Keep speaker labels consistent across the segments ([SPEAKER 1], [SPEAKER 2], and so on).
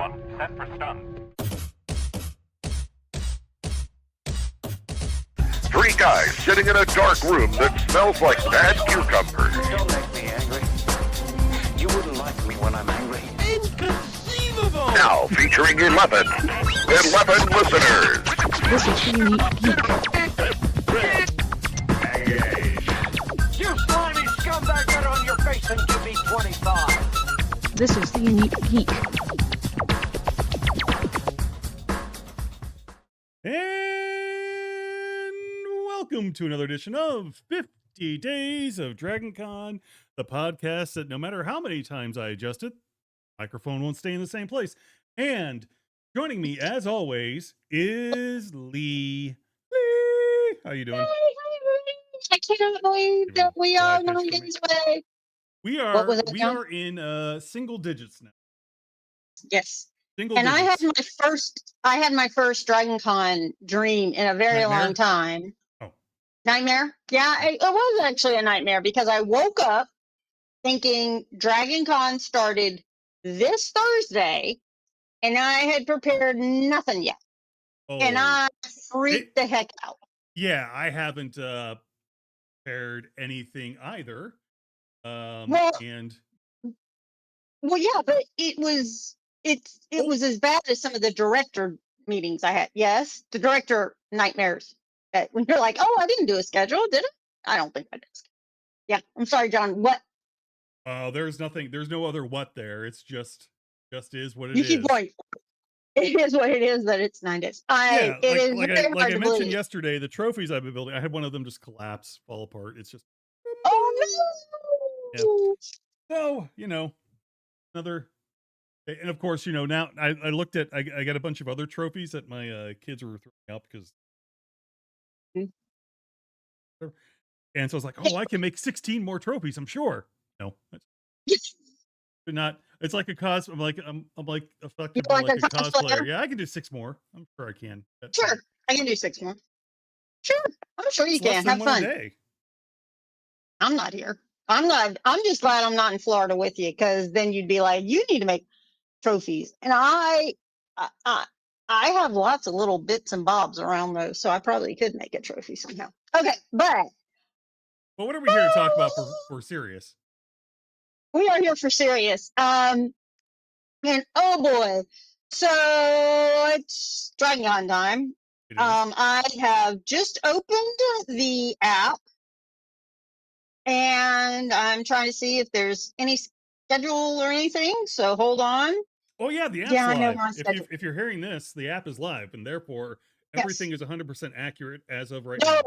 [SPEAKER 1] one, set for stun.
[SPEAKER 2] Three guys sitting in a dark room that smells like bad cucumbers.
[SPEAKER 3] Don't make me angry. You wouldn't like me when I'm angry.
[SPEAKER 4] Inconceivable!
[SPEAKER 2] Now featuring 11 listeners.
[SPEAKER 5] This is the Unique Geek.
[SPEAKER 3] You slimy scumbag, get on your face and give me 25.
[SPEAKER 5] This is the Unique Geek.
[SPEAKER 4] And welcome to another edition of 50 Days of Dragon Con, the podcast that no matter how many times I adjust it, microphone won't stay in the same place. And joining me, as always, is Leigh. Leigh, how you doing?
[SPEAKER 6] I cannot believe that we are 9 days away.
[SPEAKER 4] We
[SPEAKER 6] What was it,
[SPEAKER 4] are
[SPEAKER 6] John?
[SPEAKER 4] in single digits now.
[SPEAKER 6] Yes.
[SPEAKER 4] Single
[SPEAKER 6] And
[SPEAKER 4] digits.
[SPEAKER 6] I had my first Dragon Con dream in a very
[SPEAKER 4] Nightmare?
[SPEAKER 6] long time.
[SPEAKER 4] Oh.
[SPEAKER 6] Nightmare? Yeah, it was actually a nightmare because I woke up thinking Dragon Con started this Thursday and I had prepared nothing yet. And I freaked the heck out.
[SPEAKER 4] Yeah, I haven't prepared anything either.
[SPEAKER 6] Well,
[SPEAKER 4] and
[SPEAKER 6] yeah, but it was as bad as some of the director meetings I had. Yes, the director nightmares. That when you're like, oh, I didn't do a schedule, did I? I don't think I did. Yeah, I'm sorry, John. What?
[SPEAKER 4] there's no other what there. It's just is what it
[SPEAKER 6] You
[SPEAKER 4] is.
[SPEAKER 6] keep going. It is what it is. That it's 9 days.
[SPEAKER 4] Yeah,
[SPEAKER 6] It is
[SPEAKER 4] like
[SPEAKER 6] very
[SPEAKER 4] I
[SPEAKER 6] hard to
[SPEAKER 4] mentioned
[SPEAKER 6] believe.
[SPEAKER 4] yesterday, the trophies I've been building, I had one of them just collapse, fall apart. It's just
[SPEAKER 6] Oh no!
[SPEAKER 4] so another. And of course, now I looked at I got a bunch of other trophies that my kids were throwing up because. And so I was like, oh, I can make 16 more trophies, I'm sure. No, but not. It's like a cos. I'm like effectively
[SPEAKER 6] like
[SPEAKER 4] like
[SPEAKER 6] a
[SPEAKER 4] a cosplayer.
[SPEAKER 6] cosplayer?
[SPEAKER 4] Yeah, I can do 6 more. I'm sure I can.
[SPEAKER 6] Sure, I can do 6 more. Sure, I'm sure you
[SPEAKER 4] It's less
[SPEAKER 6] can.
[SPEAKER 4] than
[SPEAKER 6] Have
[SPEAKER 4] one a
[SPEAKER 6] fun.
[SPEAKER 4] day.
[SPEAKER 6] I'm not here. I'm just glad I'm not in Florida with you, because then you'd be like, you need to make trophies, and I have lots of little bits and bobs around those, so I probably could make a trophy somehow. Okay, but
[SPEAKER 4] Well, what are we here to talk about for serious?
[SPEAKER 6] we are here for serious. And oh boy, so it's Dragon Con time.
[SPEAKER 4] It is.
[SPEAKER 6] I have just opened the app, and I'm trying to see if there's any schedule or anything. So hold on.
[SPEAKER 4] Oh yeah, the app's
[SPEAKER 6] Yeah, I know
[SPEAKER 4] live.
[SPEAKER 6] my schedule.
[SPEAKER 4] If you're hearing this, the app is live, and therefore
[SPEAKER 6] Yes.
[SPEAKER 4] everything is 100% accurate as of right now.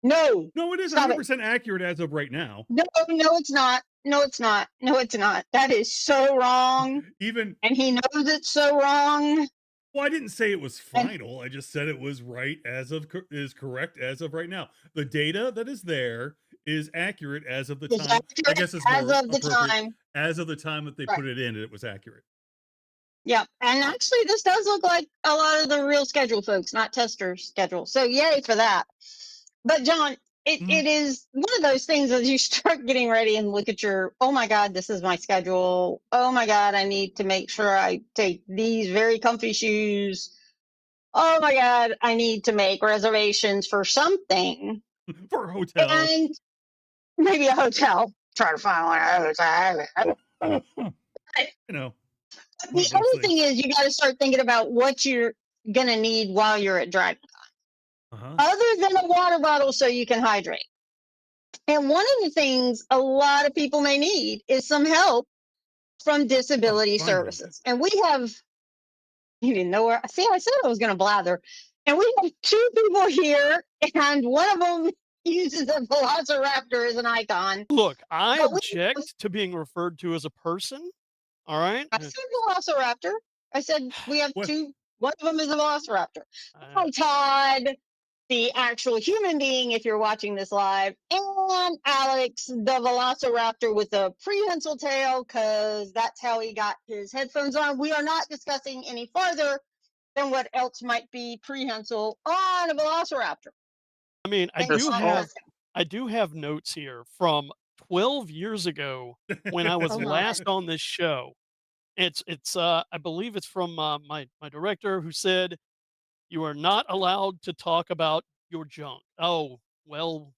[SPEAKER 6] No,
[SPEAKER 4] No, it is
[SPEAKER 6] Stop
[SPEAKER 4] 100% accurate as of right now.
[SPEAKER 6] no, it's not. No, it's not. No, it's not. That is so wrong.
[SPEAKER 4] Even
[SPEAKER 6] And he knows it's so wrong.
[SPEAKER 4] well, I didn't say it was final. I just said it was right is correct as of right now. The data that is there is accurate as of the
[SPEAKER 6] It's
[SPEAKER 4] time. I
[SPEAKER 6] accurate
[SPEAKER 4] guess it's
[SPEAKER 6] as
[SPEAKER 4] more
[SPEAKER 6] of the
[SPEAKER 4] appropriate.
[SPEAKER 6] time.
[SPEAKER 4] As of the time that they
[SPEAKER 6] Right.
[SPEAKER 4] put it in, it was accurate.
[SPEAKER 6] Yeah, and actually, this does look like a lot of the real schedule folks, not tester schedule. So yay for that. But John, it is one of those things as you start getting ready and look at your, oh my God, this is my schedule. Oh my God, I need to make sure I take these very comfy shoes. Oh my God, I need to make reservations for something.
[SPEAKER 4] For a hotel.
[SPEAKER 6] And maybe a hotel. Try to find one of those.
[SPEAKER 4] One of
[SPEAKER 6] The
[SPEAKER 4] those
[SPEAKER 6] other
[SPEAKER 4] things.
[SPEAKER 6] thing is you got to start thinking about what you're going to need while you're at Dragon Con, other than a water bottle so you can hydrate. And one of the things a lot of people may need is some help from disability
[SPEAKER 4] finally.
[SPEAKER 6] services. And we have, you didn't know where, see, I said I was going to blather. And we have 2 people here, and one of them uses a velociraptor as an icon.
[SPEAKER 7] Look, I
[SPEAKER 6] But we-
[SPEAKER 7] object to being referred to as a person. All right.
[SPEAKER 6] I said velociraptor. I said we have
[SPEAKER 4] What?
[SPEAKER 6] 2. One of them is a velociraptor.
[SPEAKER 7] Uh,
[SPEAKER 6] Hi, Todd, the actual human being, if you're watching this live, and Alex, the velociraptor with a prehensile tail, because that's how he got his headphones on. We are not discussing any farther than what else might be prehensile on a velociraptor.
[SPEAKER 7] I mean, I
[SPEAKER 6] Thanks
[SPEAKER 7] do
[SPEAKER 6] for
[SPEAKER 7] have
[SPEAKER 6] asking.
[SPEAKER 7] notes here from 12 years ago when I was
[SPEAKER 6] Oh my.
[SPEAKER 7] last on this show. It's I believe it's from my director who said you are not allowed to talk about your junk. Oh well,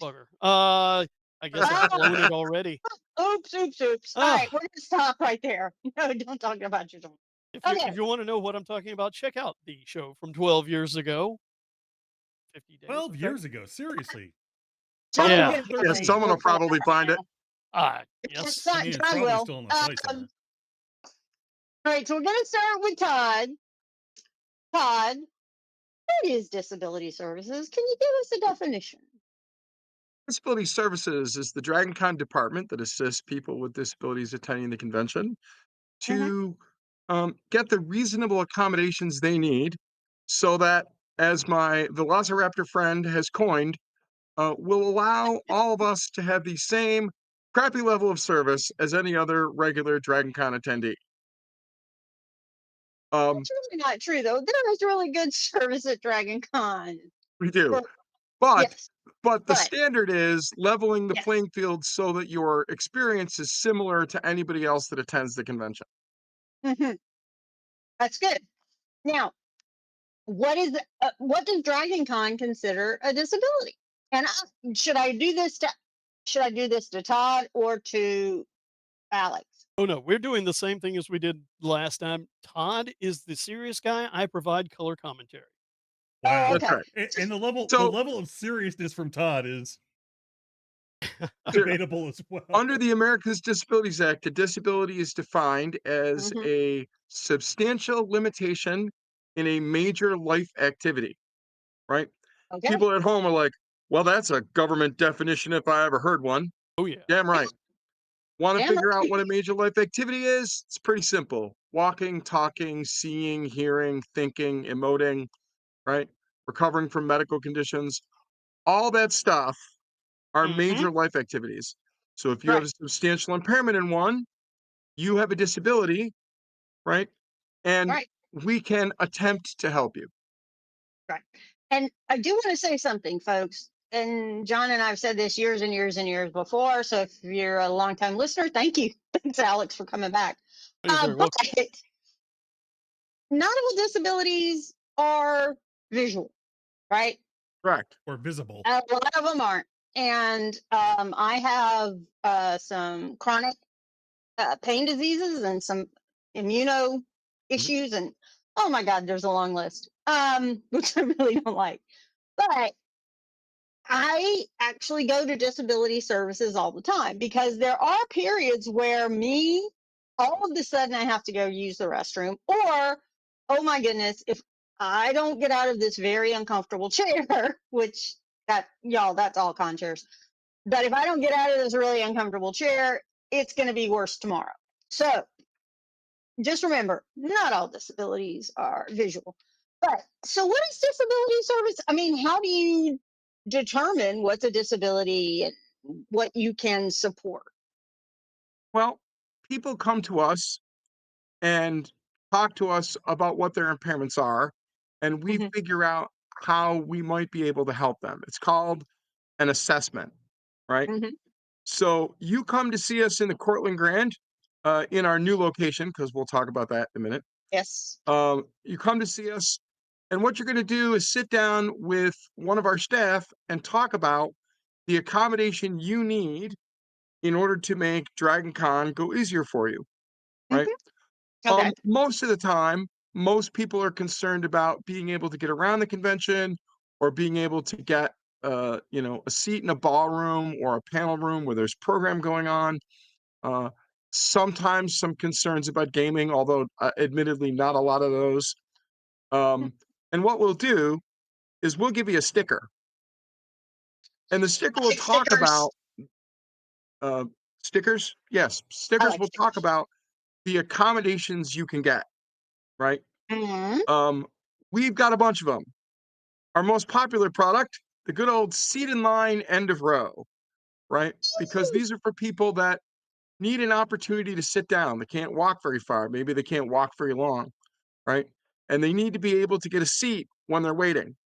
[SPEAKER 7] bugger. I guess I've blown it already.
[SPEAKER 6] Oops, oops, oops. All
[SPEAKER 7] Ah,
[SPEAKER 6] right, we're gonna stop right there. No, don't talk about your joint.
[SPEAKER 7] if
[SPEAKER 6] Okay.
[SPEAKER 7] you want to know what I'm talking about, check out the show from 12 years ago, 50 Days
[SPEAKER 4] 12
[SPEAKER 7] of
[SPEAKER 4] years
[SPEAKER 7] Dragon.
[SPEAKER 4] ago, seriously.
[SPEAKER 6] John's
[SPEAKER 7] Yeah.
[SPEAKER 6] gonna be able to
[SPEAKER 1] someone will
[SPEAKER 6] pull that
[SPEAKER 1] probably find
[SPEAKER 6] right
[SPEAKER 1] it.
[SPEAKER 6] now.
[SPEAKER 7] Yes.
[SPEAKER 4] I
[SPEAKER 6] Son,
[SPEAKER 4] mean, it's
[SPEAKER 6] John
[SPEAKER 4] probably
[SPEAKER 6] will.
[SPEAKER 4] still on the site somewhere.
[SPEAKER 6] All right, so we're gonna start with Todd. Todd, what is disability services? Can you give us a definition?
[SPEAKER 1] Disability Services is the Dragon Con department that assists people with disabilities attending the convention
[SPEAKER 6] Mm-hmm.
[SPEAKER 1] to get the reasonable accommodations they need so that, as my Velociraptor friend has coined, will allow all of us to have the same crappy level of service as any other regular Dragon Con attendee.
[SPEAKER 6] That's really not true, though. There is really good service at Dragon Con.
[SPEAKER 1] We do.
[SPEAKER 6] Well,
[SPEAKER 1] But
[SPEAKER 6] yes,
[SPEAKER 1] the
[SPEAKER 6] but
[SPEAKER 1] standard is leveling the
[SPEAKER 6] yes.
[SPEAKER 1] playing field so that your experience is similar to anybody else that attends the convention.
[SPEAKER 6] Hmm. That's good. Now, what does Dragon Con consider a disability? And should I do this to Todd or to Alex?
[SPEAKER 7] Oh no, we're doing the same thing as we did last time. Todd is the serious guy. I provide color commentary.
[SPEAKER 6] Oh,
[SPEAKER 4] Wow.
[SPEAKER 1] That's
[SPEAKER 6] okay.
[SPEAKER 1] right.
[SPEAKER 4] And the
[SPEAKER 1] So,
[SPEAKER 4] level of seriousness from Todd is
[SPEAKER 1] to-
[SPEAKER 4] debatable as well.
[SPEAKER 1] under the Americans Disabilities Act, a disability is defined as
[SPEAKER 6] Hmm.
[SPEAKER 1] a substantial limitation in a major life activity, right?
[SPEAKER 6] Okay.
[SPEAKER 1] People at home are like, well, that's a government definition if I ever heard one.
[SPEAKER 7] Oh yeah.
[SPEAKER 1] Damn right. Want to
[SPEAKER 6] Damn
[SPEAKER 1] figure out
[SPEAKER 6] right.
[SPEAKER 1] what a major life activity is? It's pretty simple. Walking, talking, seeing, hearing, thinking, emoting, right? Recovering from medical conditions. All that stuff are
[SPEAKER 6] Hmm.
[SPEAKER 1] major life activities. So if you have
[SPEAKER 6] Right.
[SPEAKER 1] a substantial impairment in one, you have a disability, right? And
[SPEAKER 6] Right.
[SPEAKER 1] we can attempt to help you.
[SPEAKER 6] Right. And I do want to say something, folks. And John and I have said this years and years and years before. So if you're a longtime listener, thank you. Thanks, Alex, for coming back.
[SPEAKER 7] You're very
[SPEAKER 6] But
[SPEAKER 7] welcome.
[SPEAKER 6] not all disabilities are visual, right?
[SPEAKER 1] Correct.
[SPEAKER 4] Or visible.
[SPEAKER 6] A lot of them aren't. And I have some chronic pain diseases and some immuno
[SPEAKER 1] Mhm.
[SPEAKER 6] issues. And oh my God, there's a long list, which I really don't like. But I actually go to disability services all the time because there are periods where all of a sudden I have to go use the restroom, or, oh my goodness, if I don't get out of this very uncomfortable chair, which that's all con chairs. But if I don't get out of this really uncomfortable chair, it's going to be worse tomorrow. So just remember, not all disabilities are visual. But so what is disability service? I mean, how do you determine what's a disability and what you can support?
[SPEAKER 1] Well, people come to us and talk to us about what their impairments are, and we
[SPEAKER 6] Hmm.
[SPEAKER 1] figure out how we might be able to help them. It's called an assessment, right?
[SPEAKER 6] Hmm.
[SPEAKER 1] So you come to see us in the Courtland Grand, in our new location, because we'll talk about that in a minute.
[SPEAKER 6] Yes.
[SPEAKER 1] You come to see us, and what you're going to do is sit down with one of our staff and talk about the accommodation you need in order to make Dragon Con go easier for you, right?
[SPEAKER 6] Hmm. Okay.
[SPEAKER 1] Most of the time, most people are concerned about being able to get around the convention or being able to get, a seat in a ballroom or a panel room where there's program going on. Uh, Sometimes some concerns about gaming, although admittedly not a lot of those.
[SPEAKER 6] Mhm.
[SPEAKER 1] And what we'll do is we'll give you a sticker, and the sticker
[SPEAKER 6] I
[SPEAKER 1] will
[SPEAKER 6] like
[SPEAKER 1] talk
[SPEAKER 6] stickers.
[SPEAKER 1] about uh, stickers. Yes,
[SPEAKER 6] I
[SPEAKER 1] stickers
[SPEAKER 6] like
[SPEAKER 1] will talk
[SPEAKER 6] stickers.
[SPEAKER 1] about the accommodations you can get. Right.
[SPEAKER 6] Hmm.
[SPEAKER 1] Um, we've got a bunch of them. Our most popular product, the good old seat in line end of row, right? Because these are for people that need an opportunity to sit down. They can't walk very far. Maybe they can't walk very long, right? And they need to be able to get a seat when they're waiting,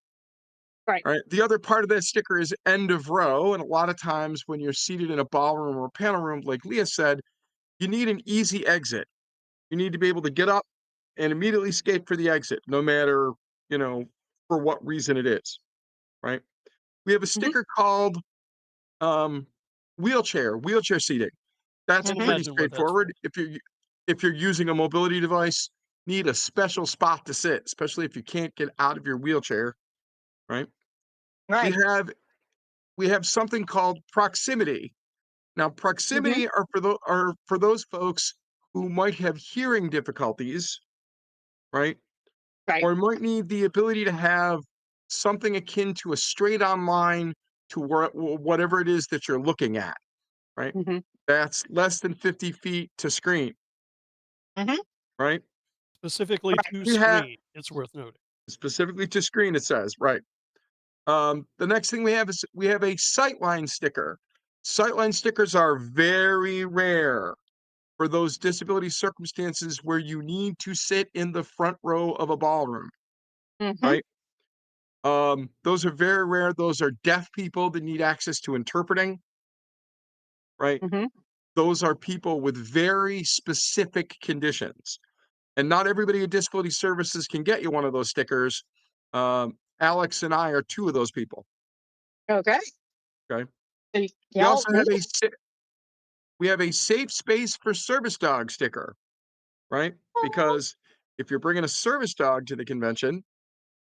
[SPEAKER 6] Right.
[SPEAKER 1] right? The other part of that sticker is end of row. And a lot of times when you're seated in a ballroom or a panel room, like Leah said, you need an easy exit. You need to be able to get up and immediately skate for the exit, no matter, for what reason it is, right? We have a
[SPEAKER 6] Mhm.
[SPEAKER 1] sticker called um, wheelchair seating. That's
[SPEAKER 7] Can't
[SPEAKER 1] pretty
[SPEAKER 7] imagine what that's for.
[SPEAKER 1] straightforward. If you're using a mobility device, need a special spot to sit, especially if you can't get out of your wheelchair, right? We
[SPEAKER 6] Right.
[SPEAKER 1] have we have something called proximity. Now,
[SPEAKER 6] Mhm.
[SPEAKER 1] proximity are for those folks who might have hearing difficulties, right?
[SPEAKER 6] Right.
[SPEAKER 1] Or might need the ability to have something akin to a straight on line to whatever it is that you're looking at, right?
[SPEAKER 6] Mhm.
[SPEAKER 1] That's less than 50 feet to screen,
[SPEAKER 6] Mhm.
[SPEAKER 1] right?
[SPEAKER 7] Specifically to
[SPEAKER 1] We have
[SPEAKER 7] screen, it's worth noting.
[SPEAKER 1] specifically to screen, it says, right. The next thing we have is we have a sightline sticker. Sightline stickers are very rare for those disability circumstances where you need to sit in the front row of a ballroom,
[SPEAKER 6] Mhm.
[SPEAKER 1] right? Those are very rare. Those are deaf people that need access to interpreting, right?
[SPEAKER 6] Mhm.
[SPEAKER 1] Those are people with very specific conditions. And not everybody at Disability Services can get you one of those stickers. Alex and I are two of those people.
[SPEAKER 6] Okay.
[SPEAKER 1] Okay.
[SPEAKER 6] So
[SPEAKER 1] We
[SPEAKER 6] y'all
[SPEAKER 1] also
[SPEAKER 6] need
[SPEAKER 1] have
[SPEAKER 6] it.
[SPEAKER 1] a safe space for service dog sticker, right? Because if you're bringing a service dog to the convention,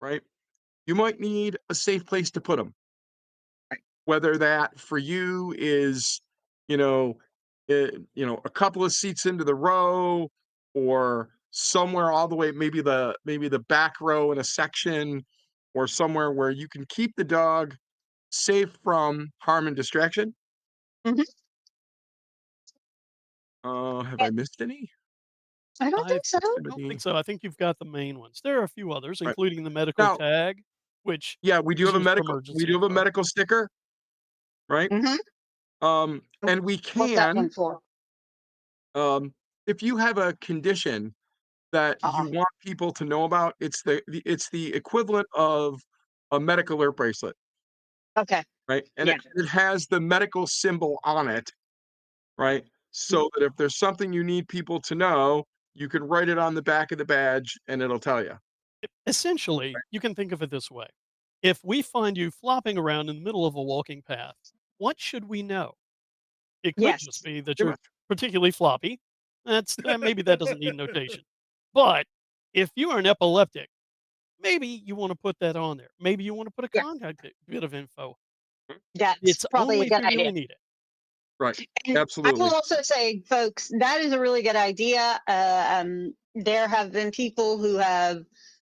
[SPEAKER 1] right, you might need a safe place to put them. Whether that for you is, you know, a couple of seats into the row, or somewhere all the way, maybe the back row in a section, or somewhere where you can keep the dog safe from harm and distraction.
[SPEAKER 6] Mhm.
[SPEAKER 1] Have
[SPEAKER 6] Yeah,
[SPEAKER 1] I missed any?
[SPEAKER 6] I don't
[SPEAKER 7] I
[SPEAKER 6] think so.
[SPEAKER 7] don't think
[SPEAKER 1] Proximity.
[SPEAKER 7] so. I think you've got the main ones. There are a few others,
[SPEAKER 1] Right.
[SPEAKER 7] including the medical
[SPEAKER 1] Now,
[SPEAKER 7] tag, which
[SPEAKER 1] yeah, we do
[SPEAKER 7] is
[SPEAKER 1] have a
[SPEAKER 7] used for
[SPEAKER 1] medical we
[SPEAKER 7] emergency
[SPEAKER 1] do have a
[SPEAKER 7] info.
[SPEAKER 1] medical sticker, right?
[SPEAKER 6] Mhm.
[SPEAKER 1] And we
[SPEAKER 6] What's that
[SPEAKER 1] can,
[SPEAKER 6] one for?
[SPEAKER 1] if you have a condition that you
[SPEAKER 6] Uh-huh.
[SPEAKER 1] want people to know about, it's the equivalent of a medical alert bracelet,
[SPEAKER 6] Okay.
[SPEAKER 1] right? And
[SPEAKER 6] Yeah.
[SPEAKER 1] it has the medical symbol on it, right?
[SPEAKER 6] Mhm.
[SPEAKER 1] So that if there's something you need people to know, you can write it on the back of the badge and it'll tell you.
[SPEAKER 7] Essentially, you can think of it this way. If we find you flopping around in the middle of a walking path, what should we know? It could just
[SPEAKER 6] Yes.
[SPEAKER 7] be that
[SPEAKER 1] Pretty
[SPEAKER 7] you're
[SPEAKER 1] much.
[SPEAKER 7] particularly floppy. Maybe that doesn't need notation. But if you are an epileptic, maybe you want to put that on there. Maybe you want to put a
[SPEAKER 6] Yeah.
[SPEAKER 7] bit of info.
[SPEAKER 6] That's
[SPEAKER 7] It's
[SPEAKER 6] probably a
[SPEAKER 7] only if
[SPEAKER 6] good
[SPEAKER 7] we really
[SPEAKER 6] idea.
[SPEAKER 7] need it.
[SPEAKER 1] Right.
[SPEAKER 6] And I will
[SPEAKER 1] Absolutely.
[SPEAKER 6] also say, folks, that is a really good idea. There have been people who have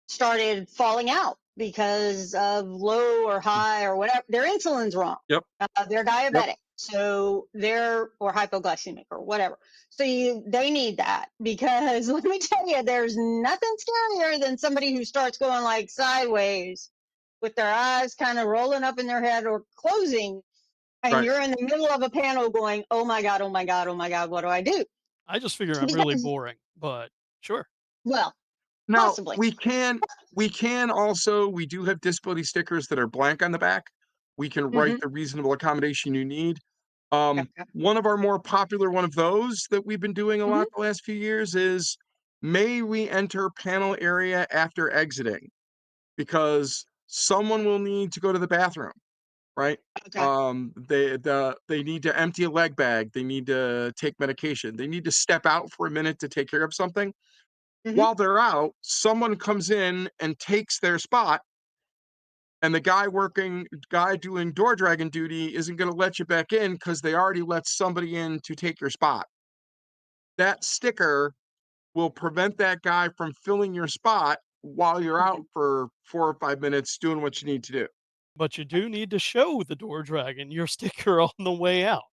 [SPEAKER 6] started falling out because of low or high or whatever. Their insulin's wrong.
[SPEAKER 1] Yep.
[SPEAKER 6] They're
[SPEAKER 1] Yep.
[SPEAKER 6] diabetic, so they're or hypoglycemic or whatever. So they need that because let me tell you, there's nothing scarier than somebody who starts going like sideways with their eyes kind of rolling up in their head or closing, and
[SPEAKER 1] Right.
[SPEAKER 6] you're in the middle of a panel going, "Oh my god, oh my god, oh my god, what do I do?"
[SPEAKER 7] I just figure I'm really
[SPEAKER 6] Because
[SPEAKER 7] boring, but sure.
[SPEAKER 6] well,
[SPEAKER 1] Now,
[SPEAKER 6] possibly.
[SPEAKER 1] we do have disability stickers that are blank on the back. We can write
[SPEAKER 6] Hmm.
[SPEAKER 1] the reasonable accommodation you need.
[SPEAKER 6] Okay.
[SPEAKER 1] One of our more popular one of those that we've been doing a
[SPEAKER 6] Hmm.
[SPEAKER 1] lot the last few years is, may we enter panel area after exiting? Because someone will need to go to the bathroom, right?
[SPEAKER 6] Okay.
[SPEAKER 1] They need to empty a leg bag, they need to take medication, they need to step out for a minute to take care of something.
[SPEAKER 6] Hmm.
[SPEAKER 1] While they're out, someone comes in and takes their spot, and the guy doing door dragon duty isn't going to let you back in because they already let somebody in to take your spot. That sticker will prevent that guy from filling your spot while you're out
[SPEAKER 6] Hmm.
[SPEAKER 1] for 4 or 5 minutes doing what you need to do.
[SPEAKER 7] But you do need to show the door dragon your sticker on the way out.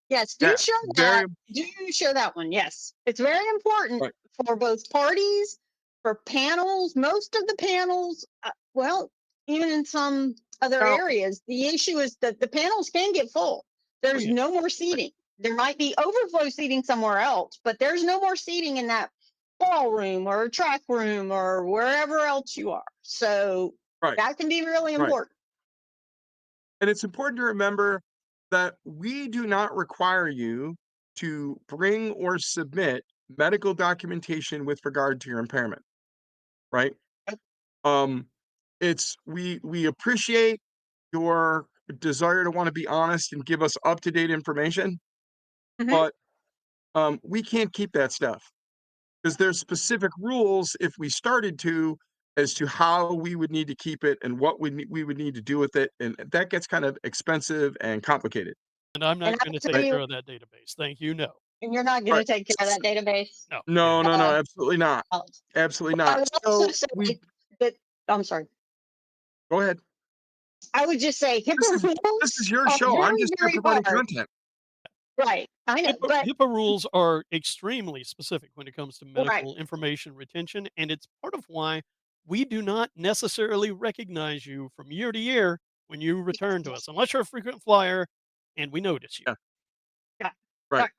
[SPEAKER 6] Yes, do
[SPEAKER 1] Yeah,
[SPEAKER 6] show that.
[SPEAKER 1] very
[SPEAKER 6] Do show that one. Yes, it's very important
[SPEAKER 1] right.
[SPEAKER 6] for both parties, for panels. Most of the panels, well, even in some other
[SPEAKER 1] Now,
[SPEAKER 6] areas, the issue is that the panels can get full.
[SPEAKER 7] Oh
[SPEAKER 6] There's
[SPEAKER 7] yeah.
[SPEAKER 6] no more
[SPEAKER 1] right,
[SPEAKER 6] seating. There might be overflow seating somewhere else, but there's no more seating in that ballroom or track room or wherever else you are. So
[SPEAKER 1] right,
[SPEAKER 6] that can be really
[SPEAKER 1] right.
[SPEAKER 6] important.
[SPEAKER 1] And it's important to remember that we do not require you to bring or submit medical documentation with regard to your impairment, right? Um, we appreciate your desire to want to be honest and give us up-to-date information,
[SPEAKER 6] Mhm.
[SPEAKER 1] but we can't keep that stuff because there's specific rules if we started to as to how we would need to keep it and what we would need to do with it, and that gets kind of expensive and complicated.
[SPEAKER 7] And I'm
[SPEAKER 6] And
[SPEAKER 7] not going
[SPEAKER 6] I'll
[SPEAKER 7] to
[SPEAKER 6] tell
[SPEAKER 7] take
[SPEAKER 1] Right.
[SPEAKER 7] care
[SPEAKER 6] you,
[SPEAKER 7] of that database. Thank you. No.
[SPEAKER 6] and you're not going
[SPEAKER 1] Right.
[SPEAKER 6] to take care of that database.
[SPEAKER 7] No.
[SPEAKER 1] No, no, no,
[SPEAKER 6] Uh,
[SPEAKER 1] absolutely not. Absolutely
[SPEAKER 6] I
[SPEAKER 1] not.
[SPEAKER 6] would also
[SPEAKER 1] So
[SPEAKER 6] say
[SPEAKER 1] we
[SPEAKER 6] that, I'm sorry.
[SPEAKER 1] go ahead.
[SPEAKER 6] I would just say
[SPEAKER 1] This
[SPEAKER 6] HIPAA
[SPEAKER 1] is this is
[SPEAKER 6] rules
[SPEAKER 1] your
[SPEAKER 6] are
[SPEAKER 1] show. I'm
[SPEAKER 6] very,
[SPEAKER 1] just here
[SPEAKER 6] very
[SPEAKER 1] providing
[SPEAKER 6] hard.
[SPEAKER 1] content.
[SPEAKER 6] Right. I know, but
[SPEAKER 7] HIPAA rules are extremely specific when it comes to
[SPEAKER 6] right.
[SPEAKER 7] medical information retention, and it's part of why we do not necessarily recognize you from year to year when you return to us, unless you're a frequent flyer and we notice you.
[SPEAKER 1] Yeah,
[SPEAKER 6] Yeah.
[SPEAKER 1] right.
[SPEAKER 6] Right.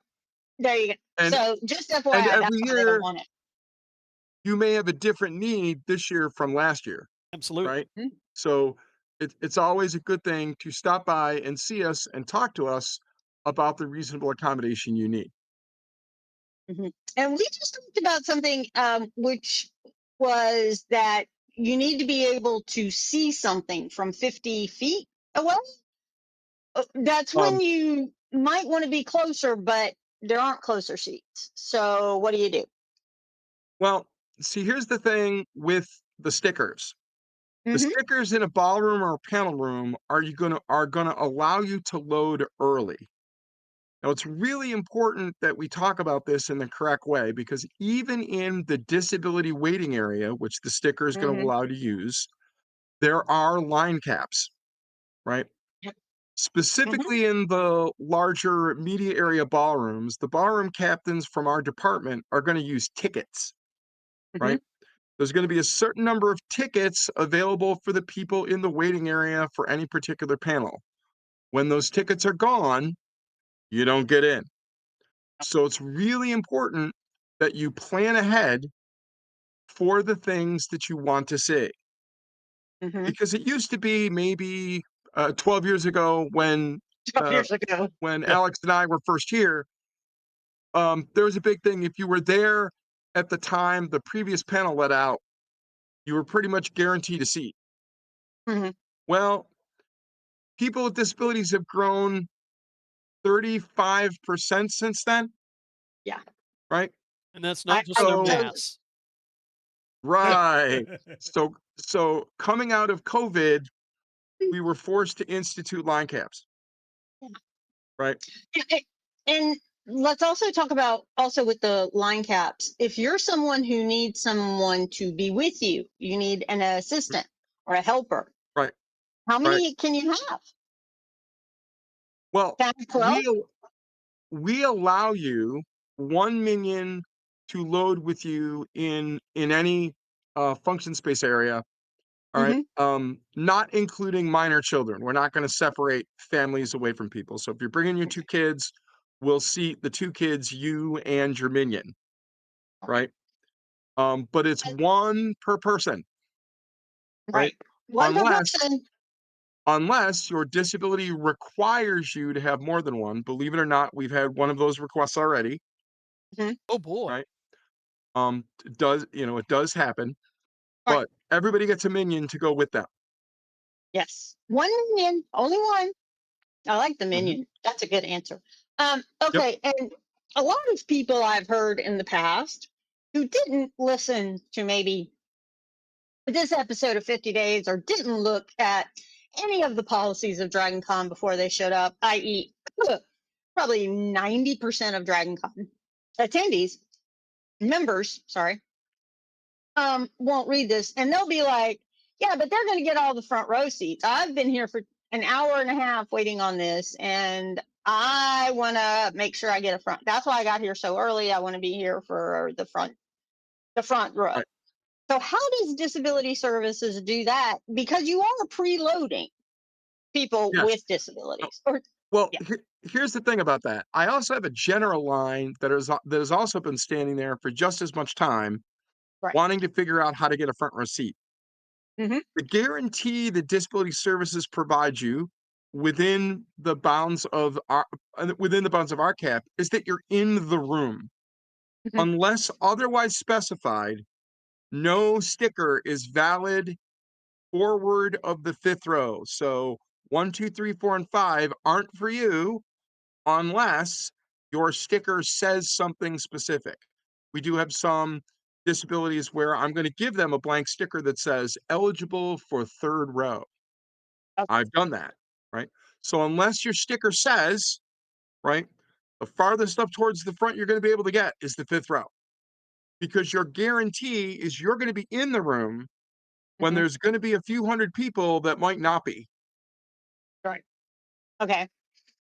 [SPEAKER 6] There you go.
[SPEAKER 1] And
[SPEAKER 6] So just
[SPEAKER 1] and
[SPEAKER 6] FYI,
[SPEAKER 1] every
[SPEAKER 6] that's why they don't
[SPEAKER 1] year
[SPEAKER 6] want it.
[SPEAKER 1] you may have a different need this year from last year,
[SPEAKER 7] Absolutely.
[SPEAKER 1] right?
[SPEAKER 6] Mhm.
[SPEAKER 1] So it's always a good thing to stop by and see us and talk to us about the reasonable accommodation you need.
[SPEAKER 6] Mhm. And we just talked about something, which was that you need to be able to see something from 50 feet away. That's when
[SPEAKER 1] Um,
[SPEAKER 6] you might want to be closer, but there aren't closer seats. So what do you do?
[SPEAKER 1] well, see, here's the thing with the stickers. The
[SPEAKER 6] Hmm.
[SPEAKER 1] stickers in a ballroom or a panel room are gonna allow you to load early. Now, it's really important that we talk about this in the correct way because even in the disability waiting area, which the sticker is going to
[SPEAKER 6] Hmm.
[SPEAKER 1] allow you to use, there are line caps, right?
[SPEAKER 6] Yep. Hmm.
[SPEAKER 1] Specifically in the larger media area ballrooms, the ballroom captains from our department are going to use tickets,
[SPEAKER 6] Hmm.
[SPEAKER 1] right? There's going to be a certain number of tickets available for the people in the waiting area for any particular panel. When those tickets are gone, you don't get in. So it's really important that you plan ahead for the things that you want to see.
[SPEAKER 6] Hmm.
[SPEAKER 1] Because it used to be maybe 12 years ago
[SPEAKER 6] 12
[SPEAKER 1] uh,
[SPEAKER 6] years ago.
[SPEAKER 1] when
[SPEAKER 7] Yeah.
[SPEAKER 1] Alex and I were first here, there was a big thing. If you were there at the time the previous panel let out, you were pretty much guaranteed a seat.
[SPEAKER 6] Hmm.
[SPEAKER 1] Well, people with disabilities have grown 35% since then,
[SPEAKER 6] Yeah.
[SPEAKER 1] right?
[SPEAKER 7] And that's
[SPEAKER 6] I,
[SPEAKER 7] not just
[SPEAKER 6] I
[SPEAKER 7] their
[SPEAKER 1] So
[SPEAKER 6] totally.
[SPEAKER 7] mass.
[SPEAKER 1] right. So coming out of COVID, we were forced to institute line caps, right?
[SPEAKER 6] Yeah, and let's also talk about also with the line caps. If you're someone who needs someone to be with you, you need an assistant or a helper.
[SPEAKER 1] Right,
[SPEAKER 6] How
[SPEAKER 1] right.
[SPEAKER 6] many can you have?
[SPEAKER 1] Well,
[SPEAKER 6] 10, 12?
[SPEAKER 1] we allow you 1 minion to load with you in any function space area. All right.
[SPEAKER 6] Mm-hmm.
[SPEAKER 1] Not including minor children. We're not going to separate families away from people. So if you're bringing your two kids, we'll seat the two kids, you and your minion, right? But it's one per person, right?
[SPEAKER 6] Right. One per
[SPEAKER 1] Unless
[SPEAKER 6] person.
[SPEAKER 1] unless your disability requires you to have more than one. Believe it or not, we've had one of those requests already,
[SPEAKER 6] Mhm.
[SPEAKER 7] Oh boy.
[SPEAKER 1] right? It does happen,
[SPEAKER 6] Right.
[SPEAKER 1] but everybody gets a minion to go with them.
[SPEAKER 6] Yes. One minion, only one. I like the
[SPEAKER 1] Mhm.
[SPEAKER 6] minion. That's a good answer.
[SPEAKER 1] Yep.
[SPEAKER 6] Okay. And a lot of people I've heard in the past who didn't listen to maybe this episode of 50 Days or didn't look at any of the policies of Dragon Con before they showed up, i.e., probably 90% of Dragon Con attendees, members, sorry, won't read this and they'll be like, yeah, but they're going to get all the front row seats. I've been here for an hour and a half waiting on this and I want to make sure I get a front. That's why I got here so early. I want to be here for the front row.
[SPEAKER 1] Right.
[SPEAKER 6] So how does disability services do that? Because you are preloading people
[SPEAKER 1] Yes.
[SPEAKER 6] with disabilities. Or
[SPEAKER 1] Well,
[SPEAKER 6] yeah.
[SPEAKER 1] here's the thing about that. I also have a general line that has also been standing there for just as much time,
[SPEAKER 6] Right.
[SPEAKER 1] wanting to figure out how to get a front row seat.
[SPEAKER 6] Mm-hmm.
[SPEAKER 1] The guarantee that disability services provide you within the bounds of our cap is that you're in the room.
[SPEAKER 6] Mhm.
[SPEAKER 1] Unless otherwise specified, no sticker is valid forward of the fifth row. So 1, 2, 3, 4, and 5 aren't for you unless your sticker says something specific. We do have some disabilities where I'm going to give them a blank sticker that says eligible for third row.
[SPEAKER 6] Okay.
[SPEAKER 1] I've done that, right? So unless your sticker says, right, the farthest up towards the front you're going to be able to get is the fifth row, because your guarantee is you're going to be in the room when
[SPEAKER 6] Mhm.
[SPEAKER 1] there's going to be a few hundred people that might not be.
[SPEAKER 6] Right. Okay.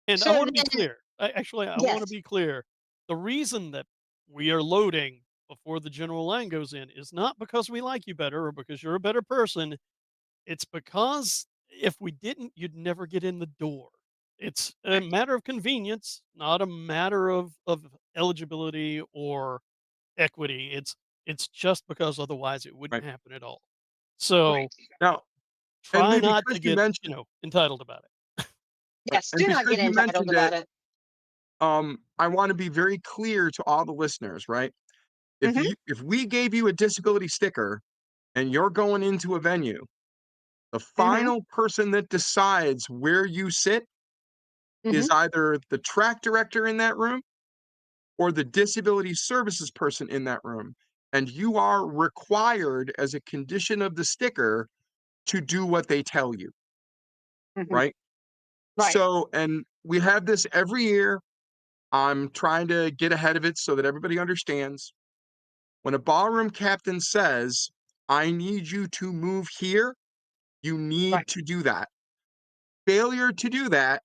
[SPEAKER 7] And I
[SPEAKER 6] So
[SPEAKER 7] want to be
[SPEAKER 6] then,
[SPEAKER 7] clear. I want to
[SPEAKER 6] yes.
[SPEAKER 7] be clear. The reason that we are loading before the general line goes in is not because we like you better or because you're a better person. It's because if we didn't, you'd never get in the door. It's a
[SPEAKER 6] Right.
[SPEAKER 7] matter of convenience, not a matter of eligibility or equity. It's just because otherwise it wouldn't
[SPEAKER 1] Right.
[SPEAKER 7] happen at all. So
[SPEAKER 6] Right.
[SPEAKER 1] Now, and
[SPEAKER 7] try
[SPEAKER 1] Lee,
[SPEAKER 7] not
[SPEAKER 1] because
[SPEAKER 7] to
[SPEAKER 1] you
[SPEAKER 7] get,
[SPEAKER 1] mentioned,
[SPEAKER 7] entitled about it.
[SPEAKER 1] right,
[SPEAKER 6] Yes.
[SPEAKER 1] and
[SPEAKER 6] Do not
[SPEAKER 1] because
[SPEAKER 6] get
[SPEAKER 1] you
[SPEAKER 6] entitled
[SPEAKER 1] mentioned it,
[SPEAKER 6] about it.
[SPEAKER 1] I want to be very clear to all the listeners, right?
[SPEAKER 6] Mhm.
[SPEAKER 1] If we gave you a disability sticker and you're going into a venue, the
[SPEAKER 6] Mhm.
[SPEAKER 1] final person that decides where you sit is
[SPEAKER 6] Mhm.
[SPEAKER 1] either the track director in that room or the disability services person in that room. And you are required as a condition of the sticker to do what they tell you,
[SPEAKER 6] Mhm.
[SPEAKER 1] right?
[SPEAKER 6] Right.
[SPEAKER 1] So, and we have this every year. I'm trying to get ahead of it so that everybody understands. When a ballroom captain says, I need you to move here, you
[SPEAKER 6] Right.
[SPEAKER 1] need to do that. Failure to do that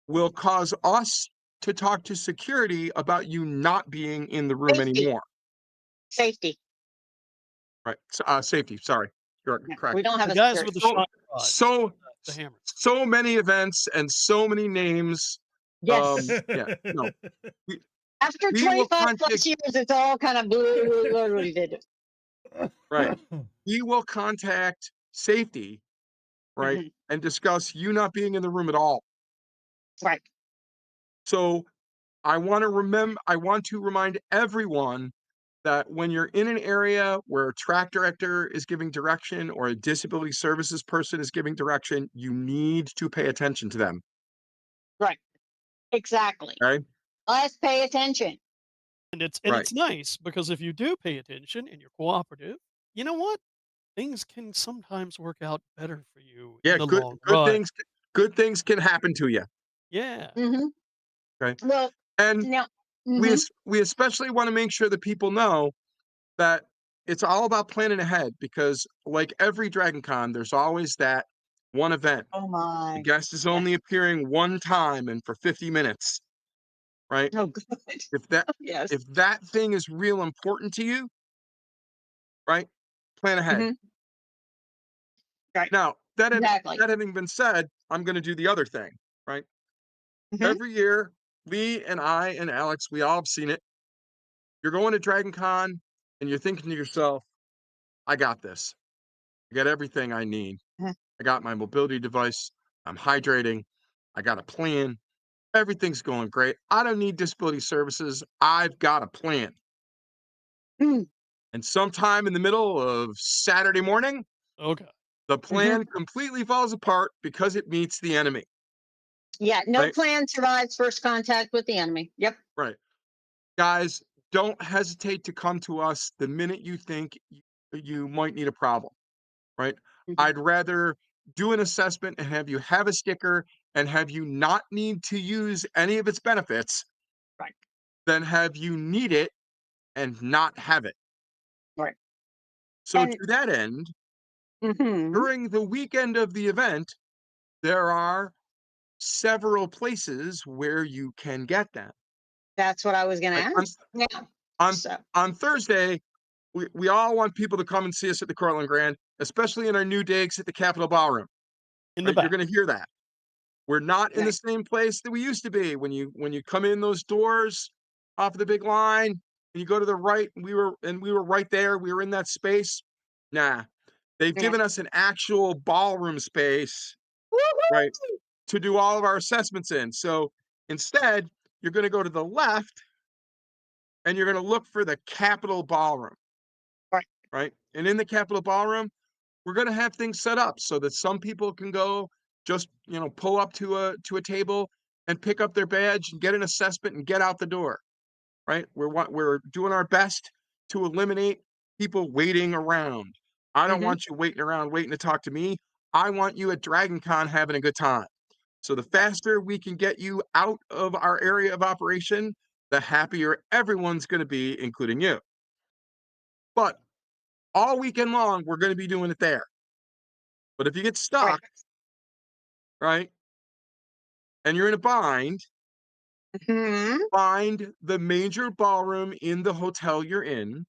[SPEAKER 1] will cause us to talk to security about you not being in the room
[SPEAKER 6] Safety.
[SPEAKER 1] anymore.
[SPEAKER 6] Safety.
[SPEAKER 1] Right. Safety. Sorry. You're
[SPEAKER 6] Yeah.
[SPEAKER 1] correct.
[SPEAKER 6] We don't have
[SPEAKER 7] The
[SPEAKER 6] a
[SPEAKER 7] guys
[SPEAKER 6] security.
[SPEAKER 7] with the
[SPEAKER 1] So,
[SPEAKER 7] shot rods and
[SPEAKER 1] so,
[SPEAKER 7] the hammers.
[SPEAKER 1] so many events and so many names.
[SPEAKER 6] Yes.
[SPEAKER 1] Yeah, no, we,
[SPEAKER 6] After
[SPEAKER 1] we will
[SPEAKER 6] 25
[SPEAKER 1] contact,
[SPEAKER 6] plus years, it's all kind of blue.
[SPEAKER 1] right. We will contact safety, right,
[SPEAKER 6] Mhm.
[SPEAKER 1] and discuss you not being in the room at all.
[SPEAKER 6] Right.
[SPEAKER 1] So I want to remind everyone that when you're in an area where a track director is giving direction or a disability services person is giving direction, you need to pay attention to them.
[SPEAKER 6] Right. Exactly.
[SPEAKER 1] Okay.
[SPEAKER 6] Let's pay attention.
[SPEAKER 7] And
[SPEAKER 1] Right.
[SPEAKER 7] it's nice because if you do pay attention and you're cooperative, you know what? Things can sometimes work out better for you in
[SPEAKER 1] Yeah.
[SPEAKER 7] the long
[SPEAKER 1] Good
[SPEAKER 7] run.
[SPEAKER 1] things. Good things can happen to you.
[SPEAKER 7] Yeah.
[SPEAKER 6] Hmm.
[SPEAKER 1] Okay.
[SPEAKER 6] Well,
[SPEAKER 1] And
[SPEAKER 6] now, hmm
[SPEAKER 1] we especially want to make sure that people know that it's all about planning ahead, because like every Dragon Con, there's always that one event.
[SPEAKER 6] oh
[SPEAKER 1] The
[SPEAKER 6] my.
[SPEAKER 1] guest is only
[SPEAKER 6] Yes.
[SPEAKER 1] appearing one time and for 50 minutes, right?
[SPEAKER 6] Oh, good.
[SPEAKER 1] If that
[SPEAKER 6] Yes.
[SPEAKER 1] if that thing is real important to you, right? Plan ahead.
[SPEAKER 6] Hmm. Right.
[SPEAKER 1] Now,
[SPEAKER 6] Exactly.
[SPEAKER 1] that having been said, I'm going to do the other thing, right?
[SPEAKER 6] Hmm.
[SPEAKER 1] Every year, Lee and I and Alex, we all have seen it. You're going to Dragon Con and you're thinking to yourself, I got this. I got everything I need. I got my mobility device. I'm hydrating. I got a plan. Everything's going great. I don't need disability services. I've got a plan.
[SPEAKER 6] Mm-hmm.
[SPEAKER 1] And sometime in the middle of Saturday morning,
[SPEAKER 7] Okay.
[SPEAKER 1] the plan completely falls apart because it meets the enemy,
[SPEAKER 6] Yeah. No
[SPEAKER 1] right?
[SPEAKER 6] plan survives first contact with the enemy. Yep.
[SPEAKER 1] Right. Guys, don't hesitate to come to us the minute you think you might need a problem, right?
[SPEAKER 6] Hmm.
[SPEAKER 1] I'd rather do an assessment and have you have a sticker and have you not need to use any of its benefits
[SPEAKER 6] Right.
[SPEAKER 1] than have you need it and not have it.
[SPEAKER 6] Right.
[SPEAKER 1] So
[SPEAKER 6] And
[SPEAKER 1] to that end,
[SPEAKER 6] hmm
[SPEAKER 1] during the weekend of the event, there are several places where you can get them.
[SPEAKER 6] that's what I was going to
[SPEAKER 1] Right?
[SPEAKER 6] ask. Yeah.
[SPEAKER 1] On
[SPEAKER 6] So.
[SPEAKER 1] on Thursday, we all want people to come and see us at the Courtland Grand, especially in our new digs at the Capitol Ballroom.
[SPEAKER 7] In the
[SPEAKER 1] Right? You're
[SPEAKER 7] back.
[SPEAKER 1] going to hear that. We're not in the
[SPEAKER 6] Right.
[SPEAKER 1] same place that we used to be. When you come in those doors off of the big line and you go to the right, we were right there. We were in that space. Nah, they've
[SPEAKER 6] Yeah.
[SPEAKER 1] given us an actual ballroom space, right,
[SPEAKER 6] Woo-hoo!
[SPEAKER 1] to do all of our assessments in. So instead, you're going to go to the left and you're going to look for the Capitol Ballroom,
[SPEAKER 6] Right.
[SPEAKER 1] right? And in the Capitol Ballroom, we're going to have things set up so that some people can go just, pull up to a table and pick up their badge and get an assessment and get out the door, right? We're doing our best to eliminate people waiting around. I don't
[SPEAKER 6] Mm-hmm.
[SPEAKER 1] want you waiting around waiting to talk to me. I want you at Dragon Con having a good time. So the faster we can get you out of our area of operation, the happier everyone's going to be, including you. But all weekend long, we're going to be doing it there. But if you get
[SPEAKER 6] Right.
[SPEAKER 1] stuck, right, and you're in a bind,
[SPEAKER 6] Hmm.
[SPEAKER 1] find the major ballroom in the hotel you're in.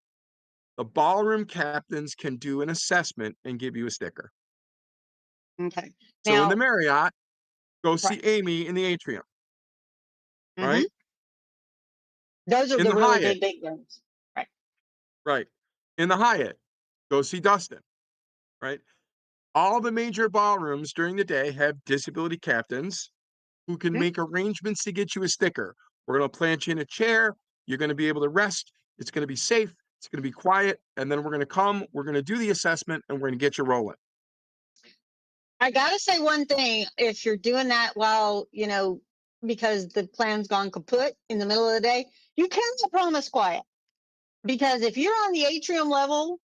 [SPEAKER 1] The ballroom captains can do an assessment and give you a sticker.
[SPEAKER 6] Okay.
[SPEAKER 1] So in the
[SPEAKER 6] Now,
[SPEAKER 1] Marriott, go
[SPEAKER 6] right.
[SPEAKER 1] see Amy in the atrium,
[SPEAKER 6] Hmm.
[SPEAKER 1] right?
[SPEAKER 6] Those are
[SPEAKER 1] In
[SPEAKER 6] the
[SPEAKER 1] the
[SPEAKER 6] really
[SPEAKER 1] Hyatt,
[SPEAKER 6] big rooms. Right.
[SPEAKER 1] right? In the Hyatt, go see Dustin, right? All the major ballrooms during the day have disability captains who can
[SPEAKER 6] Mhm.
[SPEAKER 1] make arrangements to get you a sticker. We're going to plant you in a chair. You're going to be able to rest. It's going to be safe. It's going to be quiet. And then we're going to come, we're going to do the assessment, and we're going to get you rolling.
[SPEAKER 6] I gotta say one thing: if you're doing that while because the plan's gone kaput in the middle of the day, you cannot promise quiet. Because if you're on the atrium level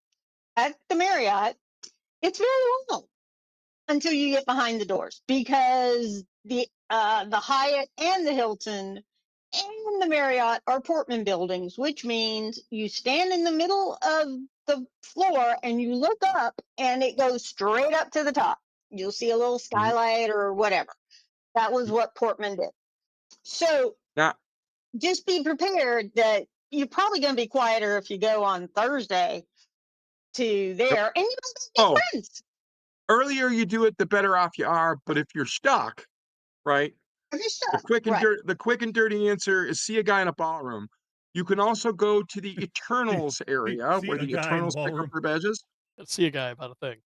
[SPEAKER 6] at the Marriott, it's very long until you get behind the doors, because the Hyatt and the Hilton and the Marriott are Portman buildings, which means you stand in the middle of the floor and you look up and it goes straight up to the top. You'll see a little
[SPEAKER 1] Mhm.
[SPEAKER 6] skylight or whatever. That was what Portman did. So
[SPEAKER 1] Now,
[SPEAKER 6] just be prepared that you're probably going to be quieter if you go on Thursday to
[SPEAKER 1] yep.
[SPEAKER 6] there, and you don't make
[SPEAKER 1] Oh,
[SPEAKER 6] friends.
[SPEAKER 1] earlier you do it, the better off you are. But if you're stuck, right,
[SPEAKER 6] You're
[SPEAKER 1] the
[SPEAKER 6] stuck.
[SPEAKER 1] quick and
[SPEAKER 6] Right.
[SPEAKER 1] the quick and dirty answer is see a guy in a ballroom. You can also go to the
[SPEAKER 4] See,
[SPEAKER 1] Eternals area
[SPEAKER 4] see
[SPEAKER 1] where
[SPEAKER 4] a
[SPEAKER 1] the
[SPEAKER 4] guy in the
[SPEAKER 1] Eternals pick up
[SPEAKER 4] ballroom.
[SPEAKER 1] their badges.
[SPEAKER 7] Let's see a guy about a thing.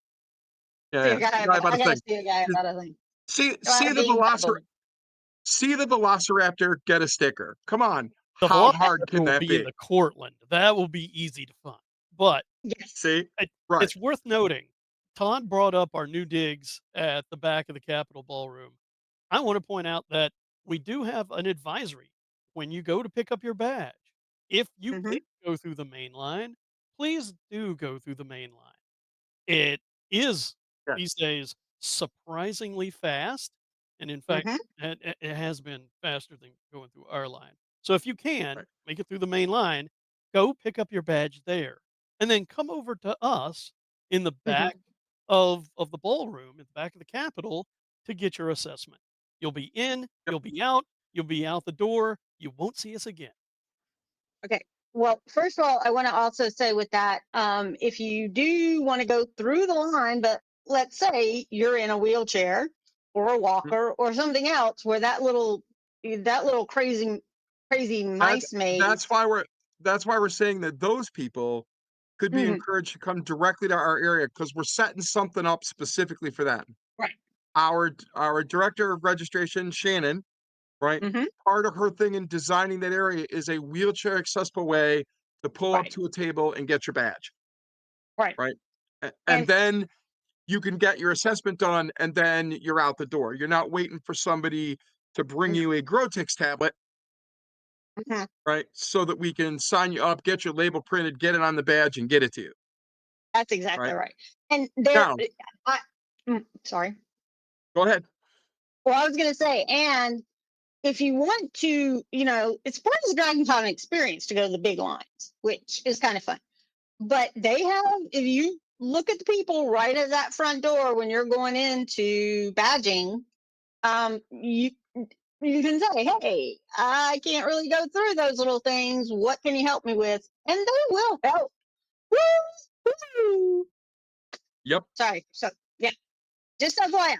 [SPEAKER 1] Yeah,
[SPEAKER 6] See a
[SPEAKER 1] yeah. See
[SPEAKER 6] guy
[SPEAKER 1] a guy
[SPEAKER 6] about,
[SPEAKER 1] about
[SPEAKER 6] I
[SPEAKER 1] a
[SPEAKER 6] gotta
[SPEAKER 1] thing.
[SPEAKER 6] see a guy about a thing.
[SPEAKER 1] See the
[SPEAKER 6] Being
[SPEAKER 1] Velociraptor.
[SPEAKER 6] double.
[SPEAKER 1] See the Velociraptor get a sticker. Come on.
[SPEAKER 7] The
[SPEAKER 1] How hard
[SPEAKER 7] Velociraptor
[SPEAKER 1] can
[SPEAKER 7] will
[SPEAKER 1] that
[SPEAKER 7] be in
[SPEAKER 1] be?
[SPEAKER 7] the Courtland. That will be easy to find. But
[SPEAKER 6] Yes.
[SPEAKER 1] See?
[SPEAKER 7] it,
[SPEAKER 1] Right.
[SPEAKER 7] it's worth noting, Todd brought up our new digs at the back of the Capitol Ballroom. I want to point out that we do have an advisory when you go to pick up your badge. If you
[SPEAKER 6] Mm-hmm.
[SPEAKER 7] did go through the main line, please do go through the main line. It is
[SPEAKER 1] Yeah.
[SPEAKER 7] these days surprisingly fast, and in fact,
[SPEAKER 6] Mm-hmm.
[SPEAKER 7] it has been faster than going through our line. So if you can
[SPEAKER 1] Right.
[SPEAKER 7] make it through the main line, go pick up your badge there, and then come over to us in the back
[SPEAKER 6] Mm-hmm.
[SPEAKER 7] of the ballroom at the back of the Capitol to get your assessment. You'll be in,
[SPEAKER 1] Yep.
[SPEAKER 7] you'll be out the door. You won't see us again.
[SPEAKER 6] Okay. Well, first of all, I want to also say with that, if you do want to go through the line, but let's say you're in a wheelchair or a
[SPEAKER 1] Mm.
[SPEAKER 6] walker or something else where that little crazy
[SPEAKER 1] That's
[SPEAKER 6] mice
[SPEAKER 1] that's
[SPEAKER 6] maze.
[SPEAKER 1] why we're that's why we're saying that those people could be
[SPEAKER 6] Hmm.
[SPEAKER 1] encouraged to come directly to our area because we're setting something up specifically for them.
[SPEAKER 6] Right.
[SPEAKER 1] Our director of registration, Shannon, right?
[SPEAKER 6] Hmm.
[SPEAKER 1] Part of her thing in designing that area is a wheelchair accessible way to pull up
[SPEAKER 6] Right.
[SPEAKER 1] to a table and get your badge,
[SPEAKER 6] Right.
[SPEAKER 1] right? And
[SPEAKER 6] And
[SPEAKER 1] then you can get your assessment done and then you're out the door. You're not waiting for somebody to bring you a Grotix tablet,
[SPEAKER 6] mhm,
[SPEAKER 1] right? So that we can sign you up, get your label printed, get it on the badge, and get it to you,
[SPEAKER 6] that's exactly
[SPEAKER 1] right?
[SPEAKER 6] right. And there,
[SPEAKER 1] Now,
[SPEAKER 6] I, sorry.
[SPEAKER 1] go ahead.
[SPEAKER 6] Well, I was going to say, and if you want to, it's part of the Dragon Con experience to go to the big lines, which is kind of fun. But they have, if you look at the people right at that front door when you're going into badging, you can say, "Hey, I can't really go through those little things. What can you help me with?" And they will help. Woo!
[SPEAKER 1] Yep.
[SPEAKER 6] Sorry. So yeah, just FYI,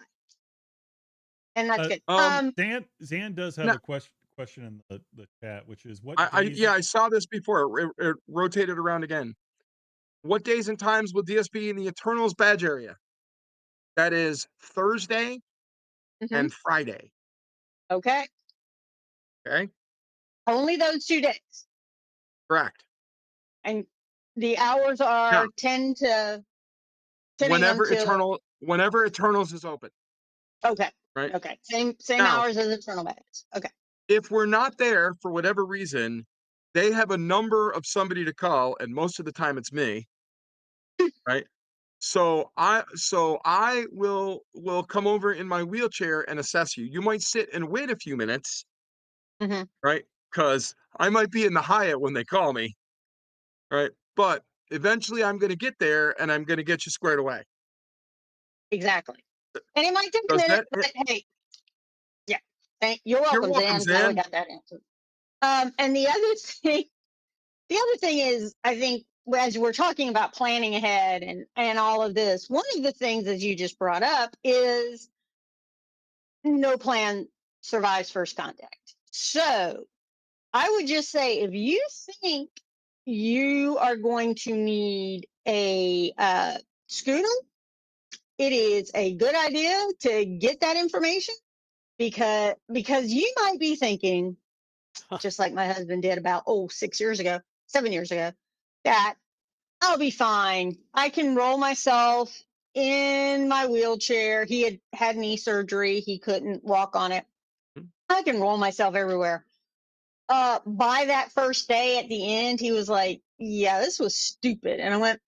[SPEAKER 6] and that's good.
[SPEAKER 4] Zan does have
[SPEAKER 1] Now,
[SPEAKER 4] a question in the chat, which is what days?
[SPEAKER 1] yeah, I saw this before. It rotated around again. What days and times will DS be in the Eternals badge area? That is Thursday
[SPEAKER 6] Hmm.
[SPEAKER 1] and Friday.
[SPEAKER 6] Okay,
[SPEAKER 1] Okay.
[SPEAKER 6] only those 2 days.
[SPEAKER 1] Correct.
[SPEAKER 6] And the hours are
[SPEAKER 1] Now,
[SPEAKER 6] 10 a.m. till
[SPEAKER 1] whenever Eternals is open,
[SPEAKER 6] okay.
[SPEAKER 1] right?
[SPEAKER 6] Okay. Same
[SPEAKER 1] Now,
[SPEAKER 6] hours as Eternal Bags. Okay.
[SPEAKER 1] if we're not there for whatever reason, they have a number of somebody to call, and most of the time it's me, right? So I will come over in my wheelchair and assess you. You might sit and wait a few minutes,
[SPEAKER 6] hmm
[SPEAKER 1] right? Because I might be in the Hyatt when they call me, right? But eventually I'm going to get there and I'm going to get you squared away.
[SPEAKER 6] Exactly. And it might take a
[SPEAKER 1] Does
[SPEAKER 6] minute,
[SPEAKER 1] that?
[SPEAKER 6] but hey, yeah. You're
[SPEAKER 1] You're
[SPEAKER 6] welcome,
[SPEAKER 1] welcome,
[SPEAKER 6] Zan. Now we
[SPEAKER 1] Zan.
[SPEAKER 6] got that answer. And the other thing is, I think as we're talking about planning ahead and all of this, one of the things that you just brought up is no plan survives first contact. So I would just say if you think you are going to need a scooter, it is a good idea to get that information because you might be thinking, just like my husband did about 7 years ago, that I'll be fine. I can roll myself in my wheelchair. He had had knee surgery. He couldn't walk on it. I can roll myself everywhere. By that first day at the end, he was like, yeah, this was stupid. And I went,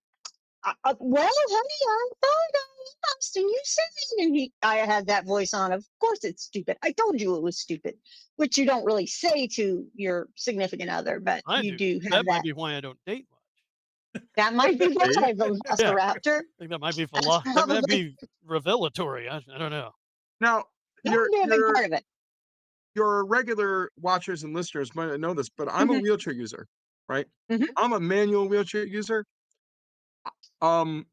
[SPEAKER 6] well, honey, I thought I asked and you said it. And I had that voice on. Of course it's stupid. I told you it was stupid, which you don't really say to your significant other, but
[SPEAKER 7] I
[SPEAKER 6] you
[SPEAKER 7] do.
[SPEAKER 6] do have
[SPEAKER 7] That might
[SPEAKER 6] that.
[SPEAKER 7] be why I don't date much.
[SPEAKER 6] That might be
[SPEAKER 1] See?
[SPEAKER 6] why,
[SPEAKER 7] Yeah, I
[SPEAKER 6] Velociraptor.
[SPEAKER 7] think that might be
[SPEAKER 6] That's
[SPEAKER 7] that might
[SPEAKER 6] probably
[SPEAKER 7] be revelatory. I don't know.
[SPEAKER 1] Now,
[SPEAKER 6] that
[SPEAKER 1] your
[SPEAKER 6] would be a big
[SPEAKER 1] your
[SPEAKER 6] part of it.
[SPEAKER 1] your regular watchers and listeners might not know this, but I'm a
[SPEAKER 6] hmm
[SPEAKER 1] wheelchair user, right?
[SPEAKER 6] hmm
[SPEAKER 1] I'm a manual wheelchair user. Um,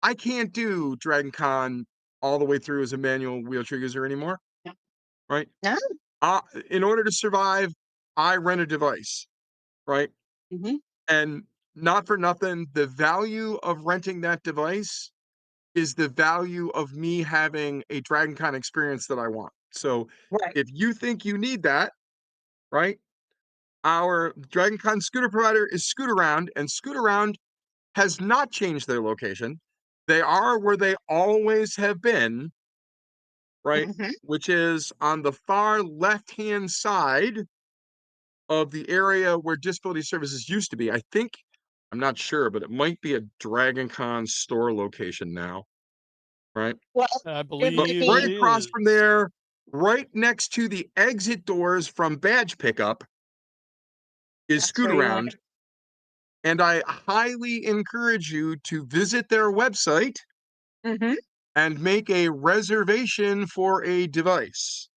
[SPEAKER 1] I can't do Dragon Con all the way through as a manual wheelchair user anymore, right?
[SPEAKER 6] No.
[SPEAKER 1] Uh, in order to survive, I rent a device, right?
[SPEAKER 6] hmm
[SPEAKER 1] And not for nothing, the value of renting that device is the value of me having a Dragon Con experience that I want. So
[SPEAKER 6] Right.
[SPEAKER 1] if you think you need that, right? Our Dragon Con scooter provider is Scootaround, and Scootaround has not changed their location. They are where they always have been, right?
[SPEAKER 6] hmm
[SPEAKER 1] Which is on the far left-hand side of the area where disability services used to be. I think, I'm not sure, but it might be a Dragon Con store location now, right?
[SPEAKER 6] Well,
[SPEAKER 7] I
[SPEAKER 6] it
[SPEAKER 1] But
[SPEAKER 6] might
[SPEAKER 7] believe
[SPEAKER 1] right
[SPEAKER 7] it
[SPEAKER 6] be.
[SPEAKER 1] across from
[SPEAKER 7] is.
[SPEAKER 1] there, right next to the exit doors from badge pickup, is
[SPEAKER 6] That's where you want
[SPEAKER 1] Scootaround. And I highly encourage you to visit their website
[SPEAKER 6] to. hmm
[SPEAKER 1] and make a reservation for a device.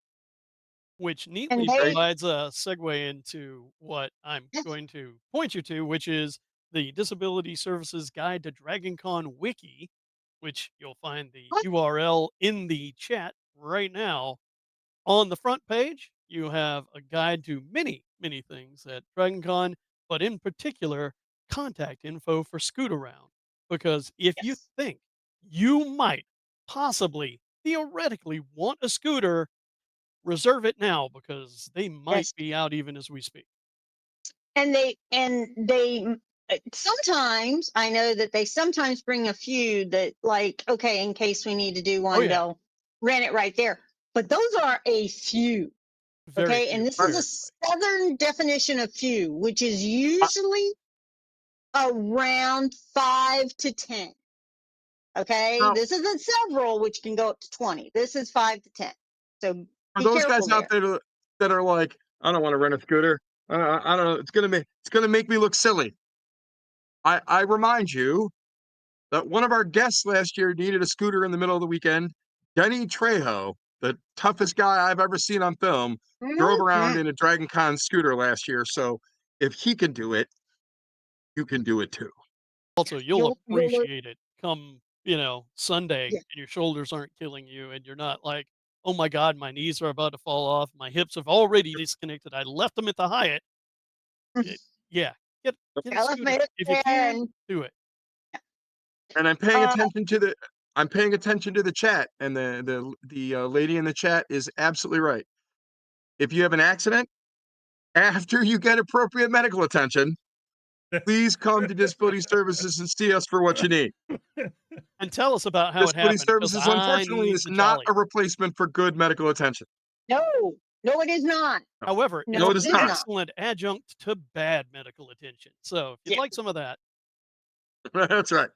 [SPEAKER 7] Which
[SPEAKER 6] And
[SPEAKER 7] neatly
[SPEAKER 6] they,
[SPEAKER 1] Right?
[SPEAKER 7] provides a segue into what I'm
[SPEAKER 6] yes,
[SPEAKER 7] going to point you to, which is the Disability Services Guide to DragonCon Wiki, which you'll find the
[SPEAKER 6] what?
[SPEAKER 7] URL in the chat right now. On the front page, you have a guide to many, many things at DragonCon, but in particular, contact info for Scootaround. Because if you
[SPEAKER 6] Yes,
[SPEAKER 7] think you might possibly, theoretically want a scooter, reserve it now because they might
[SPEAKER 6] yes.
[SPEAKER 7] be out even as we speak.
[SPEAKER 6] And they sometimes I know that they sometimes bring a few that like okay in case we need to do
[SPEAKER 7] Oh
[SPEAKER 6] one
[SPEAKER 7] yeah,
[SPEAKER 6] they'll rent it right there, but those are a few.
[SPEAKER 7] very
[SPEAKER 6] Okay, and
[SPEAKER 7] few
[SPEAKER 6] this is
[SPEAKER 1] Right.
[SPEAKER 6] a
[SPEAKER 7] comparatively.
[SPEAKER 6] southern definition of few, which is
[SPEAKER 1] Uh,
[SPEAKER 6] usually around 5 to 10. Okay,
[SPEAKER 1] Now,
[SPEAKER 6] this isn't several, which can go up to 20. This is 5 to 10. So
[SPEAKER 1] for
[SPEAKER 6] be
[SPEAKER 1] those
[SPEAKER 6] careful
[SPEAKER 1] guys out
[SPEAKER 6] there.
[SPEAKER 1] there that are like, I don't want to rent a scooter. I don't know. It's gonna make me look silly. I remind you that one of our guests last year needed a scooter in the middle of the weekend. Denny Trejo, the toughest guy I've ever seen on film, drove around
[SPEAKER 6] Mhm.
[SPEAKER 1] in a Dragon Con scooter last year. So if he can do it, you can do it too.
[SPEAKER 7] Also,
[SPEAKER 6] Yes,
[SPEAKER 7] you'll
[SPEAKER 6] you'll look.
[SPEAKER 7] appreciate it come, Sunday
[SPEAKER 6] Yeah.
[SPEAKER 7] and your shoulders aren't killing you and you're not like, "Oh my god, my knees are about to fall off. My hips have already disconnected. I left them at the Hyatt." It, yeah, get a
[SPEAKER 6] I left my
[SPEAKER 7] scooter.
[SPEAKER 6] hip
[SPEAKER 7] If you
[SPEAKER 6] there,
[SPEAKER 7] can,
[SPEAKER 6] and
[SPEAKER 7] do it.
[SPEAKER 1] And
[SPEAKER 6] uh,
[SPEAKER 1] I'm paying attention to the chat, and the lady in the chat is absolutely right. If you have an accident, after you get appropriate medical attention, please come to Disability Services and see us for what you need.
[SPEAKER 7] And tell us about how it
[SPEAKER 1] Disability
[SPEAKER 7] happened, because
[SPEAKER 1] Services,
[SPEAKER 7] I
[SPEAKER 1] unfortunately,
[SPEAKER 7] need
[SPEAKER 1] is
[SPEAKER 7] the
[SPEAKER 1] not
[SPEAKER 7] jolly.
[SPEAKER 1] a replacement for good medical attention.
[SPEAKER 6] No, no, it is not.
[SPEAKER 7] However,
[SPEAKER 6] No,
[SPEAKER 7] it's
[SPEAKER 1] it
[SPEAKER 7] an
[SPEAKER 1] is
[SPEAKER 6] it is
[SPEAKER 1] not.
[SPEAKER 6] not.
[SPEAKER 7] excellent adjunct to bad medical attention. So if you'd
[SPEAKER 6] Yeah.
[SPEAKER 7] like some of that,
[SPEAKER 1] That's right.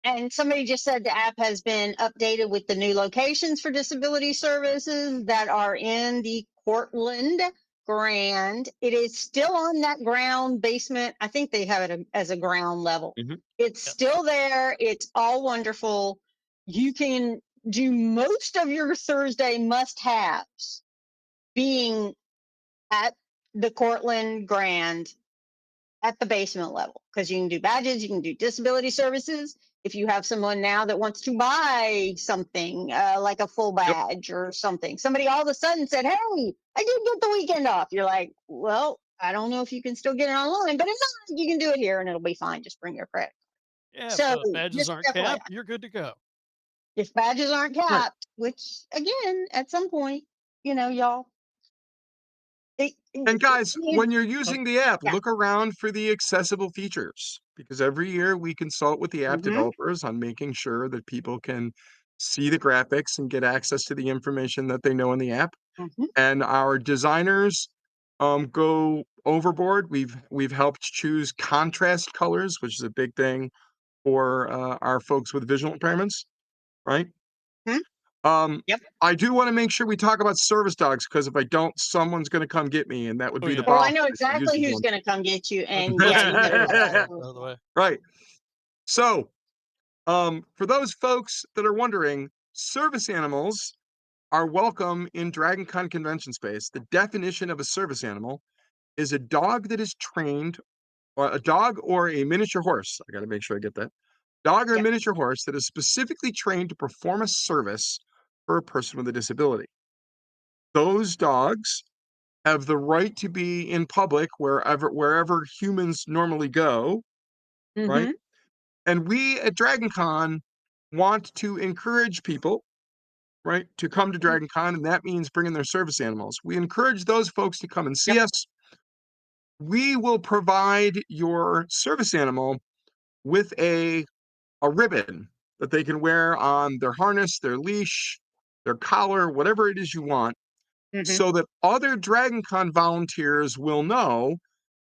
[SPEAKER 6] And somebody just said the app has been updated with the new locations for disability services that are in the Courtland Grand. It is still on that ground basement. I think they have it as a ground level.
[SPEAKER 1] Mhm.
[SPEAKER 6] It's
[SPEAKER 7] Yep.
[SPEAKER 6] still there. It's all wonderful. You can do most of your Thursday must haves being at the Courtland Grand at the basement level, because you can do badges, you can do disability services. If you have someone now that wants to buy something like a full
[SPEAKER 1] Yep.
[SPEAKER 6] badge or something, somebody all of a sudden said, "Hey, I did get the weekend off." You're like, "Well, I don't know if you can still get it online, but if not, you can do it here and it'll be fine. Just bring your credit."
[SPEAKER 7] yeah,
[SPEAKER 6] So
[SPEAKER 7] if badges
[SPEAKER 6] just
[SPEAKER 7] aren't
[SPEAKER 6] FYI,
[SPEAKER 7] capped, you're good to go.
[SPEAKER 6] if badges aren't
[SPEAKER 1] Right.
[SPEAKER 6] capped, which again, at some point, y'all,
[SPEAKER 1] And guys, when you're
[SPEAKER 7] Oh,
[SPEAKER 1] using the app,
[SPEAKER 6] yeah.
[SPEAKER 1] look around for the accessible features because every year we consult with the app
[SPEAKER 6] Mm-hmm.
[SPEAKER 1] developers on making sure that people can see the graphics and get access to the information that they know in the app.
[SPEAKER 6] Mm-hmm.
[SPEAKER 1] And our designers go overboard. We've helped choose contrast colors, which is a big thing for our folks with visual impairments, right?
[SPEAKER 6] Hmm.
[SPEAKER 1] Um,
[SPEAKER 6] Yep.
[SPEAKER 1] I do want to make sure we talk about service dogs because if I don't, someone's going to come get me, and that would
[SPEAKER 7] Oh,
[SPEAKER 1] be the
[SPEAKER 7] yeah.
[SPEAKER 6] Oh, I
[SPEAKER 1] boss
[SPEAKER 6] know
[SPEAKER 1] if he
[SPEAKER 6] exactly
[SPEAKER 1] uses
[SPEAKER 6] who's
[SPEAKER 1] one.
[SPEAKER 6] going to come get you,
[SPEAKER 7] Let me
[SPEAKER 6] and
[SPEAKER 7] put
[SPEAKER 6] yeah,
[SPEAKER 7] some
[SPEAKER 6] you better watch
[SPEAKER 7] dogs
[SPEAKER 6] those.
[SPEAKER 7] out of the way.
[SPEAKER 1] Right. So, for those folks that are wondering, service animals are welcome in Dragon Con convention space. The definition of a service animal is a dog that is trained, or a dog or a miniature horse. I got to make sure I get that. Dog or
[SPEAKER 6] Yep.
[SPEAKER 1] miniature horse that is specifically trained to perform a service for a person with a disability. Those dogs have the right to be in public wherever humans normally go, right?
[SPEAKER 6] Mm-hmm.
[SPEAKER 1] And we at Dragon Con want to encourage people, right, to come to Dragon Con, and that means bringing their service animals. We encourage those folks to come and see
[SPEAKER 6] Yep.
[SPEAKER 1] us. We will provide your service animal with a ribbon that they can wear on their harness, their leash, their collar, whatever it is you want,
[SPEAKER 6] Mm-hmm.
[SPEAKER 1] so that other Dragon Con volunteers will know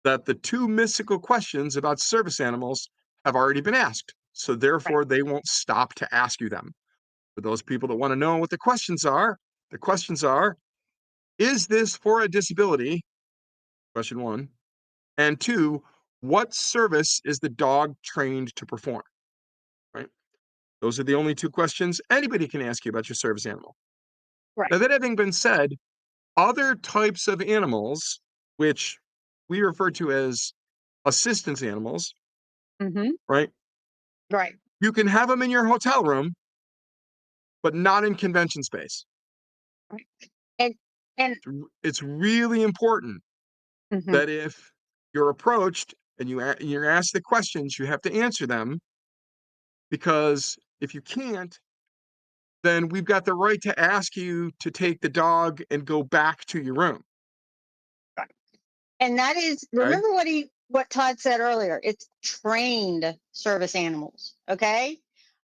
[SPEAKER 1] that the two mystical questions about service animals have already been asked. So
[SPEAKER 6] Right.
[SPEAKER 1] therefore, they won't stop to ask you them. For those people that want to know what the questions are, is this for a disability? Question one. And two, what service is the dog trained to perform? Right? Those are the only two questions anybody can ask you about your service animal.
[SPEAKER 6] Right.
[SPEAKER 1] Now, that having been said, other types of animals, which we refer to as assistance animals,
[SPEAKER 6] Mm-hmm.
[SPEAKER 1] right?
[SPEAKER 6] Right.
[SPEAKER 1] You can have them in your hotel room, but not in convention space.
[SPEAKER 6] Right. And
[SPEAKER 1] It's really important
[SPEAKER 6] mm-hmm.
[SPEAKER 1] that if you're approached and you're asked the questions, you have to answer them because if you can't, then we've got the right to ask you to take the dog and go back to your room.
[SPEAKER 6] And that is,
[SPEAKER 1] Okay?
[SPEAKER 6] remember what Todd said earlier. It's trained service animals. Okay.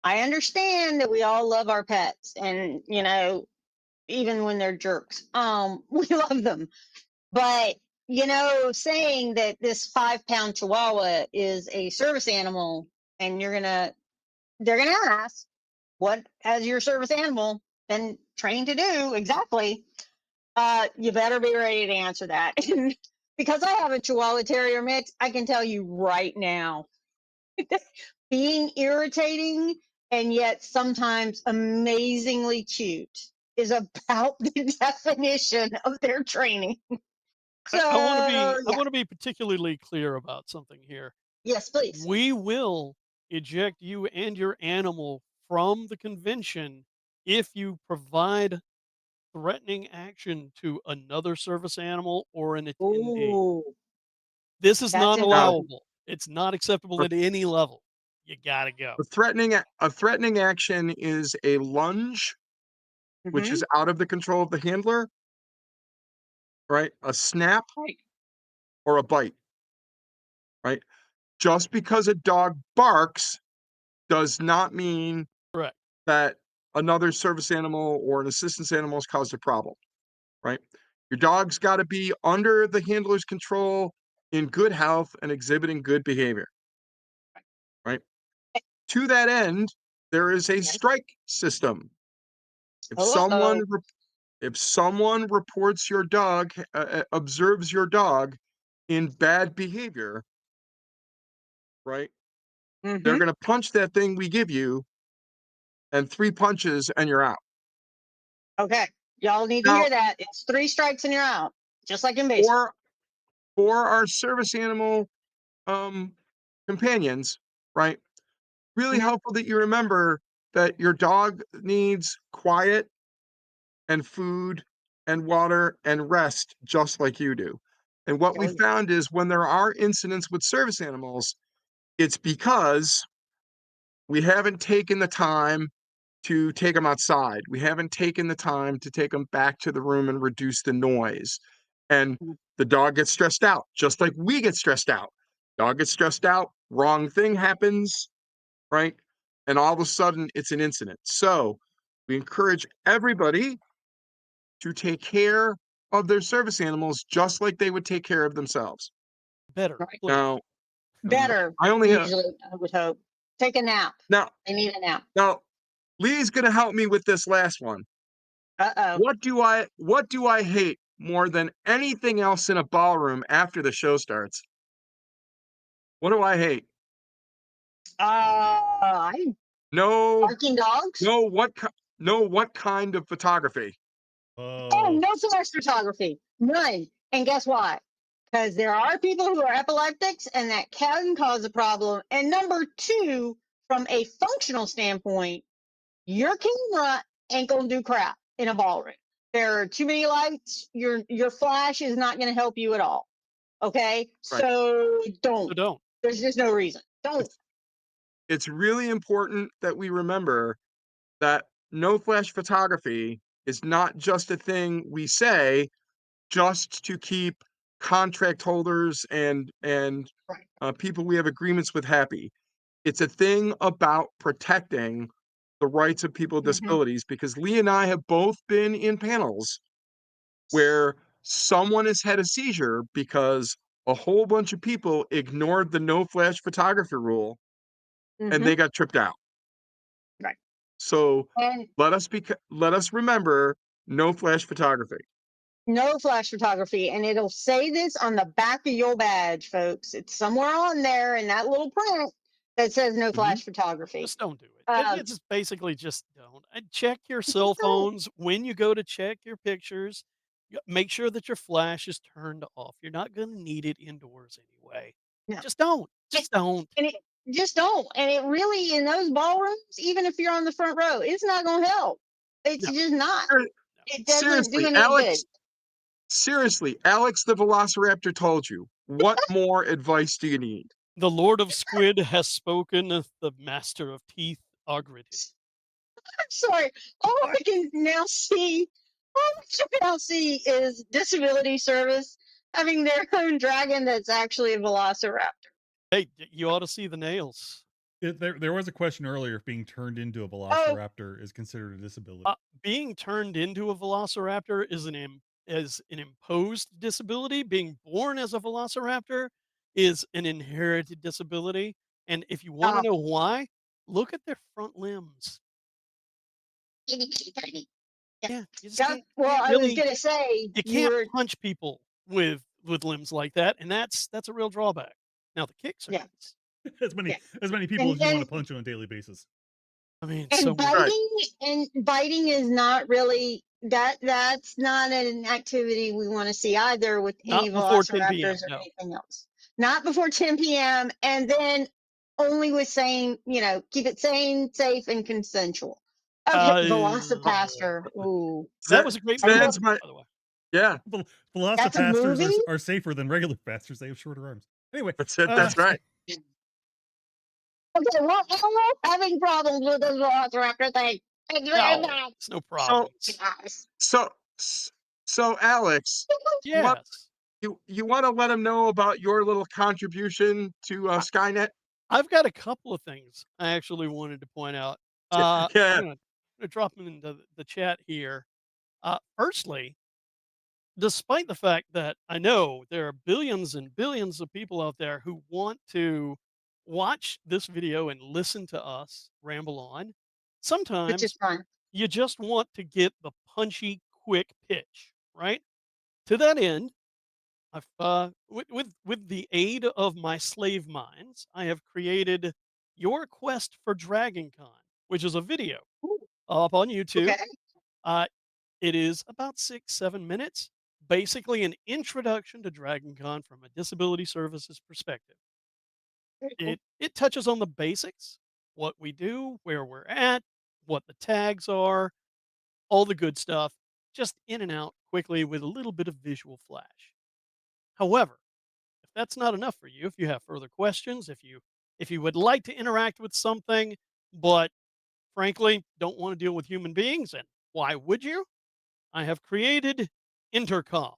[SPEAKER 6] I understand that we all love our pets, and even when they're jerks, we love them. But saying that this 5-pound Chihuahua is a service animal, and they're gonna ask, what has your service animal been trained to do exactly? You better be ready to answer that. And because I have a Chihuahua Terrier mix, I can tell you right now, being irritating and yet sometimes amazingly cute is about the definition of their training. So
[SPEAKER 7] I want to be I
[SPEAKER 6] yeah,
[SPEAKER 7] want to be particularly clear about something here.
[SPEAKER 6] yes, please.
[SPEAKER 7] We will eject you and your animal from the convention if you provide threatening action to another service animal or an attendee.
[SPEAKER 6] Ooh,
[SPEAKER 7] This is
[SPEAKER 6] that's
[SPEAKER 7] not
[SPEAKER 1] Now,
[SPEAKER 6] important.
[SPEAKER 7] allowable. It's not acceptable
[SPEAKER 1] a,
[SPEAKER 7] at any level. You gotta go.
[SPEAKER 1] a threatening action is a lunge, which
[SPEAKER 6] Hmm.
[SPEAKER 1] is out of the control of the handler, right? A snap
[SPEAKER 6] Right.
[SPEAKER 1] or a bite. right? Just because a dog barks does not mean
[SPEAKER 7] Correct.
[SPEAKER 1] that another service animal or an assistance animal has caused a problem, right? Your dog's got to be under the handler's control, in good health, and exhibiting good behavior, right? To that end, there is a
[SPEAKER 6] Yes.
[SPEAKER 1] strike system. If
[SPEAKER 6] Oh,
[SPEAKER 1] someone
[SPEAKER 6] uh-oh.
[SPEAKER 1] if someone reports your dog, observes your dog in bad behavior, right? They're
[SPEAKER 6] Mm-hmm.
[SPEAKER 1] going to punch that thing we give you, and 3 punches, and you're out.
[SPEAKER 6] Okay. Y'all need to
[SPEAKER 1] Now,
[SPEAKER 6] hear that. It's 3 strikes and you're out, just like in baseball.
[SPEAKER 1] for our service animal um, companions, right? Really
[SPEAKER 6] Mhm.
[SPEAKER 1] helpful that you remember that your dog needs quiet and food and water and rest just like you do. And what we
[SPEAKER 6] Oh, yeah.
[SPEAKER 1] found is when there are incidents with service animals, it's because we haven't taken the time to take them outside. We haven't taken the time to take them back to the room and reduce the noise. And
[SPEAKER 6] Mhm.
[SPEAKER 1] the dog gets stressed out, just like we get stressed out. Dog gets stressed out, wrong thing happens, right? And all of a sudden it's an incident. So we encourage everybody to take care of their service animals just like they would take care of themselves.
[SPEAKER 7] Better,
[SPEAKER 6] Right.
[SPEAKER 7] please.
[SPEAKER 1] Now,
[SPEAKER 6] Better,
[SPEAKER 1] I only have
[SPEAKER 6] usually, I would hope. Take a nap.
[SPEAKER 1] now
[SPEAKER 6] They need a nap.
[SPEAKER 1] now Lee's gonna help me with this last one.
[SPEAKER 6] Uh-oh.
[SPEAKER 1] What do I hate more than anything else in a ballroom after the show starts? What do I hate?
[SPEAKER 6] I
[SPEAKER 1] No,
[SPEAKER 6] barking dogs?
[SPEAKER 1] no, what kind of photography?
[SPEAKER 6] Oh,
[SPEAKER 4] Oh,
[SPEAKER 6] no flash photography. None. And guess why? Because there are people who are epileptics, and that can cause a problem. And number 2, from a functional standpoint, your camera ain't gonna do crap in a ballroom. There are too many lights. Your flash is not gonna help you at all. Okay,
[SPEAKER 1] Right.
[SPEAKER 6] so
[SPEAKER 7] So
[SPEAKER 6] don't.
[SPEAKER 7] don't.
[SPEAKER 6] There's just no reason. Don't.
[SPEAKER 1] It's really important that we remember that no flash photography is not just a thing we say just to keep contract holders and
[SPEAKER 6] Right.
[SPEAKER 1] people we have agreements with happy. It's a thing about protecting the rights of people with
[SPEAKER 6] Mm-hmm.
[SPEAKER 1] disabilities, because Lee and I have both been in panels where someone has had a seizure because a whole bunch of people ignored the no flash photography rule and
[SPEAKER 6] Mm-hmm.
[SPEAKER 1] they got tripped out.
[SPEAKER 6] Right.
[SPEAKER 1] So
[SPEAKER 6] And
[SPEAKER 1] let us remember no flash photography.
[SPEAKER 6] no flash photography. And it'll say this on the back of your badge, folks. It's somewhere on there in that little print that says no
[SPEAKER 1] Mhm.
[SPEAKER 6] flash photography.
[SPEAKER 7] Just don't do it.
[SPEAKER 6] Um,
[SPEAKER 7] It's basically just don't. And check your cell
[SPEAKER 6] just don't.
[SPEAKER 7] phones when you go to check your pictures. Make sure that your flash is turned off. You're not going to need it indoors anyway.
[SPEAKER 6] No.
[SPEAKER 7] Just don't.
[SPEAKER 6] And,
[SPEAKER 7] Just don't.
[SPEAKER 6] and it just don't. And it really, in those ballrooms, even if you're on the front row, it's not going to help. It's
[SPEAKER 7] No.
[SPEAKER 6] just not.
[SPEAKER 1] Ser-
[SPEAKER 6] It doesn't do
[SPEAKER 1] Seriously,
[SPEAKER 6] any good.
[SPEAKER 1] Alex the Velociraptor told you. What more advice do you need?
[SPEAKER 7] The Lord of Squid has spoken. The Master of Teeth are gritted.
[SPEAKER 6] I'm sorry. All I can now see, all I can now see is disability service having their own dragon that's actually a velociraptor.
[SPEAKER 7] Hey, you ought to see the nails.
[SPEAKER 4] there was a question earlier if being turned into a
[SPEAKER 6] Oh,
[SPEAKER 4] velociraptor is considered a disability.
[SPEAKER 7] Being turned into a velociraptor is an imposed disability. Being born as a velociraptor is an inherited disability. And if you want to
[SPEAKER 6] uh,
[SPEAKER 7] know why, look at their front limbs.
[SPEAKER 6] itty bitty tiny. Yeah.
[SPEAKER 7] Yeah, you just
[SPEAKER 6] Yeah, well,
[SPEAKER 7] can't
[SPEAKER 6] I was
[SPEAKER 7] really
[SPEAKER 6] gonna say
[SPEAKER 7] you
[SPEAKER 6] you
[SPEAKER 7] can't
[SPEAKER 6] were,
[SPEAKER 7] punch people with limbs like that, and that's a real drawback. Now the kicks are
[SPEAKER 6] yeah,
[SPEAKER 7] nice.
[SPEAKER 6] yeah,
[SPEAKER 4] As many people
[SPEAKER 6] and
[SPEAKER 4] as you want to punch on a daily basis.
[SPEAKER 7] I mean, so
[SPEAKER 6] and
[SPEAKER 7] many.
[SPEAKER 1] Right.
[SPEAKER 6] biting is not really that's not an activity we want to see either with any
[SPEAKER 7] Not before 10
[SPEAKER 6] velociraptors
[SPEAKER 7] p.m.
[SPEAKER 6] or
[SPEAKER 7] No.
[SPEAKER 6] anything else. Not before 10 p.m. and then only with saying, keep it sane, safe, and consensual. Okay,
[SPEAKER 7] Uh,
[SPEAKER 6] Velocipaster. Ooh,
[SPEAKER 7] that
[SPEAKER 1] Sa-
[SPEAKER 7] was a great
[SPEAKER 6] are you?
[SPEAKER 7] movie,
[SPEAKER 1] Sans my
[SPEAKER 7] by the way.
[SPEAKER 1] Yeah,
[SPEAKER 6] That's a
[SPEAKER 4] Velocipastors
[SPEAKER 6] movie.
[SPEAKER 4] are safer than regular pastors. They have shorter arms. Anyway,
[SPEAKER 1] that's it. That's right.
[SPEAKER 6] Okay, well, I'm having problems with this velociraptor thing. It's very
[SPEAKER 7] No,
[SPEAKER 6] bad.
[SPEAKER 7] it's no
[SPEAKER 1] So
[SPEAKER 7] problems.
[SPEAKER 6] Yes.
[SPEAKER 1] so s- so Alex, let
[SPEAKER 7] Yes.
[SPEAKER 1] You want to let them know about your little contribution to Skynet?
[SPEAKER 7] I've got a couple of things I actually wanted to point out.
[SPEAKER 1] Yeah.
[SPEAKER 7] I'm gonna drop them into the chat here. Firstly, despite the fact that I know there are billions and billions of people out there who want to watch this video and listen to us ramble on,
[SPEAKER 6] Which is
[SPEAKER 7] sometimes
[SPEAKER 6] fun.
[SPEAKER 7] you just want to get the punchy, quick pitch, right? To that end, I've with the aid of my slave minds, I have created your quest for Dragon Con, which is a video
[SPEAKER 6] Ooh,
[SPEAKER 7] up on YouTube.
[SPEAKER 6] okay.
[SPEAKER 7] Uh, it is about 6-7 minutes, basically an introduction to Dragon Con from a disability services perspective.
[SPEAKER 6] Very cool.
[SPEAKER 7] It touches on the basics, what we do, where we're at, what the tags are, all the good stuff, just in and out quickly with a little bit of visual flash. However, if that's not enough for you, if you have further questions, if you would like to interact with something, but frankly don't want to deal with human beings, and why would you? I have created Intercom,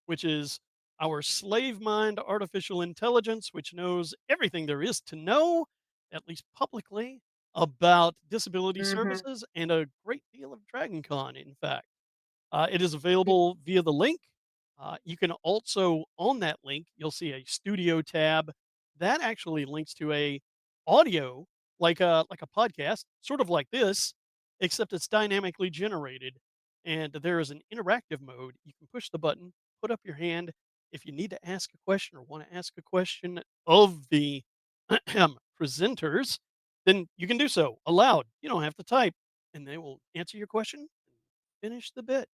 [SPEAKER 7] which is our slave mind artificial intelligence, which knows everything there is to know, at least publicly, about disability
[SPEAKER 6] Mm-hmm.
[SPEAKER 7] services and a great deal of Dragon Con, in fact. It is available via the link. You can also, on that link, you'll see a studio tab that actually links to a audio, like a podcast, sort of like this, except it's dynamically generated, and there is an interactive mode. You can push the button, put up your hand if you need to ask a question or want to ask a question of the presenters. Then you can do so aloud. You don't have to type, and they will answer your question and finish the bit.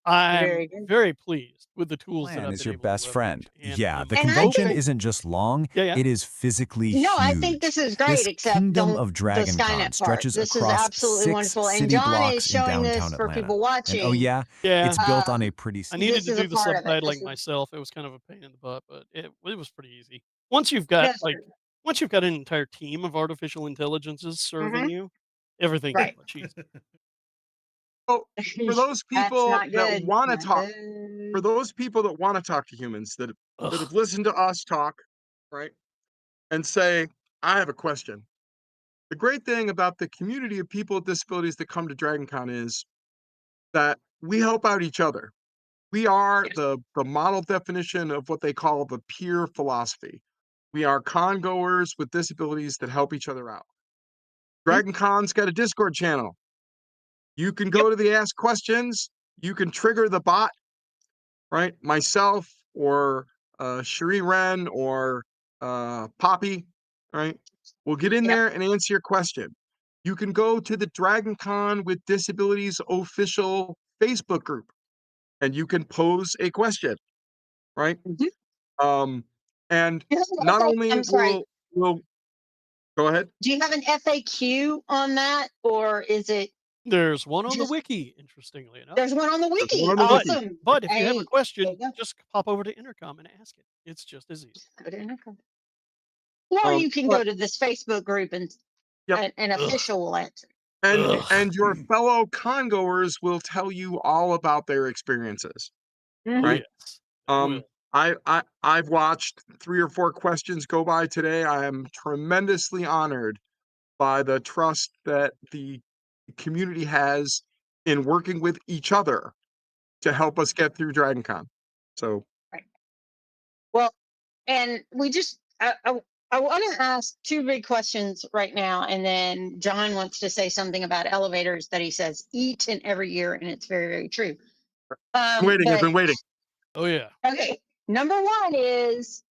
[SPEAKER 7] I'm
[SPEAKER 6] Very good.
[SPEAKER 7] very pleased with the tools that
[SPEAKER 8] Plan
[SPEAKER 7] I've
[SPEAKER 8] is
[SPEAKER 7] been
[SPEAKER 8] your
[SPEAKER 7] able to
[SPEAKER 8] best
[SPEAKER 7] leverage,
[SPEAKER 8] friend.
[SPEAKER 7] and
[SPEAKER 8] Yeah,
[SPEAKER 7] I'm
[SPEAKER 8] the
[SPEAKER 6] And I
[SPEAKER 8] convention
[SPEAKER 6] think,
[SPEAKER 7] hoping.
[SPEAKER 8] isn't just long,
[SPEAKER 7] Yeah, yeah.
[SPEAKER 8] it is physically
[SPEAKER 6] no, I think
[SPEAKER 8] huge.
[SPEAKER 6] this is
[SPEAKER 8] This
[SPEAKER 6] great, except
[SPEAKER 8] kingdom
[SPEAKER 6] don't
[SPEAKER 8] of
[SPEAKER 6] the
[SPEAKER 8] Dragon Con
[SPEAKER 6] Skynet part.
[SPEAKER 8] stretches
[SPEAKER 6] This is
[SPEAKER 8] across
[SPEAKER 6] absolutely
[SPEAKER 8] 6
[SPEAKER 6] wonderful. And
[SPEAKER 8] city
[SPEAKER 6] John is
[SPEAKER 8] blocks in
[SPEAKER 6] showing this
[SPEAKER 8] downtown
[SPEAKER 6] for
[SPEAKER 8] Atlanta.
[SPEAKER 6] people
[SPEAKER 8] And oh
[SPEAKER 6] watching.
[SPEAKER 8] yeah,
[SPEAKER 7] Yeah,
[SPEAKER 8] it's built on
[SPEAKER 6] Um,
[SPEAKER 8] a pretty
[SPEAKER 7] I needed
[SPEAKER 6] this
[SPEAKER 7] to
[SPEAKER 6] is a
[SPEAKER 7] do the
[SPEAKER 6] part of it. This
[SPEAKER 7] subtitling
[SPEAKER 6] is
[SPEAKER 7] myself. It was kind of a pain in the butt, but it was pretty easy. Once you've got
[SPEAKER 6] that's
[SPEAKER 7] like
[SPEAKER 6] true.
[SPEAKER 7] once you've got an entire team of artificial intelligences serving
[SPEAKER 6] Mm-hmm.
[SPEAKER 7] you, everything is
[SPEAKER 6] Right.
[SPEAKER 7] much easier.
[SPEAKER 1] So for those
[SPEAKER 6] That's
[SPEAKER 1] people
[SPEAKER 6] not
[SPEAKER 1] that
[SPEAKER 6] good.
[SPEAKER 1] want to
[SPEAKER 6] Not
[SPEAKER 1] talk, for
[SPEAKER 6] good.
[SPEAKER 1] those people that want to talk to humans that
[SPEAKER 7] Ugh.
[SPEAKER 1] have listened to us talk, right, and say, I have a question. The great thing about the community of people with disabilities that come to DragonCon is that we help out each other. We are
[SPEAKER 6] Yes.
[SPEAKER 1] the model definition of what they call the peer philosophy. We are con goers with disabilities that help each other out.
[SPEAKER 6] Mhm.
[SPEAKER 1] DragonCon's got a Discord channel. You can
[SPEAKER 6] Yep.
[SPEAKER 1] go to the ask questions. You can trigger the bot, right? Myself or Cherie Wren or Poppy, right? We'll get in
[SPEAKER 6] Yep.
[SPEAKER 1] there and answer your question. You can go to the Dragon Con with Disabilities official Facebook group and you can pose a question, right?
[SPEAKER 6] Mhm.
[SPEAKER 1] Um, and
[SPEAKER 6] Do you have an
[SPEAKER 1] not only
[SPEAKER 6] I'm sorry.
[SPEAKER 1] will go ahead.
[SPEAKER 6] Do you have an FAQ on that, or is it
[SPEAKER 7] There's one on the
[SPEAKER 6] just
[SPEAKER 7] wiki, interestingly enough.
[SPEAKER 6] there's one on the
[SPEAKER 1] There's one
[SPEAKER 6] wiki?
[SPEAKER 1] on the
[SPEAKER 7] But
[SPEAKER 1] wiki.
[SPEAKER 6] Awesome.
[SPEAKER 7] but if you have a
[SPEAKER 6] Hey, there
[SPEAKER 7] question,
[SPEAKER 6] you go.
[SPEAKER 7] just pop over to Intercom and ask it. It's just as easy.
[SPEAKER 6] Put it in a card. Or you can
[SPEAKER 1] But
[SPEAKER 6] go to this Facebook group and
[SPEAKER 1] yep,
[SPEAKER 6] an
[SPEAKER 7] Ugh.
[SPEAKER 6] official will answer.
[SPEAKER 7] Ugh.
[SPEAKER 1] and your fellow congoers will tell you all about their experiences,
[SPEAKER 7] Oh
[SPEAKER 6] Mhm.
[SPEAKER 1] right?
[SPEAKER 7] yes, they
[SPEAKER 1] Um,
[SPEAKER 7] will.
[SPEAKER 1] I've watched 3 or 4 questions go by today. I am tremendously honored by the trust that the community has in working with each other to help us get through DragonCon. So
[SPEAKER 6] Right. Well, and we just I want to ask two big questions right now, and then John wants to say something about elevators that he says each and every year, and it's very, very true.
[SPEAKER 1] I've
[SPEAKER 6] But
[SPEAKER 1] been waiting.
[SPEAKER 7] Oh yeah.
[SPEAKER 6] okay, number one is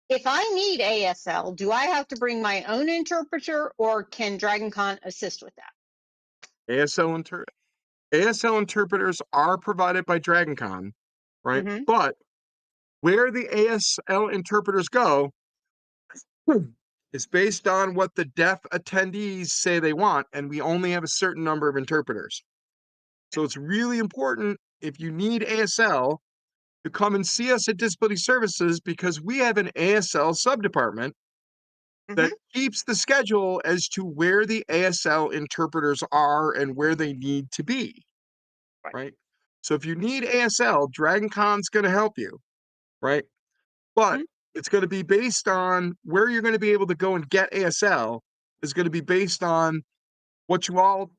[SPEAKER 6] if I need ASL, do I have to bring my own interpreter, or can DragonCon assist with that?
[SPEAKER 1] ASL ASL interpreters are provided by DragonCon, right?
[SPEAKER 6] Mm-hmm.
[SPEAKER 1] But where the ASL interpreters go is based on what the deaf attendees say they want, and we only have a certain number of interpreters. So it's really important if you need ASL to come and see us at Disability Services because we have an ASL subdepartment
[SPEAKER 6] Mm-hmm.
[SPEAKER 1] that keeps the schedule as to where the ASL interpreters are and where they need to be,
[SPEAKER 6] Right.
[SPEAKER 1] right? So if you need ASL, DragonCon's going to help you. right? But
[SPEAKER 6] Mhm.
[SPEAKER 1] it's going to be based on where you're going to be able to go and get ASL is going to be based on what you all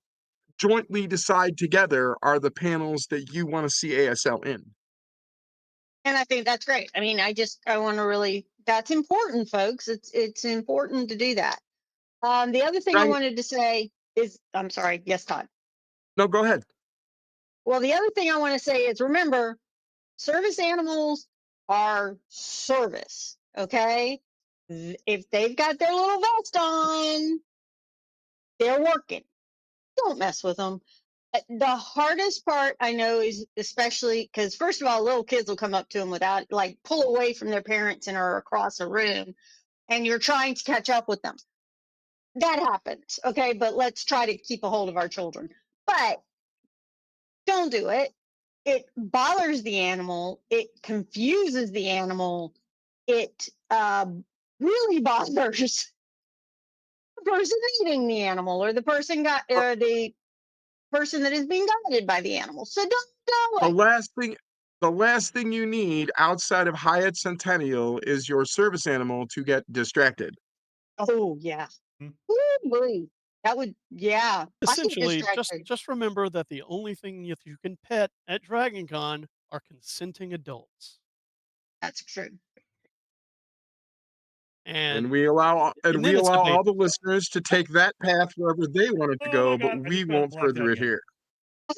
[SPEAKER 1] jointly decide together are the panels that you want to see ASL in.
[SPEAKER 6] And I think that's great. I mean, I want to really, that's important, folks. It's important to do that. The other thing I
[SPEAKER 1] Right?
[SPEAKER 6] wanted to say is, I'm sorry. Yes, Todd.
[SPEAKER 1] No, go ahead.
[SPEAKER 6] Well, the other thing I want to say is, remember, service animals are service. Okay. If they've got their little vest on, they're working. Don't mess with them. The hardest part I know is, especially because, first of all, little kids will come up to them without, like, pull away from their parents and are across a room, and you're trying to catch up with them. That happens. Okay. But let's try to keep a hold of our children. But don't do it. It bothers the animal. It confuses the animal. It really bothers the person eating the animal, or the person or the person that is being guided by the animal. So don't do
[SPEAKER 1] The
[SPEAKER 6] it.
[SPEAKER 1] last thing you need outside of Hyatt Centennial is your service animal to get distracted.
[SPEAKER 6] Oh yeah.
[SPEAKER 4] Hmm.
[SPEAKER 6] Woo-wee. That would, yeah. I get
[SPEAKER 7] Essentially,
[SPEAKER 6] distracted.
[SPEAKER 7] just remember that the only thing you can pet at Dragon Con are consenting adults.
[SPEAKER 6] That's true.
[SPEAKER 1] And
[SPEAKER 7] And
[SPEAKER 1] we allow
[SPEAKER 7] then it's
[SPEAKER 1] all the
[SPEAKER 7] debatable.
[SPEAKER 1] listeners to take that path wherever they want it to
[SPEAKER 4] Oh my
[SPEAKER 1] go, but
[SPEAKER 4] god, I
[SPEAKER 1] we
[SPEAKER 4] just got
[SPEAKER 1] won't
[SPEAKER 4] blacked
[SPEAKER 1] further
[SPEAKER 4] out
[SPEAKER 1] it
[SPEAKER 4] again.
[SPEAKER 1] here.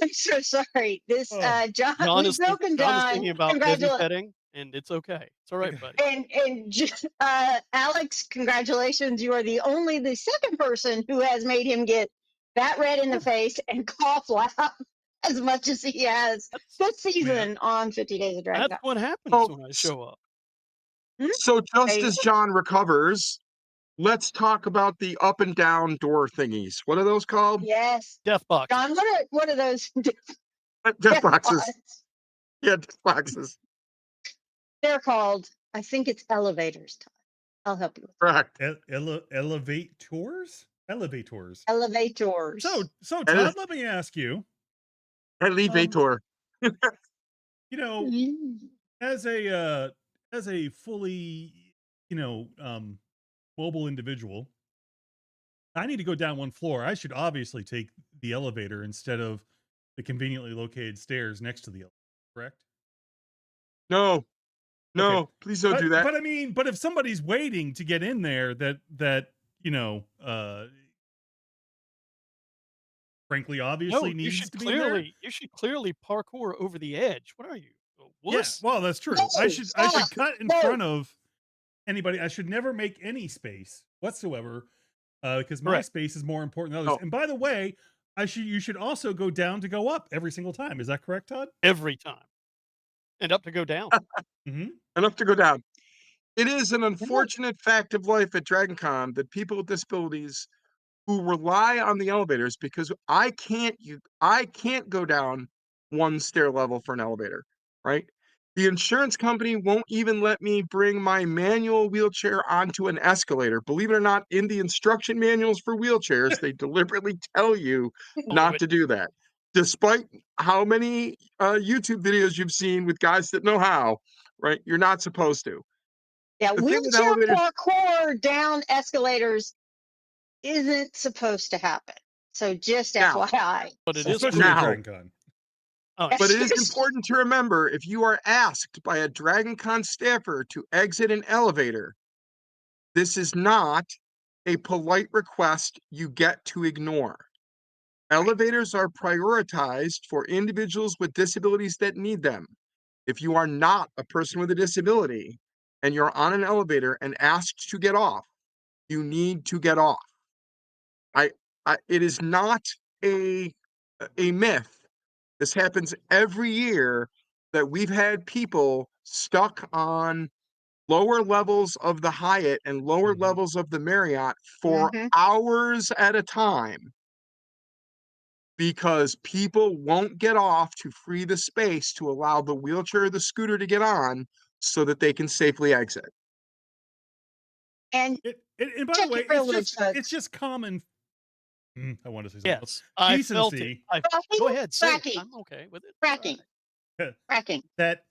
[SPEAKER 6] I'm so sorry. This
[SPEAKER 4] Oh,
[SPEAKER 6] John,
[SPEAKER 7] John
[SPEAKER 6] we've
[SPEAKER 7] is think,
[SPEAKER 6] broken
[SPEAKER 7] John is
[SPEAKER 6] John.
[SPEAKER 7] thinking about bevy
[SPEAKER 6] Congratulations.
[SPEAKER 7] petting, and it's okay. It's all right, buddy.
[SPEAKER 6] And Alex, congratulations. You are the second person who has made him get that red in the face and cough laugh as much as he has
[SPEAKER 7] That's
[SPEAKER 6] this
[SPEAKER 4] man.
[SPEAKER 6] season on 50 Days of Dragon
[SPEAKER 7] that's
[SPEAKER 6] Con.
[SPEAKER 7] what happens
[SPEAKER 1] So,
[SPEAKER 7] when I show up.
[SPEAKER 1] so
[SPEAKER 6] There
[SPEAKER 1] just
[SPEAKER 6] you
[SPEAKER 1] as
[SPEAKER 6] go.
[SPEAKER 1] John recovers, let's talk about the up and down door thingies. What are those called?
[SPEAKER 6] Yes.
[SPEAKER 7] Death boxes.
[SPEAKER 6] John, what are those
[SPEAKER 1] Death
[SPEAKER 6] death
[SPEAKER 1] boxes.
[SPEAKER 6] pods?
[SPEAKER 1] Yeah, death boxes.
[SPEAKER 6] They're called, I think it's elevators, Todd. I'll help you with
[SPEAKER 1] Correct.
[SPEAKER 4] Elevate tours? Elevators.
[SPEAKER 6] elevators.
[SPEAKER 4] So Todd, let me ask you,
[SPEAKER 1] Elevator.
[SPEAKER 4] you know,
[SPEAKER 6] Mm.
[SPEAKER 4] as a fully, mobile individual, I need to go down one floor. I should obviously take the elevator instead of the conveniently located stairs next to the elevator, correct?
[SPEAKER 1] No,
[SPEAKER 4] Okay.
[SPEAKER 1] no, please don't do that.
[SPEAKER 4] But I mean, but if somebody's waiting to get in there that frankly
[SPEAKER 7] No,
[SPEAKER 4] obviously needs to be in there.
[SPEAKER 7] you should clearly parkour over the edge. What are you, a
[SPEAKER 4] Yeah,
[SPEAKER 7] wuss?
[SPEAKER 4] well, that's true.
[SPEAKER 6] No,
[SPEAKER 4] I
[SPEAKER 6] stop.
[SPEAKER 4] should cut in
[SPEAKER 6] No.
[SPEAKER 4] front of anybody. I should never make any space whatsoever, because my
[SPEAKER 7] Correct.
[SPEAKER 4] space is more important than others.
[SPEAKER 1] Oh,
[SPEAKER 4] And by the way, you should also go down to go up every single time. Is that correct, Todd?
[SPEAKER 7] Every time, and up to go down.
[SPEAKER 4] Mm-hmm.
[SPEAKER 1] enough to go down. It is an
[SPEAKER 6] No.
[SPEAKER 1] unfortunate fact of life at Dragon Con that people with disabilities who rely on the elevators, because I can't go down one stair level for an elevator, right? The insurance company won't even let me bring my manual wheelchair onto an escalator. Believe it or not, in the instruction manuals for wheelchairs, they deliberately tell you
[SPEAKER 7] Believe
[SPEAKER 1] not
[SPEAKER 7] it.
[SPEAKER 1] to do that. Despite how many YouTube videos you've seen with guys that know how, right? You're not supposed to.
[SPEAKER 6] Yeah,
[SPEAKER 1] The thing with
[SPEAKER 6] wheelchair
[SPEAKER 1] elevators,
[SPEAKER 6] parkour down escalators isn't supposed to happen. So just
[SPEAKER 1] now,
[SPEAKER 6] FYI.
[SPEAKER 7] But it is
[SPEAKER 4] Especially at
[SPEAKER 1] now,
[SPEAKER 7] crucial.
[SPEAKER 4] Dragon Con.
[SPEAKER 7] Oh, yeah.
[SPEAKER 1] but it is important to remember, if you are asked by a Dragon Con staffer to exit an elevator, this is not a polite request you get to ignore. Elevators are prioritized for individuals with disabilities that need them. If you are not a person with a disability and you're on an elevator and asked to get off, you need to get off. I, it is not a myth. This happens every year that we've had people stuck on lower levels of the Hyatt and lower
[SPEAKER 4] Mhm.
[SPEAKER 1] levels of the Marriott for
[SPEAKER 6] Mhm.
[SPEAKER 1] hours at a time because people won't get off to free the space to allow the wheelchair or the scooter to get on so that they can safely exit.
[SPEAKER 6] And
[SPEAKER 4] And by the
[SPEAKER 6] check
[SPEAKER 4] way,
[SPEAKER 6] your privilege,
[SPEAKER 4] it's
[SPEAKER 6] folks.
[SPEAKER 4] just common. I want to say something else.
[SPEAKER 7] Yes, I felt it.
[SPEAKER 4] Decency
[SPEAKER 7] Go ahead, say it.
[SPEAKER 6] Fracking.
[SPEAKER 7] I'm okay with it. It's all
[SPEAKER 6] Fracking.
[SPEAKER 7] right.
[SPEAKER 6] Fracking.
[SPEAKER 4] that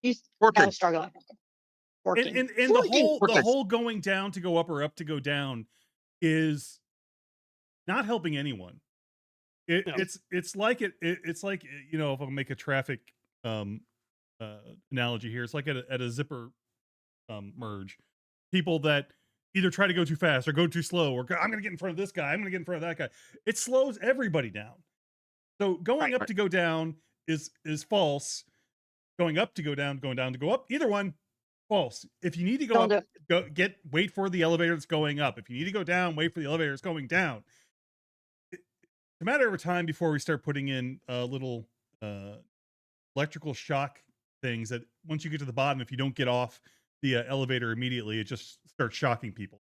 [SPEAKER 6] You
[SPEAKER 1] Working.
[SPEAKER 6] gotta struggle.
[SPEAKER 4] And
[SPEAKER 6] Working.
[SPEAKER 4] and the
[SPEAKER 6] Working.
[SPEAKER 1] Working.
[SPEAKER 4] whole going down to go up or up to go down is not helping anyone.
[SPEAKER 7] No.
[SPEAKER 4] It's like it's like, you know, if I'll make a traffic analogy here, it's like at a zipper merge. People that either try to go too fast or go too slow, or I'm going to get in front of this guy, I'm going to get in front of that guy. It slows everybody down. So going up to go down is false. Going up to go down, going down to go up, either one, false. If you need to go
[SPEAKER 6] Don't
[SPEAKER 4] up,
[SPEAKER 6] do it.
[SPEAKER 4] wait for the elevator that's going up. If you need to go down, wait for the elevator that's going down. It's a matter of time before we start putting in little electrical shock things that once you get to the bottom, if you don't get off the elevator immediately, it just starts shocking people.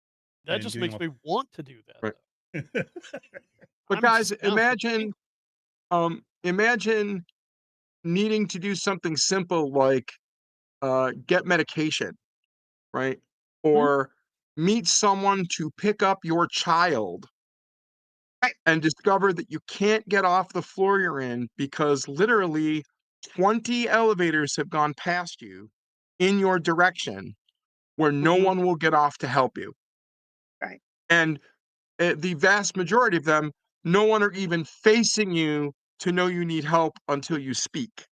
[SPEAKER 7] That
[SPEAKER 4] and
[SPEAKER 7] just
[SPEAKER 4] getting
[SPEAKER 7] makes me want to do that.
[SPEAKER 1] Right.
[SPEAKER 7] though.
[SPEAKER 1] But
[SPEAKER 7] I'm
[SPEAKER 1] guys,
[SPEAKER 7] just down for
[SPEAKER 1] imagine needing to do something simple like get medication, right? Or meet someone to pick up your child
[SPEAKER 6] Right.
[SPEAKER 1] and discover that you can't get off the floor you're in because literally 20 elevators have gone past you in your direction where no
[SPEAKER 6] Mhm.
[SPEAKER 1] one will get off to help you.
[SPEAKER 6] Right.
[SPEAKER 1] And the vast majority of them, no one are even facing you to know you need help until you speak,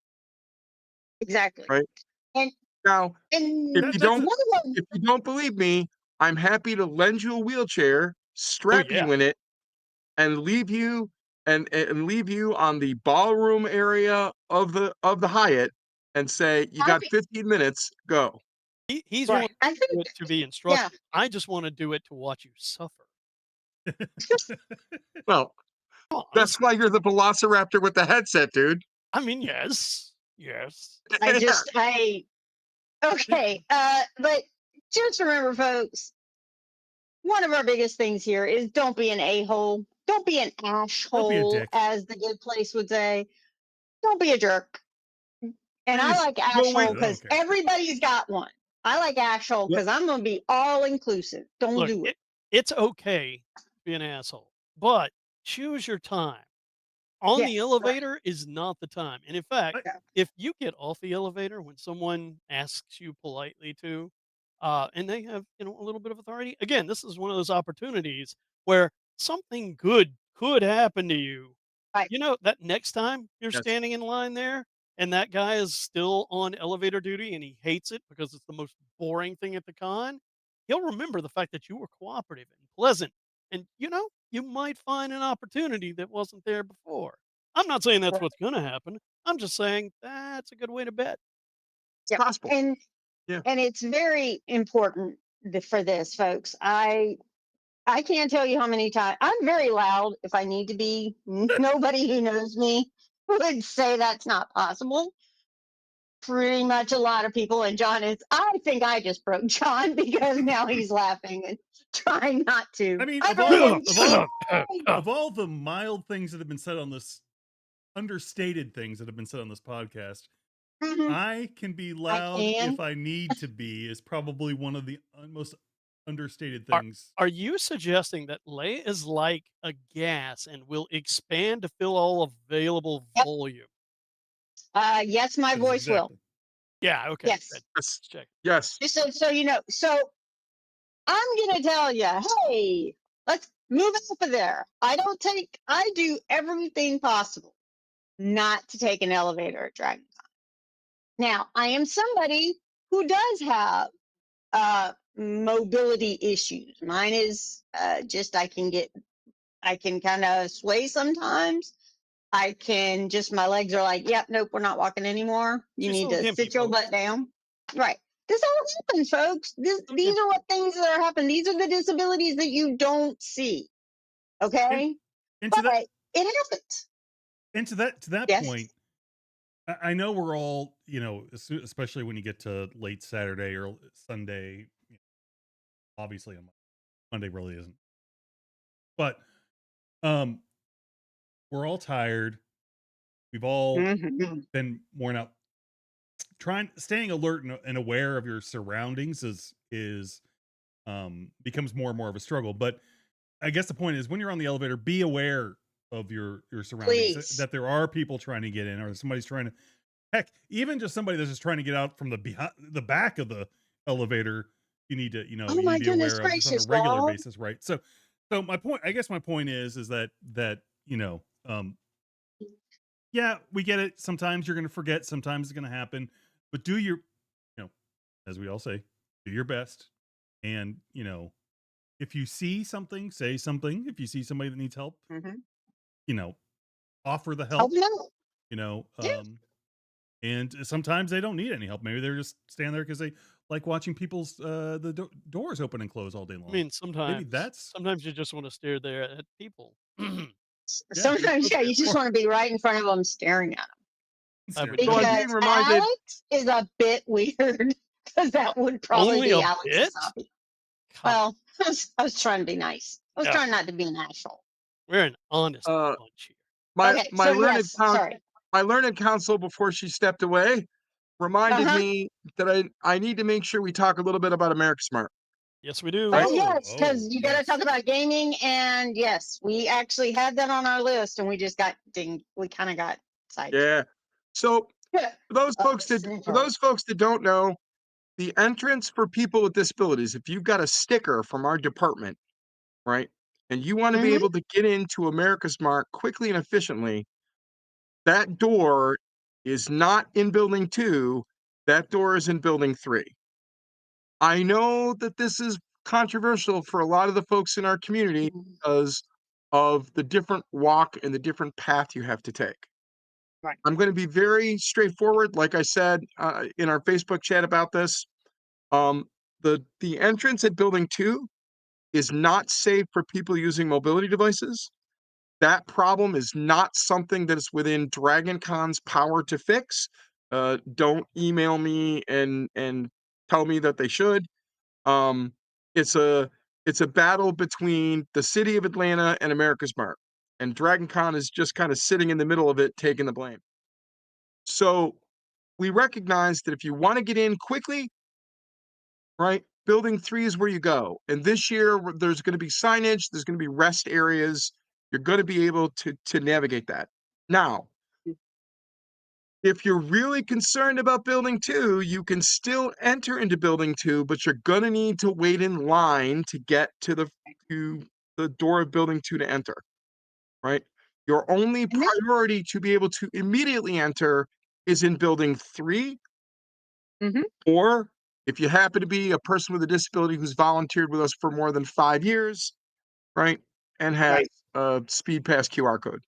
[SPEAKER 6] Exactly.
[SPEAKER 1] right?
[SPEAKER 6] And
[SPEAKER 1] Now, if
[SPEAKER 6] and
[SPEAKER 1] you
[SPEAKER 4] that's
[SPEAKER 1] don't
[SPEAKER 6] one of them,
[SPEAKER 1] if you don't believe me, I'm happy to lend you a wheelchair, strap
[SPEAKER 7] yeah.
[SPEAKER 1] you in it, and leave you and leave you on the ballroom area of the Hyatt and say, you
[SPEAKER 6] I
[SPEAKER 1] got
[SPEAKER 6] think,
[SPEAKER 1] 15 minutes, go.
[SPEAKER 7] He's
[SPEAKER 6] right.
[SPEAKER 7] willing
[SPEAKER 6] I
[SPEAKER 7] to
[SPEAKER 6] think,
[SPEAKER 7] do it to be
[SPEAKER 6] yeah.
[SPEAKER 7] instructive. I just want to do it to watch you suffer.
[SPEAKER 1] Well,
[SPEAKER 7] Come on.
[SPEAKER 1] that's why you're the velociraptor with the headset, dude.
[SPEAKER 7] I mean, yes.
[SPEAKER 1] Yeah.
[SPEAKER 6] Okay. But just remember, folks, one of our biggest things here is don't be an a-hole. Don't be an ash
[SPEAKER 4] Don't be a
[SPEAKER 6] hole,
[SPEAKER 4] dick.
[SPEAKER 6] as the good place would say. Don't be a jerk. And I
[SPEAKER 1] Please,
[SPEAKER 6] like
[SPEAKER 1] no
[SPEAKER 6] ash
[SPEAKER 1] way.
[SPEAKER 6] hole
[SPEAKER 4] I don't
[SPEAKER 6] because
[SPEAKER 4] care.
[SPEAKER 6] everybody's got one. I like ash hole because I'm going to be all inclusive. Don't
[SPEAKER 7] Look,
[SPEAKER 6] do it.
[SPEAKER 7] it's okay to be an asshole, but choose your time. On the
[SPEAKER 6] Yes. Right.
[SPEAKER 7] elevator is not the time. And in fact,
[SPEAKER 4] I-
[SPEAKER 7] if you get off the elevator when someone asks you politely to, and they have, you know, a little bit of authority, again, this is one of those opportunities where something good could happen to you.
[SPEAKER 6] Right.
[SPEAKER 7] You know, that next time you're
[SPEAKER 1] Yes.
[SPEAKER 7] standing in line there and that guy is still on elevator duty and he hates it because it's the most boring thing at the con, he'll remember the fact that you were cooperative and pleasant. And, you know, you might find an opportunity that wasn't there before. I'm not saying that's
[SPEAKER 6] Right.
[SPEAKER 7] what's going to happen. I'm just saying that's a good way to bet.
[SPEAKER 6] Yep.
[SPEAKER 1] Possible.
[SPEAKER 6] And
[SPEAKER 1] Yeah.
[SPEAKER 6] it's very important for this, folks. I can't tell you how many times I'm very loud if I need to be. Nobody who knows me would say that's not possible. Pretty much a lot of people, and John is. I think I just broke John because now he's laughing and trying not to.
[SPEAKER 4] I mean,
[SPEAKER 6] I
[SPEAKER 4] of
[SPEAKER 6] broke
[SPEAKER 4] all
[SPEAKER 6] him.
[SPEAKER 4] of all the mild things that have been said on this, understated things that have been said on this podcast,
[SPEAKER 6] Mhm.
[SPEAKER 4] I can be
[SPEAKER 6] I
[SPEAKER 4] loud
[SPEAKER 6] can.
[SPEAKER 4] if I need to be is probably one of the most understated
[SPEAKER 7] Are,
[SPEAKER 4] things.
[SPEAKER 7] are you suggesting that Leigh is like a gas and will expand to fill all available
[SPEAKER 6] Yep.
[SPEAKER 7] volume?
[SPEAKER 6] Yes, my
[SPEAKER 4] That is
[SPEAKER 6] voice will.
[SPEAKER 4] exactly.
[SPEAKER 7] Yeah, okay.
[SPEAKER 6] Yes.
[SPEAKER 7] Good.
[SPEAKER 1] Yes.
[SPEAKER 7] Let's check.
[SPEAKER 1] Yes.
[SPEAKER 6] Just so you know. So I'm gonna tell you, hey, let's move over there. I do everything possible not to take an elevator at Dragon. Now, I am somebody who does have mobility issues. Mine is just I can kind of sway sometimes. I can just, my legs are like, yep, nope, we're not walking anymore. You
[SPEAKER 7] She's
[SPEAKER 6] need
[SPEAKER 7] so
[SPEAKER 6] to
[SPEAKER 7] gimpy,
[SPEAKER 6] sit your
[SPEAKER 7] folks.
[SPEAKER 6] butt down. Right. This all happens, folks.
[SPEAKER 7] So
[SPEAKER 6] These
[SPEAKER 7] gimpy.
[SPEAKER 6] are what things that are happening. These are the disabilities that you don't see.
[SPEAKER 4] And,
[SPEAKER 6] Okay.
[SPEAKER 4] and to
[SPEAKER 6] But
[SPEAKER 4] that
[SPEAKER 6] it happens.
[SPEAKER 4] and to that
[SPEAKER 6] Yes.
[SPEAKER 4] point, I know we're all, you know, especially when you get to late Saturday or Sunday, you know, obviously on Monday really isn't. But um we're all tired. We've all
[SPEAKER 6] Mhm.
[SPEAKER 4] been worn out. Staying alert and aware of your surroundings is becomes more and more of a struggle. But I guess the point is when you're on the elevator, be aware of your surroundings,
[SPEAKER 6] Please.
[SPEAKER 4] that there are people trying to get in or somebody's trying to Heck, even just somebody that's just trying to get out from the back of the elevator, you need to,
[SPEAKER 6] Oh
[SPEAKER 4] you need
[SPEAKER 6] my
[SPEAKER 4] to be
[SPEAKER 6] goodness
[SPEAKER 4] aware of just on a
[SPEAKER 6] gracious,
[SPEAKER 4] regular
[SPEAKER 6] Bob.
[SPEAKER 4] basis, right? So my point, I guess my point is that yeah, we get it. Sometimes you're going to forget. Sometimes it's going to happen. But do your, as we all say, do your best. And if you see something, say something. If you see somebody that needs help,
[SPEAKER 6] Mm-hmm.
[SPEAKER 4] offer the
[SPEAKER 6] Help
[SPEAKER 4] help.
[SPEAKER 6] them out.
[SPEAKER 4] You know,
[SPEAKER 6] Yeah.
[SPEAKER 4] and sometimes they don't need any help. Maybe they're just standing there because they like watching people's doors open and close all day long.
[SPEAKER 7] I mean,
[SPEAKER 4] Maybe that's
[SPEAKER 7] sometimes you just want to stare there at people.
[SPEAKER 4] yeah.
[SPEAKER 6] Sometimes, yeah, you just
[SPEAKER 7] Or-
[SPEAKER 6] want to be right in front of them staring at them.
[SPEAKER 7] I would
[SPEAKER 1] So I'm
[SPEAKER 7] think
[SPEAKER 1] being
[SPEAKER 6] Because
[SPEAKER 1] reminded.
[SPEAKER 6] Alex is a bit weird. Because that would probably
[SPEAKER 7] only
[SPEAKER 6] be
[SPEAKER 7] a
[SPEAKER 6] Alex's
[SPEAKER 7] bit.
[SPEAKER 6] hobby.
[SPEAKER 7] Come on.
[SPEAKER 6] Well, I was trying to be nice. I was
[SPEAKER 7] Yeah.
[SPEAKER 6] trying not to be an asshole.
[SPEAKER 7] We're an honest
[SPEAKER 1] Uh,
[SPEAKER 7] bunch here.
[SPEAKER 1] my
[SPEAKER 6] Okay,
[SPEAKER 1] my
[SPEAKER 6] so
[SPEAKER 1] learned
[SPEAKER 6] yes,
[SPEAKER 1] coun
[SPEAKER 6] sorry.
[SPEAKER 1] my learned counsel before she stepped away reminded
[SPEAKER 6] Uh-huh.
[SPEAKER 1] me that I need to make sure we talk a little bit about America Smart.
[SPEAKER 7] Yes, we do.
[SPEAKER 1] Right.
[SPEAKER 6] Oh yes, because you got to
[SPEAKER 4] yes.
[SPEAKER 6] talk about gaming, and yes, we actually had that on our list, and we just got dinged. We kind of got sidetracked.
[SPEAKER 1] Yeah. So for those folks that don't know, the entrance for people with disabilities, if you've got a sticker from our department, right, and you want to be
[SPEAKER 6] Mm-hmm.
[SPEAKER 1] able to get into America's Mart quickly and efficiently, that door is not in building 2, that door is in building 3. I know that this is controversial for a lot of the folks in our community because of the different walk and the different path you have to take.
[SPEAKER 6] Right.
[SPEAKER 1] I'm going to be very straightforward. Like I said in our Facebook chat about this, um, the entrance at building 2 is not safe for people using mobility devices. That problem is not something that is within Dragon Con's power to fix. Don't email me and tell me that they should. Um, it's a it's a battle between the city of Atlanta and America's Mart, and Dragon Con is just kind of sitting in the middle of it, taking the blame. So we recognize that if you want to get in quickly, right, building 3 is where you go. And this year there's going to be signage, there's going to be rest areas. You're going to be able to navigate that. Now, if you're really concerned about building 2, you can still enter into building 2, but you're going to need to wait in line to get to the door of building 2 to enter, right? Your only
[SPEAKER 6] And then,
[SPEAKER 1] priority to be able to immediately enter is in building 3.
[SPEAKER 6] Mhm.
[SPEAKER 1] Or if you happen to be a person with a disability who's volunteered with us for more than 5 years, right, and has
[SPEAKER 6] right
[SPEAKER 1] a speed pass QR code,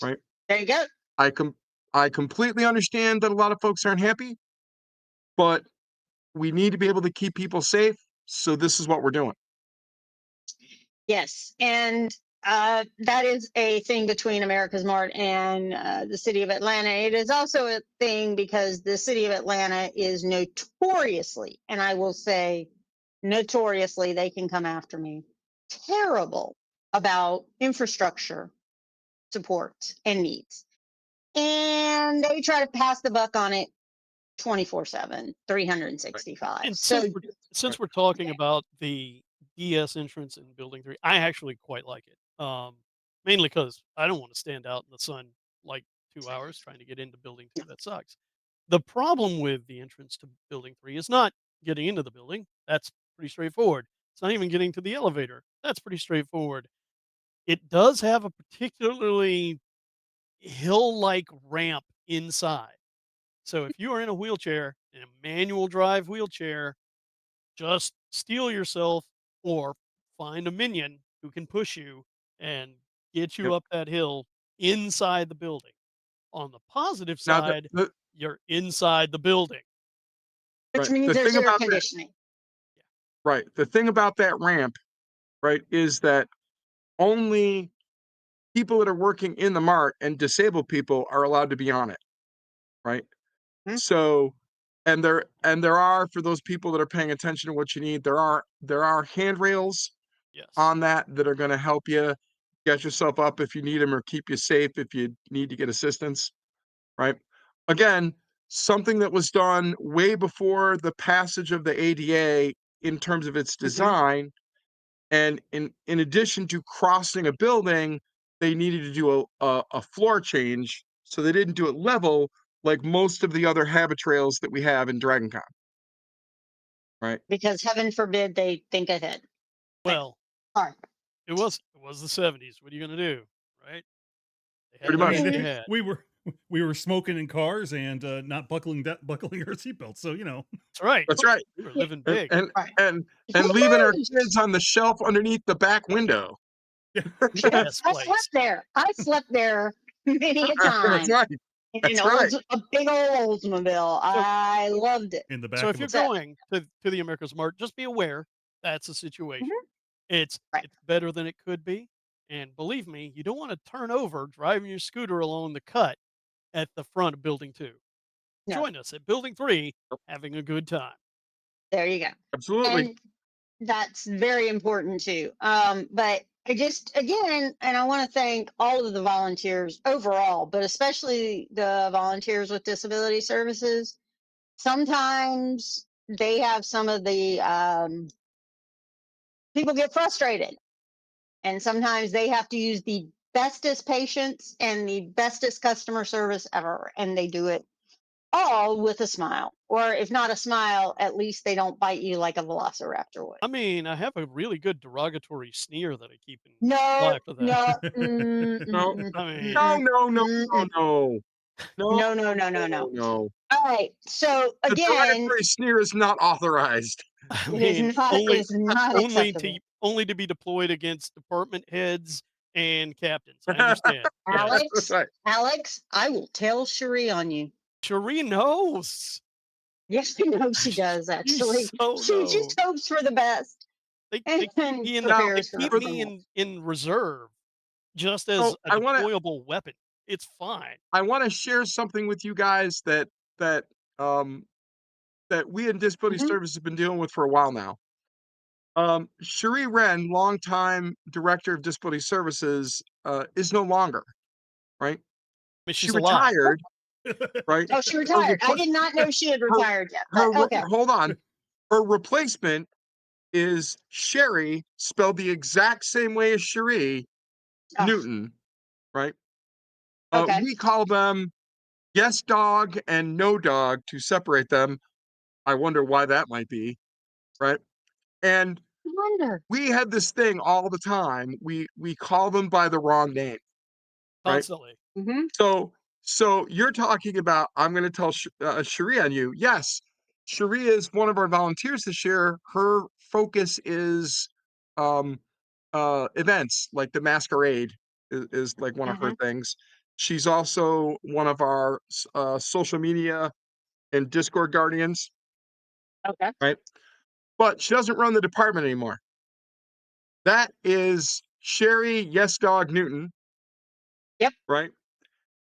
[SPEAKER 1] right?
[SPEAKER 6] there you go.
[SPEAKER 1] I com I completely understand that a lot of folks aren't happy, but we need to be able to keep people safe, so this is what we're doing.
[SPEAKER 6] Yes, and that is a thing between America's Mart and the city of Atlanta. It is also a thing because the city of Atlanta is notoriously, and I will say notoriously, they can come after me, terrible about infrastructure support and needs. And they try to pass the buck on it 24/7,
[SPEAKER 1] Right.
[SPEAKER 6] 365.
[SPEAKER 7] And
[SPEAKER 6] So,
[SPEAKER 7] since we're talking about the DS entrance in Building 3, I actually quite like it. Mainly because I don't want to stand out in the sun like 2 hours trying to get into Building 2. That sucks. The problem with the entrance to Building 3 is not getting into the building. That's pretty straightforward. It's not even getting to the elevator. That's pretty straightforward. It does have a particularly hill-like ramp inside. So if you are in a wheelchair, in a manual drive wheelchair, just steel yourself or find a minion who can push you and get you
[SPEAKER 1] Yep.
[SPEAKER 7] up that hill inside the building. On the positive
[SPEAKER 1] Now
[SPEAKER 7] side, you're inside the building.
[SPEAKER 6] which
[SPEAKER 1] right,
[SPEAKER 6] means
[SPEAKER 1] the
[SPEAKER 6] there's
[SPEAKER 1] thing
[SPEAKER 6] air
[SPEAKER 1] about that
[SPEAKER 6] conditioning.
[SPEAKER 1] right, the thing about that ramp, right, is that only people that are working in the mart and disabled people are allowed to be on it, right?
[SPEAKER 6] Hmm?
[SPEAKER 1] So, and there are, for those people that are paying attention to what you need, there are handrails
[SPEAKER 7] Yes.
[SPEAKER 1] on that are going to help you get yourself up if you need them or keep you safe if you need to get assistance, right? Again, something that was done way before the passage of the ADA in terms of its
[SPEAKER 6] Mhm.
[SPEAKER 1] design. And in addition to crossing a building, they needed to do a floor change. So they didn't do it level, like most of the other habit trails that we have in Dragon Con. Right.
[SPEAKER 6] Because heaven forbid they think ahead.
[SPEAKER 7] Well,
[SPEAKER 6] Sorry.
[SPEAKER 7] it was the 70s. What are you gonna do, right? They had
[SPEAKER 1] Pretty
[SPEAKER 7] to
[SPEAKER 1] much.
[SPEAKER 7] do what
[SPEAKER 4] Hey,
[SPEAKER 7] they had.
[SPEAKER 4] we were smoking in cars and not buckling our seatbelts. So
[SPEAKER 7] That's right.
[SPEAKER 1] That's right.
[SPEAKER 7] We were
[SPEAKER 6] Yeah.
[SPEAKER 7] living
[SPEAKER 1] And
[SPEAKER 7] big.
[SPEAKER 1] and
[SPEAKER 6] Right.
[SPEAKER 1] and leaving our
[SPEAKER 6] Woo-hoo!
[SPEAKER 1] kids on the shelf underneath the back window.
[SPEAKER 6] Yep,
[SPEAKER 7] Best
[SPEAKER 6] I
[SPEAKER 7] place.
[SPEAKER 6] slept there. I slept there many a
[SPEAKER 1] That's
[SPEAKER 6] time
[SPEAKER 1] right.
[SPEAKER 6] in
[SPEAKER 1] That's
[SPEAKER 6] an
[SPEAKER 1] right.
[SPEAKER 6] a big old Oldsmobile. I loved it.
[SPEAKER 4] in the back
[SPEAKER 7] So
[SPEAKER 4] of
[SPEAKER 7] if you're
[SPEAKER 4] a
[SPEAKER 6] So,
[SPEAKER 7] going to the America's Mart, just be aware that's a situation.
[SPEAKER 6] mhm,
[SPEAKER 7] It's
[SPEAKER 6] right.
[SPEAKER 7] it's better than it could be, and believe me, you don't want to turn over driving your scooter along the cut at the front of Building 2.
[SPEAKER 6] No,
[SPEAKER 7] Join us at Building 3, having a good time.
[SPEAKER 6] there you go.
[SPEAKER 1] Absolutely.
[SPEAKER 6] And that's very important too. But I just, again, and I want to thank all of the volunteers overall, but especially the volunteers with disability services. Sometimes they have some of the people get frustrated, and sometimes they have to use the bestest patience and the bestest customer service ever, and they do it all with a smile, or if not a smile, at least they don't bite you like a velociraptor would.
[SPEAKER 7] I mean, I have a really good derogatory sneer that I keep in
[SPEAKER 6] No,
[SPEAKER 7] life for that.
[SPEAKER 6] no,
[SPEAKER 1] No.
[SPEAKER 7] I mean,
[SPEAKER 1] No, no, no, no,
[SPEAKER 6] mm-mm.
[SPEAKER 1] no. No,
[SPEAKER 6] No, no, no, no,
[SPEAKER 1] no,
[SPEAKER 6] no.
[SPEAKER 1] no.
[SPEAKER 6] All right. So
[SPEAKER 1] The
[SPEAKER 6] again,
[SPEAKER 1] derogatory sneer is not authorized.
[SPEAKER 7] I
[SPEAKER 6] it is
[SPEAKER 7] mean,
[SPEAKER 6] not acceptable.
[SPEAKER 7] only to be deployed against department heads and captains. I understand. Yes.
[SPEAKER 1] That's
[SPEAKER 6] Alex,
[SPEAKER 1] right.
[SPEAKER 6] Alex, I will tell Cherie on you.
[SPEAKER 7] Cherie knows.
[SPEAKER 6] Yes, I know she does
[SPEAKER 7] She
[SPEAKER 6] actually.
[SPEAKER 7] so
[SPEAKER 6] She
[SPEAKER 7] knows.
[SPEAKER 6] just hopes for the best
[SPEAKER 7] They keep
[SPEAKER 6] and
[SPEAKER 7] me in the
[SPEAKER 1] Now,
[SPEAKER 7] they
[SPEAKER 6] prepares
[SPEAKER 7] keep
[SPEAKER 6] for
[SPEAKER 7] me
[SPEAKER 6] the
[SPEAKER 7] in reserve just as
[SPEAKER 1] so
[SPEAKER 7] a deployable weapon. It's fine.
[SPEAKER 1] I wanna share something with you guys that um that we in disability
[SPEAKER 6] Mhm.
[SPEAKER 1] service have been dealing with for a while now. Cherie Wren, longtime director of disability services, is no longer, right?
[SPEAKER 7] I mean,
[SPEAKER 1] She
[SPEAKER 7] she's alive.
[SPEAKER 1] retired, right?
[SPEAKER 6] Oh, she
[SPEAKER 1] Her
[SPEAKER 6] retired. I
[SPEAKER 1] repla
[SPEAKER 6] did not know she had
[SPEAKER 1] her
[SPEAKER 6] retired yet, but
[SPEAKER 1] her re
[SPEAKER 6] okay.
[SPEAKER 1] hold on. Her replacement is Sherry, spelled the exact same way as Cherie,
[SPEAKER 6] Oh,
[SPEAKER 1] Newton, right?
[SPEAKER 6] okay.
[SPEAKER 1] We call them Yes Dog and No Dog to separate them. I wonder why that might be, right? And
[SPEAKER 6] I wonder.
[SPEAKER 1] we had this thing all the time. We call them by the wrong name, right?
[SPEAKER 7] Constantly.
[SPEAKER 6] Hmm.
[SPEAKER 1] So so you're talking about I'm going to tell Cherie on you. Yes, Cherie is one of our volunteers this year. Her focus is um events like the masquerade is like one of her
[SPEAKER 6] Hmm.
[SPEAKER 1] things. She's also one of our social media and Discord guardians,
[SPEAKER 6] Okay.
[SPEAKER 1] right? But she doesn't run the department anymore. That is Sherry Yes Dog Newton,
[SPEAKER 6] Yep.
[SPEAKER 1] right?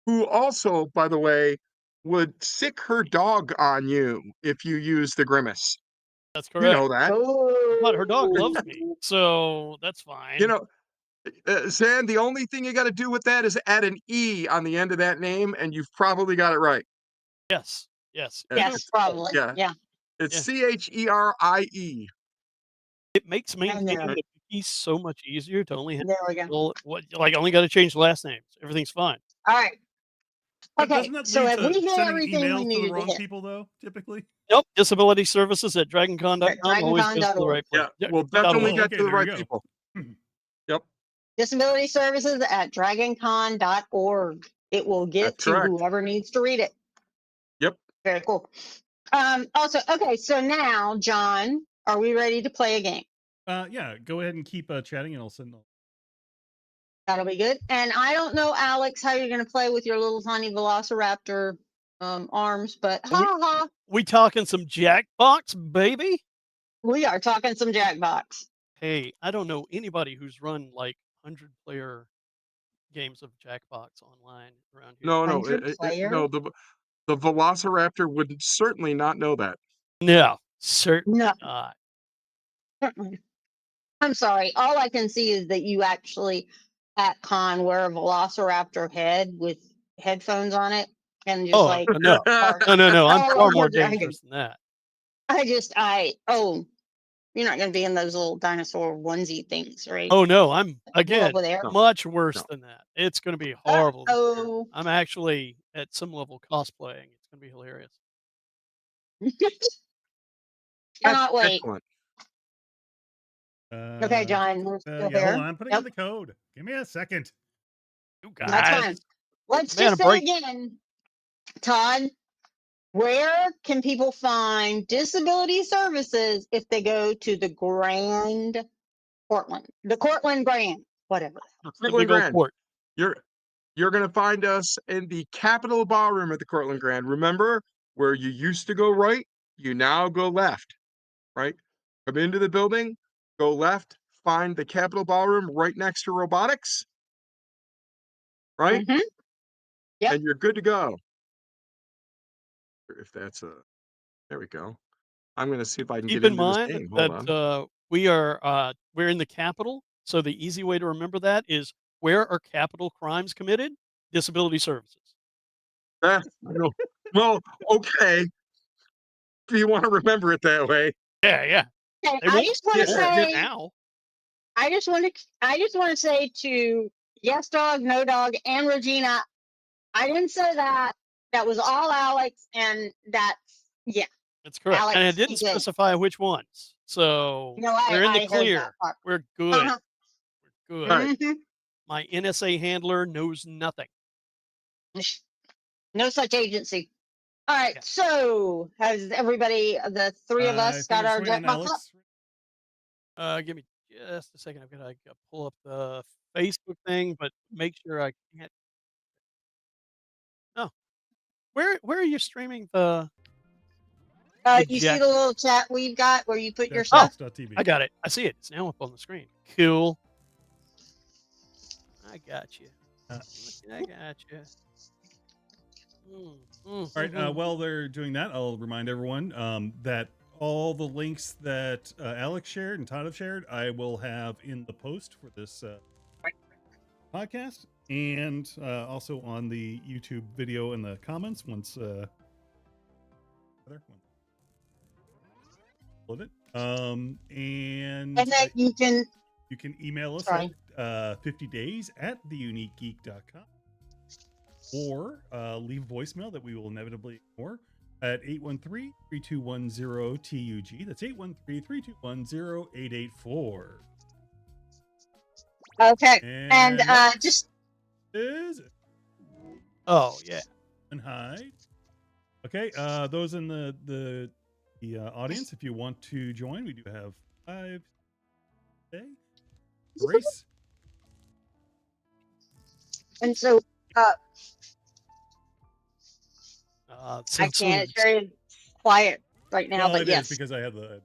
[SPEAKER 1] Who also, by the way, would sick her dog on you if you use the grimace.
[SPEAKER 7] That's
[SPEAKER 1] You
[SPEAKER 7] correct.
[SPEAKER 1] know that.
[SPEAKER 7] But her dog loves me,
[SPEAKER 6] Oh.
[SPEAKER 7] so that's
[SPEAKER 1] You
[SPEAKER 7] fine.
[SPEAKER 1] know, Sam, the only thing you got to do with that is add an E on the end of that name, and you've probably got it right.
[SPEAKER 7] Yes. Yes.
[SPEAKER 1] Uh,
[SPEAKER 6] Yes,
[SPEAKER 1] It's,
[SPEAKER 6] probably.
[SPEAKER 1] yeah,
[SPEAKER 6] Yeah,
[SPEAKER 1] it's
[SPEAKER 7] Yeah.
[SPEAKER 1] Cherie.
[SPEAKER 7] It makes
[SPEAKER 6] I
[SPEAKER 7] maintaining
[SPEAKER 6] know.
[SPEAKER 7] the cookies so much easier to only have
[SPEAKER 6] There we go.
[SPEAKER 7] I only got to change the last names. Everything's fine.
[SPEAKER 6] All right.
[SPEAKER 4] But
[SPEAKER 6] Okay.
[SPEAKER 4] doesn't that
[SPEAKER 6] So
[SPEAKER 4] lead
[SPEAKER 6] have we
[SPEAKER 4] to
[SPEAKER 6] hit
[SPEAKER 4] sending
[SPEAKER 6] everything we
[SPEAKER 4] emails to the
[SPEAKER 6] needed to
[SPEAKER 4] wrong
[SPEAKER 6] hit
[SPEAKER 4] people though, typically?
[SPEAKER 7] Nope. Disability services at
[SPEAKER 6] at
[SPEAKER 7] dragoncon.com always goes to the
[SPEAKER 6] dragoncon.org?
[SPEAKER 7] right place.
[SPEAKER 1] Yeah,
[SPEAKER 7] Yeah,
[SPEAKER 1] we'll
[SPEAKER 7] dot
[SPEAKER 1] definitely
[SPEAKER 7] org.
[SPEAKER 1] get
[SPEAKER 4] Okay,
[SPEAKER 1] to the
[SPEAKER 4] there we
[SPEAKER 1] right
[SPEAKER 4] go.
[SPEAKER 1] people. Yep,
[SPEAKER 6] Disability services at dragoncon.org. It will get
[SPEAKER 1] that's
[SPEAKER 6] to
[SPEAKER 1] correct.
[SPEAKER 6] whoever needs to read it.
[SPEAKER 1] Yep.
[SPEAKER 6] Very cool. Also, okay, so now, John, are we ready to play a game?
[SPEAKER 4] Yeah, go ahead and keep chatting and I'll send them.
[SPEAKER 6] That'll be good. And I don't know, Alex, how you're going to play with your little tiny velociraptor arms, but ha ha,
[SPEAKER 7] We talking some Jackbox, baby?
[SPEAKER 6] we are talking some Jackbox.
[SPEAKER 7] Hey, I don't know anybody who's run like 100-player games of Jackbox online around here.
[SPEAKER 1] No, no,
[SPEAKER 6] 100 player?
[SPEAKER 1] no. The Velociraptor would certainly not know that.
[SPEAKER 7] No, certainly
[SPEAKER 6] No.
[SPEAKER 7] not.
[SPEAKER 6] Mm-mm. I'm sorry. All I can see is that you actually at con wear a velociraptor head with headphones on it and just
[SPEAKER 7] Oh,
[SPEAKER 6] like
[SPEAKER 7] no.
[SPEAKER 6] bark.
[SPEAKER 7] No. I'm
[SPEAKER 6] Oh,
[SPEAKER 7] far more
[SPEAKER 6] I
[SPEAKER 7] dangerous than that.
[SPEAKER 6] I just I oh You're not going to be in those little dinosaur onesie things, right?
[SPEAKER 7] Oh no, I'm again
[SPEAKER 6] over there.
[SPEAKER 1] No.
[SPEAKER 7] much worse
[SPEAKER 1] No.
[SPEAKER 7] than that. It's going to be horrible. this year.
[SPEAKER 6] Oh,
[SPEAKER 7] I'm actually at some level cosplaying. It's going to be hilarious.
[SPEAKER 6] cannot wait.
[SPEAKER 1] Excellent.
[SPEAKER 6] Okay, John, we're still
[SPEAKER 4] Yeah, hold
[SPEAKER 6] here.
[SPEAKER 4] on. I'm putting in the code. Give me a second.
[SPEAKER 7] You
[SPEAKER 6] That's
[SPEAKER 7] guys,
[SPEAKER 6] fine. Let's
[SPEAKER 7] man,
[SPEAKER 6] just
[SPEAKER 7] a
[SPEAKER 6] say
[SPEAKER 7] break.
[SPEAKER 6] again, Todd, where can people find disability services if they go to the Grand Portland, the Courtland Grand, whatever?
[SPEAKER 7] The
[SPEAKER 1] Courtland
[SPEAKER 7] big old
[SPEAKER 1] Grand.
[SPEAKER 7] court.
[SPEAKER 1] You're going to find us in the Capitol Ballroom at the Courtland Grand. Remember where you used to go right, you now go left, right? Come into the building, go left, find the Capitol Ballroom right next to robotics, right?
[SPEAKER 6] Mm-hmm. Yep.
[SPEAKER 1] And you're good to go. If that's there we go. I'm going to see if I can
[SPEAKER 7] Keep
[SPEAKER 1] get
[SPEAKER 7] in
[SPEAKER 1] into this
[SPEAKER 7] mind
[SPEAKER 1] game. Hold on.
[SPEAKER 7] that we're in the Capitol, so the easy way to remember that is where are capital crimes committed? Disability services.
[SPEAKER 1] No. Well, okay. Do you want to remember it that way?
[SPEAKER 7] Yeah, yeah.
[SPEAKER 6] Okay,
[SPEAKER 7] They
[SPEAKER 6] I
[SPEAKER 7] won't,
[SPEAKER 6] just want
[SPEAKER 7] they
[SPEAKER 6] to
[SPEAKER 7] won't forget
[SPEAKER 6] say,
[SPEAKER 7] now.
[SPEAKER 6] I just want to say to Yes Dog, No Dog, and Regina, I didn't say that. That was all Alex, and yeah.
[SPEAKER 7] That's correct. And it
[SPEAKER 6] Alex,
[SPEAKER 7] didn't
[SPEAKER 6] he did.
[SPEAKER 7] specify which ones. So
[SPEAKER 6] No,
[SPEAKER 7] we're in the
[SPEAKER 6] I heard that
[SPEAKER 7] clear.
[SPEAKER 6] part.
[SPEAKER 7] We're good.
[SPEAKER 6] Uh-huh.
[SPEAKER 7] We're good.
[SPEAKER 1] Right.
[SPEAKER 6] Mhm.
[SPEAKER 7] My NSA handler knows nothing.
[SPEAKER 6] No such agency. All right.
[SPEAKER 7] Yeah.
[SPEAKER 6] So, has everybody, the three of
[SPEAKER 4] I
[SPEAKER 6] us,
[SPEAKER 4] think
[SPEAKER 6] got
[SPEAKER 4] it's
[SPEAKER 6] our
[SPEAKER 4] waiting on
[SPEAKER 6] jackpots up?
[SPEAKER 4] Alex.
[SPEAKER 7] Give me just a second. I've got to pull up the Facebook thing, but make sure I can't. No. Where are you streaming the
[SPEAKER 6] You see
[SPEAKER 7] jack?
[SPEAKER 6] the little chat we've got where you put your
[SPEAKER 7] Oh,
[SPEAKER 6] stuff?
[SPEAKER 4] Jackbox.tv.
[SPEAKER 7] I got it. I see it. It's now up on the screen. Cool. I got you. I got you.
[SPEAKER 4] All right. While they're doing that, I'll remind everyone that all the links that Alex shared and Todd have shared, I will have in the post for this podcast, and also on the YouTube video in the comments once load it. And
[SPEAKER 6] And then you can,
[SPEAKER 4] you can email us
[SPEAKER 6] sorry.
[SPEAKER 4] at 50days@theuniquegeek.com or leave a voicemail that we will inevitably ignore at 813-3210-TUG. That's 813-3210-884.
[SPEAKER 6] Okay. And
[SPEAKER 4] next
[SPEAKER 6] just,
[SPEAKER 4] is
[SPEAKER 7] Oh yeah.
[SPEAKER 4] and hide. Okay, those in the audience, if you want to join, we do have 5 today. Grace.
[SPEAKER 6] and so, I
[SPEAKER 7] Since
[SPEAKER 6] can't, it's very quiet right now,
[SPEAKER 4] Well,
[SPEAKER 6] but
[SPEAKER 4] it
[SPEAKER 6] yes.
[SPEAKER 4] is because I have the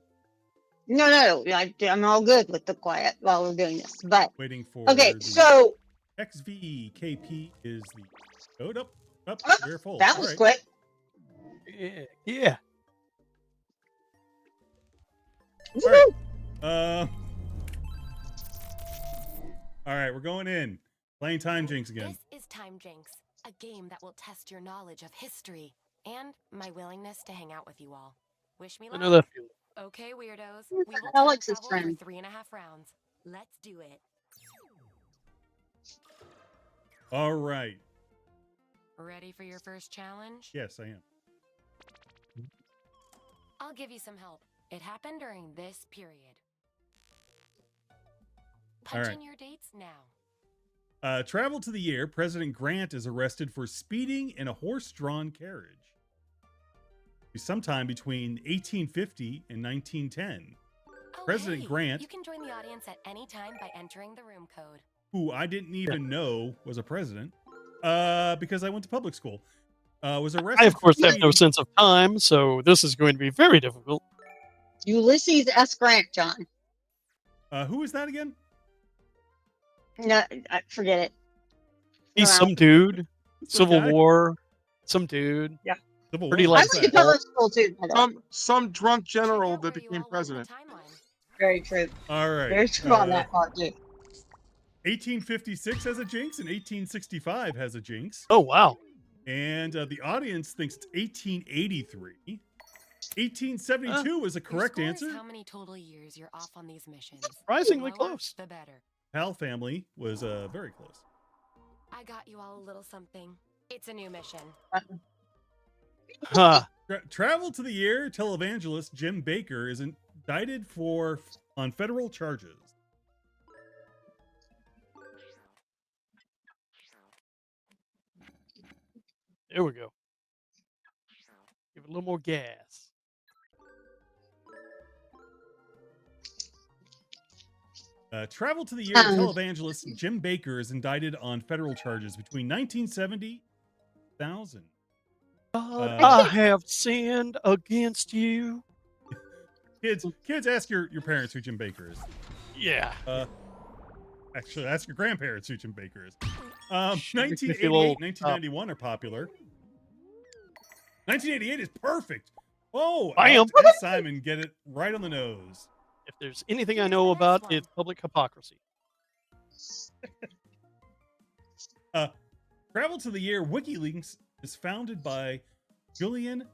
[SPEAKER 6] No, I'm all good with the quiet while we're doing this, but,
[SPEAKER 4] waiting for
[SPEAKER 6] okay,
[SPEAKER 4] the
[SPEAKER 6] so,
[SPEAKER 4] XVKP is the code. Up,
[SPEAKER 6] Oh,
[SPEAKER 4] we're full.
[SPEAKER 6] that
[SPEAKER 4] All
[SPEAKER 6] was
[SPEAKER 4] right.
[SPEAKER 6] quick.
[SPEAKER 7] yeah.
[SPEAKER 4] All right. All right, we're going in. Playing Time Jinx again.
[SPEAKER 8] This is Time Jinx, a game that will test your knowledge of history and my willingness to hang out with you all. Wish me
[SPEAKER 7] I
[SPEAKER 8] luck.
[SPEAKER 7] know that feeling.
[SPEAKER 8] Okay, weirdos. We will time
[SPEAKER 6] Alex's
[SPEAKER 8] travel
[SPEAKER 6] friend.
[SPEAKER 8] for 3.5 rounds. Let's do it.
[SPEAKER 4] All right.
[SPEAKER 8] Ready for your first challenge?
[SPEAKER 4] Yes, I am.
[SPEAKER 8] I'll give you some help. It happened during this period. Punch
[SPEAKER 4] right.
[SPEAKER 8] in your dates now.
[SPEAKER 4] Travel to the year President Grant is arrested for speeding in a horse-drawn carriage. Sometime between 1850 and 1910.
[SPEAKER 8] Oh,
[SPEAKER 4] President
[SPEAKER 8] hey,
[SPEAKER 4] Grant,
[SPEAKER 8] you can join the audience at any time by entering the room code.
[SPEAKER 4] who I didn't even know was a president, because I went to public school, was arrested.
[SPEAKER 7] I, of course,
[SPEAKER 4] for
[SPEAKER 7] have no
[SPEAKER 4] speeding.
[SPEAKER 7] sense of time, so this is going to be very difficult.
[SPEAKER 6] Ulysses S. Grant, John.
[SPEAKER 4] Who is that again?
[SPEAKER 6] No, forget it.
[SPEAKER 7] He's
[SPEAKER 6] Wow.
[SPEAKER 7] some dude. Civil
[SPEAKER 4] guy?
[SPEAKER 7] War. Some dude.
[SPEAKER 4] Civil
[SPEAKER 7] Pretty
[SPEAKER 4] War?
[SPEAKER 6] I
[SPEAKER 7] like
[SPEAKER 6] went to
[SPEAKER 7] that.
[SPEAKER 6] public school too. by the way.
[SPEAKER 1] Some drunk
[SPEAKER 8] Check
[SPEAKER 1] general
[SPEAKER 8] out
[SPEAKER 1] that
[SPEAKER 8] where you
[SPEAKER 1] became
[SPEAKER 8] all went in the
[SPEAKER 1] president.
[SPEAKER 8] timeline.
[SPEAKER 6] Very true.
[SPEAKER 4] All right.
[SPEAKER 6] Very true on that part too.
[SPEAKER 4] 1856 has a jinx and 1865 has a jinx.
[SPEAKER 7] Oh, wow.
[SPEAKER 4] And the audience thinks it's 1883. 1872 was a
[SPEAKER 8] Your
[SPEAKER 4] correct
[SPEAKER 8] score is
[SPEAKER 4] answer.
[SPEAKER 8] how many total years you're off on these missions.
[SPEAKER 7] Surprisingly
[SPEAKER 8] The lower,
[SPEAKER 7] close.
[SPEAKER 8] The better.
[SPEAKER 4] Pal family was very close.
[SPEAKER 8] I got you all a little something. It's a new mission.
[SPEAKER 7] Huh.
[SPEAKER 4] Travel to the year televangelist Jim Baker is indicted on federal charges.
[SPEAKER 7] There we go. Give it a little more gas.
[SPEAKER 4] Travel to the year televangelist Jim Baker is indicted on federal charges between 1970 and 2000.
[SPEAKER 7] I have sinned against you.
[SPEAKER 4] Kids, ask your parents who Jim Baker is.
[SPEAKER 7] Yeah.
[SPEAKER 4] Actually, ask your grandparents who Jim Baker is.
[SPEAKER 7] Sure,
[SPEAKER 4] 1988,
[SPEAKER 7] little-
[SPEAKER 4] 1991 are popular. 1988 is perfect. Oh,
[SPEAKER 7] Bam.
[SPEAKER 4] Alex and Simon get it right on the nose.
[SPEAKER 7] If there's anything I know about, it's public hypocrisy.
[SPEAKER 4] Travel to the year WikiLeaks is founded by Julian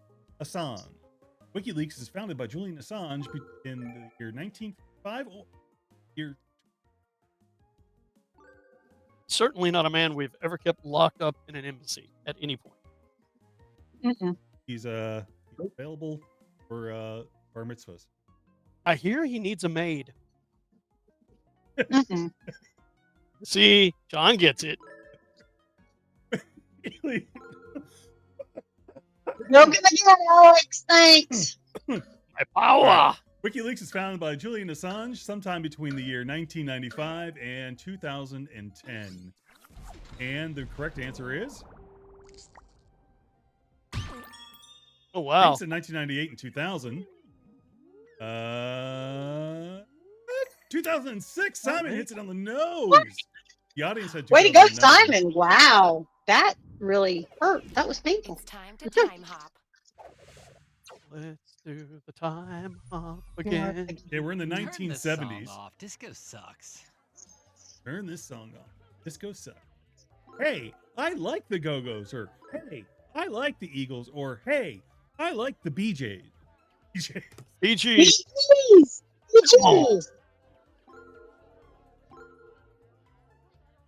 [SPEAKER 4] Assange. WikiLeaks is founded by Julian Assange in the year 1905. Year
[SPEAKER 7] Certainly not a man we've ever kept locked up in an embassy at any point.
[SPEAKER 4] he's available for bar mitzvahs.
[SPEAKER 7] I hear he needs a maid. See, John gets it.
[SPEAKER 6] Look at the Alex. Thanks.
[SPEAKER 7] My power.
[SPEAKER 4] WikiLeaks is founded by Julian Assange sometime between the year 1995 and 2010. And the correct answer is
[SPEAKER 7] Oh, wow.
[SPEAKER 4] Thanks in 1998 and 2000. 2006, Simon hits it on the nose. The audience had
[SPEAKER 6] Way to go,
[SPEAKER 4] 2009.
[SPEAKER 6] Simon. Wow. That really hurt. That was painful.
[SPEAKER 8] It's time to time hop.
[SPEAKER 7] Let's do the time hop again.
[SPEAKER 4] Yeah, we're in the
[SPEAKER 9] Turn this song
[SPEAKER 4] 1970s.
[SPEAKER 9] off. Disco sucks.
[SPEAKER 4] Turn this song off. Disco sucks. Hey, I like the Go-Go's, or hey, I like the Eagles, or hey, I like the BJs.
[SPEAKER 7] PG.
[SPEAKER 6] Jeez. Jeez.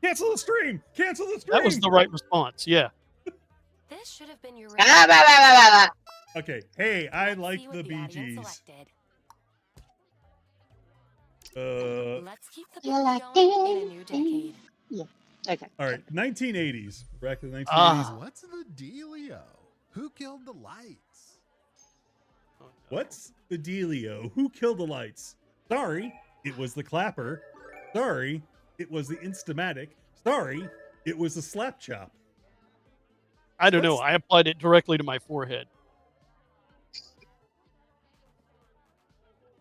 [SPEAKER 4] Cancel the stream! Cancel the stream!
[SPEAKER 7] That was the right response. Yeah.
[SPEAKER 8] This should have been your.
[SPEAKER 6] Ah, bah, bah, bah, bah, bah.
[SPEAKER 4] Okay, hey, I
[SPEAKER 8] Let's
[SPEAKER 4] like
[SPEAKER 8] see
[SPEAKER 4] the
[SPEAKER 8] what
[SPEAKER 4] Bee
[SPEAKER 8] audience
[SPEAKER 4] Gees.
[SPEAKER 8] selected. Let's keep the
[SPEAKER 6] You
[SPEAKER 8] party
[SPEAKER 6] like
[SPEAKER 8] going in a new decade.
[SPEAKER 6] Okay.
[SPEAKER 4] All right, 1980s. Back to the 1980s.
[SPEAKER 10] What's the dealio? Who killed the lights?
[SPEAKER 7] Oh, no.
[SPEAKER 4] What's the dealio? Who killed the lights? Sorry, it was the clapper. Sorry, it was the Instamatic. Sorry, it was the slap chop.
[SPEAKER 7] I don't know.
[SPEAKER 4] What's-
[SPEAKER 7] I applied it directly to my forehead.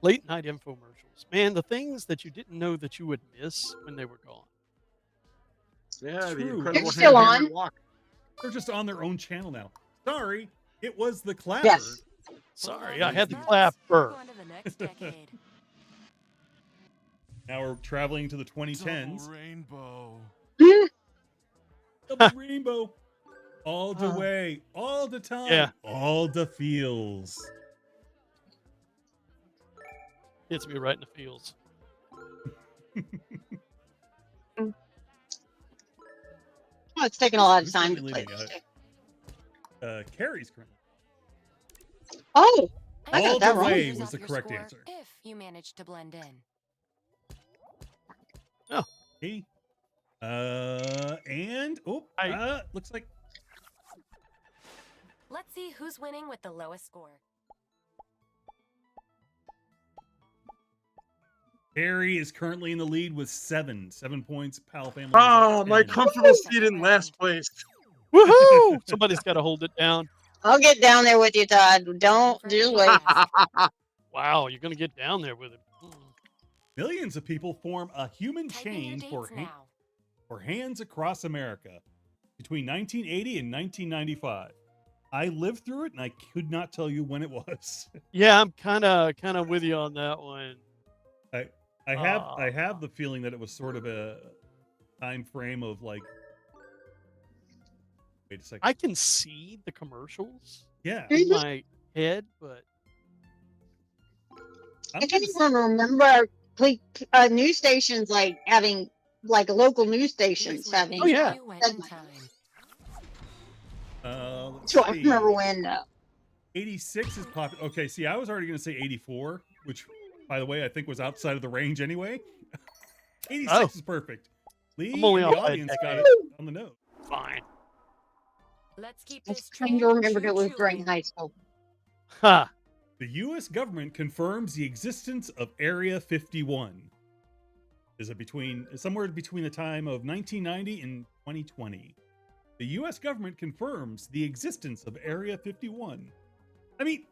[SPEAKER 7] Late night infomercials. Man, the things that you didn't know that you would miss when they were gone.
[SPEAKER 1] Yeah, the
[SPEAKER 4] True.
[SPEAKER 1] incredible
[SPEAKER 6] They're still
[SPEAKER 1] hand-hammer
[SPEAKER 6] on.
[SPEAKER 1] walk.
[SPEAKER 4] They're just on their own channel now. Sorry, it was the clapper.
[SPEAKER 6] Yes.
[SPEAKER 7] Sorry, I had the clapper.
[SPEAKER 8] On to the next decade.
[SPEAKER 4] Now we're traveling to the 2010s.
[SPEAKER 10] Double rainbow.
[SPEAKER 4] Double rainbow. All the way, all the time,
[SPEAKER 7] Yeah.
[SPEAKER 4] all the feels.
[SPEAKER 7] Hits me right in the feels.
[SPEAKER 6] Oh, it's taking a lot of
[SPEAKER 4] Who's
[SPEAKER 6] time to
[SPEAKER 4] currently
[SPEAKER 6] play
[SPEAKER 4] leading?
[SPEAKER 6] this.
[SPEAKER 4] Carrie's current.
[SPEAKER 6] Oh, I
[SPEAKER 4] All
[SPEAKER 6] got that
[SPEAKER 4] the
[SPEAKER 6] wrong.
[SPEAKER 4] way
[SPEAKER 8] Use
[SPEAKER 4] was
[SPEAKER 8] up
[SPEAKER 4] the
[SPEAKER 8] your
[SPEAKER 4] correct
[SPEAKER 8] score
[SPEAKER 4] answer.
[SPEAKER 8] If you manage to blend in.
[SPEAKER 4] Okay. And looks like
[SPEAKER 8] Let's see who's winning with the lowest score.
[SPEAKER 4] Carrie is currently in the lead with 7 points. Pal family. is
[SPEAKER 1] Oh,
[SPEAKER 4] at
[SPEAKER 1] my
[SPEAKER 4] 10.
[SPEAKER 1] comfortable seat in last place.
[SPEAKER 7] Woohoo! Somebody's got to hold it down.
[SPEAKER 6] I'll get down there with you, Todd. Don't just wait.
[SPEAKER 7] Wow, you're going to get down there with it.
[SPEAKER 4] Millions of people form a human
[SPEAKER 8] Type in your
[SPEAKER 4] chain
[SPEAKER 8] dates now.
[SPEAKER 4] for hands across America between 1980 and 1995. I lived through it, and I could not tell you when it was.
[SPEAKER 7] Yeah, I'm kind of with you on that one.
[SPEAKER 4] I have the feeling that it was sort of a time frame of like. Wait a second.
[SPEAKER 7] I can see the commercials
[SPEAKER 4] Yeah.
[SPEAKER 7] in my head, but
[SPEAKER 6] I can't even remember news stations like having like local news stations having.
[SPEAKER 7] Oh, yeah.
[SPEAKER 8] You went in time.
[SPEAKER 4] Let's
[SPEAKER 6] So I
[SPEAKER 4] see.
[SPEAKER 6] remember when.
[SPEAKER 4] 86 is popular. Okay, see, I was already going to say 84, which, by the way, I think was outside of the range anyway. 86 is perfect. Lee
[SPEAKER 7] I'm only
[SPEAKER 4] and the
[SPEAKER 7] off by a
[SPEAKER 4] audience got
[SPEAKER 7] decade.
[SPEAKER 4] it on the nose.
[SPEAKER 7] Fine.
[SPEAKER 8] Let's keep
[SPEAKER 6] I
[SPEAKER 8] this
[SPEAKER 6] trying
[SPEAKER 8] train
[SPEAKER 6] to remember it was during
[SPEAKER 8] choo-chooing.
[SPEAKER 6] high school.
[SPEAKER 7] Ha.
[SPEAKER 4] The U.S. government confirms the existence of Area 51. Is it somewhere between the time of 1990 and 2020? The U.S. government confirms the existence of Area 51. I mean,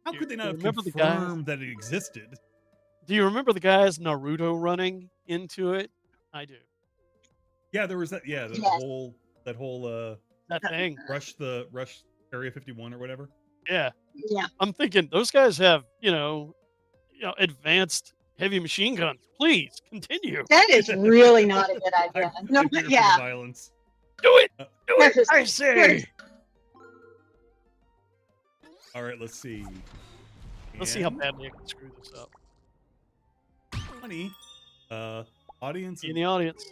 [SPEAKER 4] how could they not have
[SPEAKER 7] remember the guys-
[SPEAKER 4] confirmed that it existed?
[SPEAKER 7] Do you remember the guys Naruto running into it? I do.
[SPEAKER 4] Yeah, there was that. Yeah, the
[SPEAKER 6] Yes.
[SPEAKER 4] whole
[SPEAKER 7] That thing.
[SPEAKER 4] rush Area 51 or whatever.
[SPEAKER 7] Yeah.
[SPEAKER 6] Yeah.
[SPEAKER 7] I'm thinking those guys have, advanced heavy machine guns. Please continue.
[SPEAKER 6] That is really not a good idea.
[SPEAKER 4] I'm
[SPEAKER 6] No,
[SPEAKER 4] here for the
[SPEAKER 6] yeah.
[SPEAKER 4] violence.
[SPEAKER 7] Do it.
[SPEAKER 4] Uh,
[SPEAKER 7] Do it.
[SPEAKER 6] Yes.
[SPEAKER 7] I say.
[SPEAKER 4] All right, let's see.
[SPEAKER 7] Let's see how
[SPEAKER 4] And
[SPEAKER 7] badly I can screw this up.
[SPEAKER 4] 20. Audience.
[SPEAKER 7] In the audience.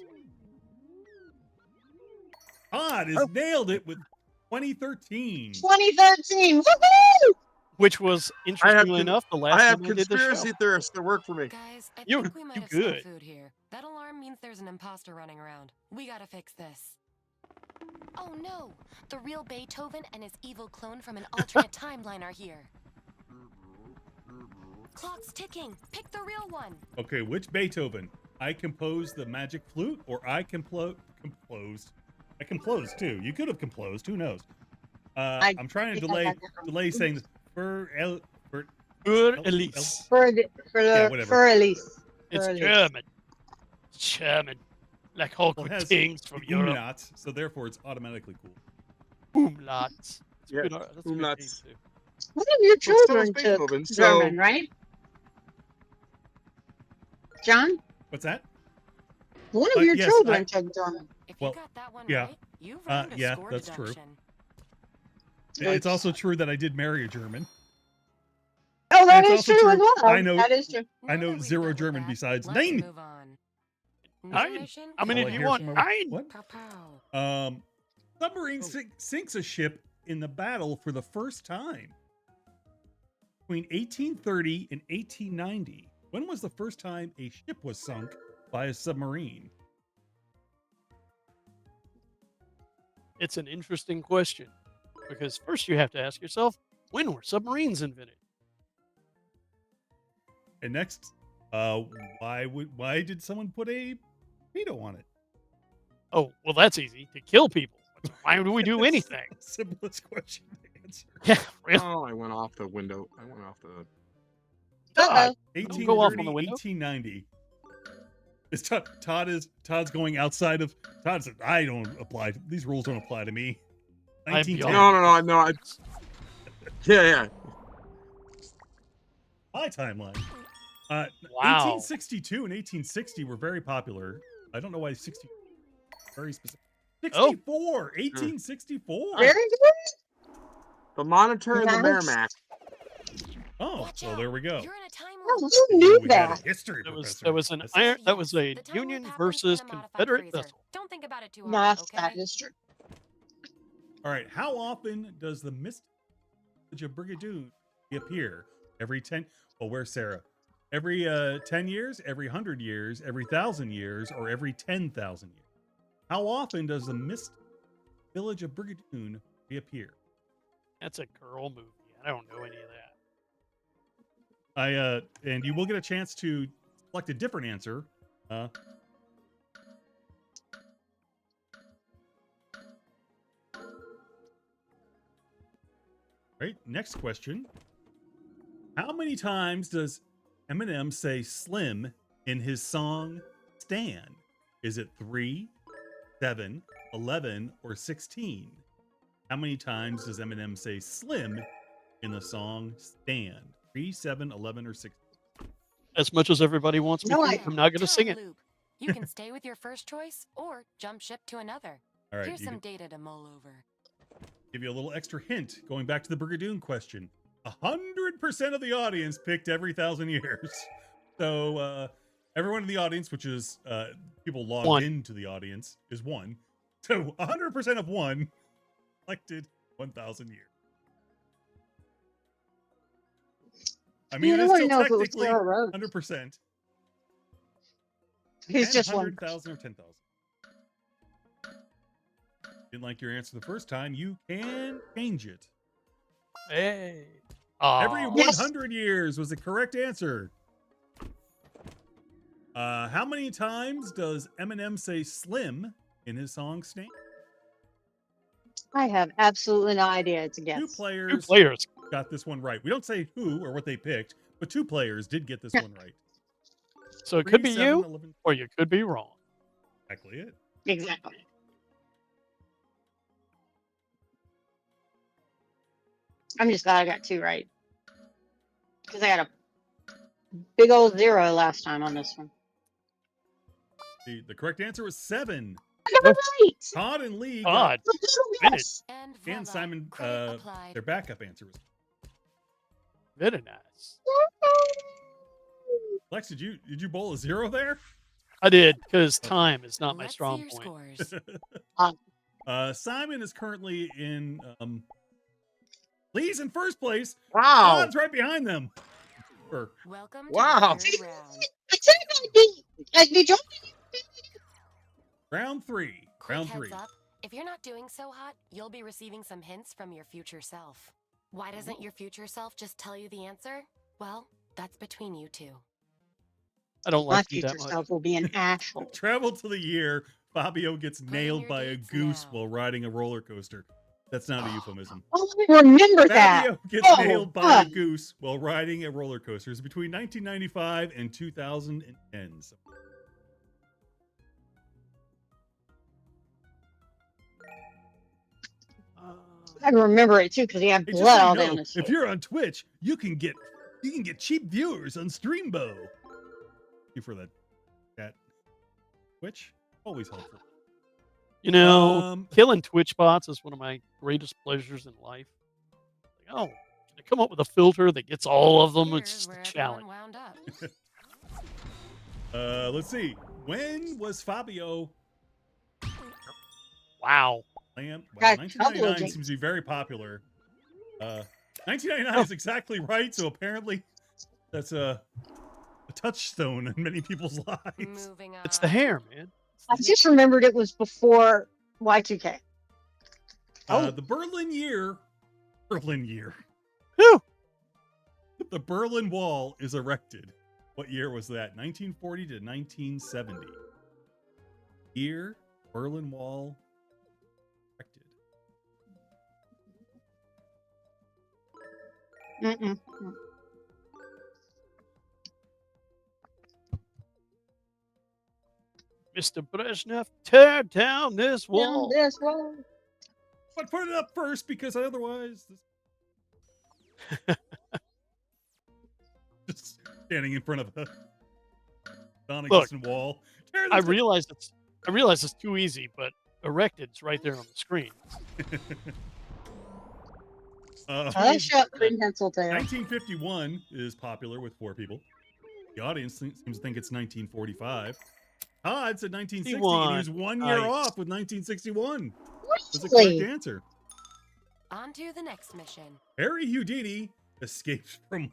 [SPEAKER 4] Todd has nailed it with 2013.
[SPEAKER 6] 2013. Woohoo!
[SPEAKER 7] Which was, interestingly enough, the last
[SPEAKER 1] I have
[SPEAKER 7] time I did this show.
[SPEAKER 1] conspiracy theorists that work for me.
[SPEAKER 8] Guys, I
[SPEAKER 7] You-
[SPEAKER 8] think we might
[SPEAKER 7] you
[SPEAKER 8] have
[SPEAKER 7] good.
[SPEAKER 8] smelled food here. That alarm means there's an imposter running around. We gotta fix this. Oh no! The real Beethoven and his evil clone from an alternate timeline are here. Clock's ticking. Pick the real one.
[SPEAKER 4] Okay, which Beethoven? I composed the magic flute, or I composed? I composed too. You could have composed. Who knows? I'm trying to
[SPEAKER 6] think I got that from-
[SPEAKER 4] delay saying this.
[SPEAKER 7] Für
[SPEAKER 4] El-
[SPEAKER 7] Elise.
[SPEAKER 4] whatever.
[SPEAKER 6] Elise.
[SPEAKER 7] It's
[SPEAKER 6] Elise.
[SPEAKER 7] German. It's German. Like
[SPEAKER 4] Well,
[SPEAKER 7] Hawkwood
[SPEAKER 4] it has
[SPEAKER 7] things from Europe.
[SPEAKER 4] umlaut, so therefore it's automatically cool.
[SPEAKER 7] Umlaut. That's
[SPEAKER 1] Yeah,
[SPEAKER 7] good, that's a good
[SPEAKER 1] umlauts.
[SPEAKER 7] name, too.
[SPEAKER 6] One of your
[SPEAKER 1] Well, so is
[SPEAKER 6] children took
[SPEAKER 1] Beethoven, so-
[SPEAKER 6] German, right? John?
[SPEAKER 4] What's that?
[SPEAKER 6] One of your
[SPEAKER 4] yes,
[SPEAKER 6] children
[SPEAKER 4] I-
[SPEAKER 6] took German.
[SPEAKER 8] If
[SPEAKER 4] Well,
[SPEAKER 8] you got that one
[SPEAKER 4] yeah.
[SPEAKER 8] right, you've earned a
[SPEAKER 4] yeah,
[SPEAKER 8] score
[SPEAKER 4] that's true.
[SPEAKER 8] deduction.
[SPEAKER 4] It's also true that I did marry a German.
[SPEAKER 6] Oh, that
[SPEAKER 4] It's
[SPEAKER 6] is
[SPEAKER 4] also
[SPEAKER 6] true
[SPEAKER 4] true.
[SPEAKER 6] as well.
[SPEAKER 4] I know-
[SPEAKER 6] That is true.
[SPEAKER 4] I
[SPEAKER 8] Now
[SPEAKER 4] know
[SPEAKER 8] that we've
[SPEAKER 4] zero
[SPEAKER 8] dealt with
[SPEAKER 4] German
[SPEAKER 8] that,
[SPEAKER 4] besides
[SPEAKER 8] let's
[SPEAKER 4] nine.
[SPEAKER 8] move on.
[SPEAKER 7] Nine?
[SPEAKER 8] Mission
[SPEAKER 7] How many
[SPEAKER 4] All I
[SPEAKER 7] do you
[SPEAKER 4] hear
[SPEAKER 7] want?
[SPEAKER 4] from
[SPEAKER 7] Nine?
[SPEAKER 4] What?
[SPEAKER 8] Pow, pow.
[SPEAKER 4] Submarine sinks a ship in the battle for the first time. Between 1830 and 1890, when was the first time a ship was sunk by a submarine?
[SPEAKER 7] It's an interesting question. Because first you have to ask yourself, when were submarines invented?
[SPEAKER 4] And next, why did someone put a torpedo on it?
[SPEAKER 7] Oh, well, that's easy. To kill people. Why do we do anything?
[SPEAKER 4] Simplest question to answer.
[SPEAKER 7] Yeah, really.
[SPEAKER 1] Oh, I went off the window. I went off the.
[SPEAKER 7] God.
[SPEAKER 6] Uh-oh.
[SPEAKER 7] Don't go off on
[SPEAKER 4] 1830,
[SPEAKER 7] the window.
[SPEAKER 4] 1890. Todd's going outside of. Todd said, "I don't apply. These rules don't apply to me."
[SPEAKER 7] I'm
[SPEAKER 4] 1910.
[SPEAKER 7] beyond-
[SPEAKER 1] No. Yeah.
[SPEAKER 4] My timeline.
[SPEAKER 7] Wow.
[SPEAKER 4] 1862 and 1860 were very popular. I don't know why 60. Very specific.
[SPEAKER 7] Oh.
[SPEAKER 4] 64, 1864.
[SPEAKER 6] Very good.
[SPEAKER 1] The Monitor and the
[SPEAKER 6] Nice.
[SPEAKER 1] Merrimack.
[SPEAKER 4] Oh,
[SPEAKER 8] Watch
[SPEAKER 4] well,
[SPEAKER 8] out.
[SPEAKER 4] there we go.
[SPEAKER 8] You're in a time
[SPEAKER 6] Oh,
[SPEAKER 8] loop.
[SPEAKER 6] you knew
[SPEAKER 4] We had
[SPEAKER 6] that.
[SPEAKER 4] a history
[SPEAKER 7] That was
[SPEAKER 4] professor.
[SPEAKER 7] that was an
[SPEAKER 4] That's-
[SPEAKER 7] iron. That was a
[SPEAKER 8] The time loop
[SPEAKER 7] Union
[SPEAKER 8] happens
[SPEAKER 7] versus
[SPEAKER 8] in a modified
[SPEAKER 7] Confederate
[SPEAKER 8] freezer.
[SPEAKER 7] vessel.
[SPEAKER 8] Don't think about it too hard,
[SPEAKER 6] Yes,
[SPEAKER 8] okay?
[SPEAKER 6] that is true.
[SPEAKER 4] All right. How often does the Village of Brigadoon appear? Every 10. Well, where's Sarah? Every 10 years, every 100 years, every 1,000 years, or every 10,000 years? How often does the Village of Brigadoon reappear?
[SPEAKER 7] That's a girl movie. I don't know any of that.
[SPEAKER 4] And you will get a chance to select a different answer. Right. Next question. How many times does Eminem say Slim in his song Stand? Is it 3, 7, 11, or 16? How many times does Eminem say Slim in the song Stand? 3, 7, 11, or 16?
[SPEAKER 7] As much as everybody wants me
[SPEAKER 6] No,
[SPEAKER 7] to,
[SPEAKER 6] I-
[SPEAKER 7] I'm not going to sing
[SPEAKER 8] Time
[SPEAKER 7] it.
[SPEAKER 8] loop. You can stay with your first choice or jump ship to another.
[SPEAKER 4] All right.
[SPEAKER 8] Here's
[SPEAKER 4] you
[SPEAKER 8] some
[SPEAKER 4] can
[SPEAKER 8] data to mull over.
[SPEAKER 4] give you a little extra hint going back to the Brigadoon question. 100% of the audience picked every 1,000 years. So everyone in the audience, which is people logged
[SPEAKER 7] One.
[SPEAKER 4] into the audience, is one. So 100% of one selected 1,000 years. I mean,
[SPEAKER 6] I
[SPEAKER 4] it's
[SPEAKER 6] want to
[SPEAKER 4] still
[SPEAKER 6] know if it was
[SPEAKER 4] technically
[SPEAKER 6] Sarah Rose.
[SPEAKER 4] 100%.
[SPEAKER 6] He's
[SPEAKER 4] And
[SPEAKER 6] just one.
[SPEAKER 4] 100,000 or 10,000. Didn't like your answer the first time, you can change it.
[SPEAKER 7] Hey.
[SPEAKER 4] Every
[SPEAKER 7] Aw.
[SPEAKER 4] 100 years was the correct answer. How many times does Eminem say slim in his song Snake?
[SPEAKER 6] I have absolutely no idea. It's a
[SPEAKER 4] Two
[SPEAKER 6] guess.
[SPEAKER 7] Two
[SPEAKER 4] players
[SPEAKER 7] players.
[SPEAKER 4] got this one right. We don't say who or what they picked, but two players did get this one right.
[SPEAKER 7] So it could
[SPEAKER 4] 3,
[SPEAKER 7] be
[SPEAKER 4] 7,
[SPEAKER 7] you,
[SPEAKER 4] 11.
[SPEAKER 7] or you could be wrong.
[SPEAKER 4] Exactly it.
[SPEAKER 6] Exactly. I'm just glad I got 2 right. Because I got a big old 0 last time on this one.
[SPEAKER 4] The correct answer was 7.
[SPEAKER 6] I got it right!
[SPEAKER 4] Todd and Leigh
[SPEAKER 7] Todd.
[SPEAKER 6] Yes.
[SPEAKER 8] And
[SPEAKER 4] and
[SPEAKER 8] voila,
[SPEAKER 4] Simon,
[SPEAKER 8] credit applied.
[SPEAKER 4] their backup answer was.
[SPEAKER 7] Very nice.
[SPEAKER 4] Lex, did you bowl a 0 there?
[SPEAKER 7] I did, because time is not my
[SPEAKER 8] Let's see
[SPEAKER 7] strong
[SPEAKER 8] your
[SPEAKER 7] point.
[SPEAKER 8] scores.
[SPEAKER 4] Simon is currently in. Lee's in first place.
[SPEAKER 1] Wow.
[SPEAKER 4] Todd's right behind them. Or,
[SPEAKER 8] Welcome
[SPEAKER 1] Wow.
[SPEAKER 8] to the third round.
[SPEAKER 6] I said I'd be joking.
[SPEAKER 4] round 3.
[SPEAKER 8] Quick
[SPEAKER 4] Round
[SPEAKER 8] heads
[SPEAKER 4] 3.
[SPEAKER 8] up, if you're not doing so hot, you'll be receiving some hints from your future self. Why doesn't your future self just tell you the answer? Well, that's between you two.
[SPEAKER 7] I don't
[SPEAKER 6] My
[SPEAKER 7] like you
[SPEAKER 6] future
[SPEAKER 7] that much.
[SPEAKER 6] self will be an asshole.
[SPEAKER 4] Travel to the year Fabio gets
[SPEAKER 8] in
[SPEAKER 4] nailed
[SPEAKER 8] your
[SPEAKER 4] by a
[SPEAKER 8] dates
[SPEAKER 4] goose
[SPEAKER 8] now.
[SPEAKER 4] while riding a roller coaster. That's not a euphemism.
[SPEAKER 6] Oh, I remember that.
[SPEAKER 4] Fabio gets
[SPEAKER 6] Oh,
[SPEAKER 4] nailed by a
[SPEAKER 6] huh.
[SPEAKER 4] goose while riding a roller coaster. It's between 1995 and 2010. So
[SPEAKER 6] I remember it too because he had
[SPEAKER 4] hey, just
[SPEAKER 6] blood
[SPEAKER 4] so
[SPEAKER 6] all
[SPEAKER 4] you
[SPEAKER 6] down
[SPEAKER 4] know,
[SPEAKER 6] his
[SPEAKER 4] if
[SPEAKER 6] face.
[SPEAKER 4] you're on Twitch, you can get cheap viewers on Streambo. Thank you for that, chat. Twitch, always helpful.
[SPEAKER 7] You know, killing Twitch bots is one of my greatest pleasures in life. Like, oh, can I come up with a filter that gets all of them? It's
[SPEAKER 8] Here's
[SPEAKER 7] just
[SPEAKER 8] where
[SPEAKER 7] a
[SPEAKER 8] everyone
[SPEAKER 7] challenge.
[SPEAKER 8] wound up.
[SPEAKER 4] Let's see. When was Fabio?
[SPEAKER 7] Wow.
[SPEAKER 4] Wow,
[SPEAKER 6] Got a couple of
[SPEAKER 4] 1999 seems to be very popular. 1999 is exactly right. So apparently, that's a touchstone in many people's lives.
[SPEAKER 8] Moving on.
[SPEAKER 7] It's the hair, man.
[SPEAKER 6] I just remembered it was before Y2K.
[SPEAKER 4] The Berlin year.
[SPEAKER 7] Whew.
[SPEAKER 4] The Berlin Wall is erected. What year was that? 1940 to 1970. Year Berlin Wall erected.
[SPEAKER 7] Mr. Brezhnev, tear down this wall.
[SPEAKER 6] This wall.
[SPEAKER 4] But put it up first because otherwise, just standing in front of a non-existent wall. Tear
[SPEAKER 7] I
[SPEAKER 4] this
[SPEAKER 7] realize it's too easy, but erected's right there on the screen.
[SPEAKER 6] Shut green pencil tail.
[SPEAKER 4] 1951 is popular with 4 people. The audience seems to think it's 1945. Todd said 1960, and he was 1 year
[SPEAKER 7] Nice.
[SPEAKER 4] off with 1961. Was the
[SPEAKER 6] Really?
[SPEAKER 4] correct answer.
[SPEAKER 8] On to the next mission.
[SPEAKER 4] Harry Houdini escaped from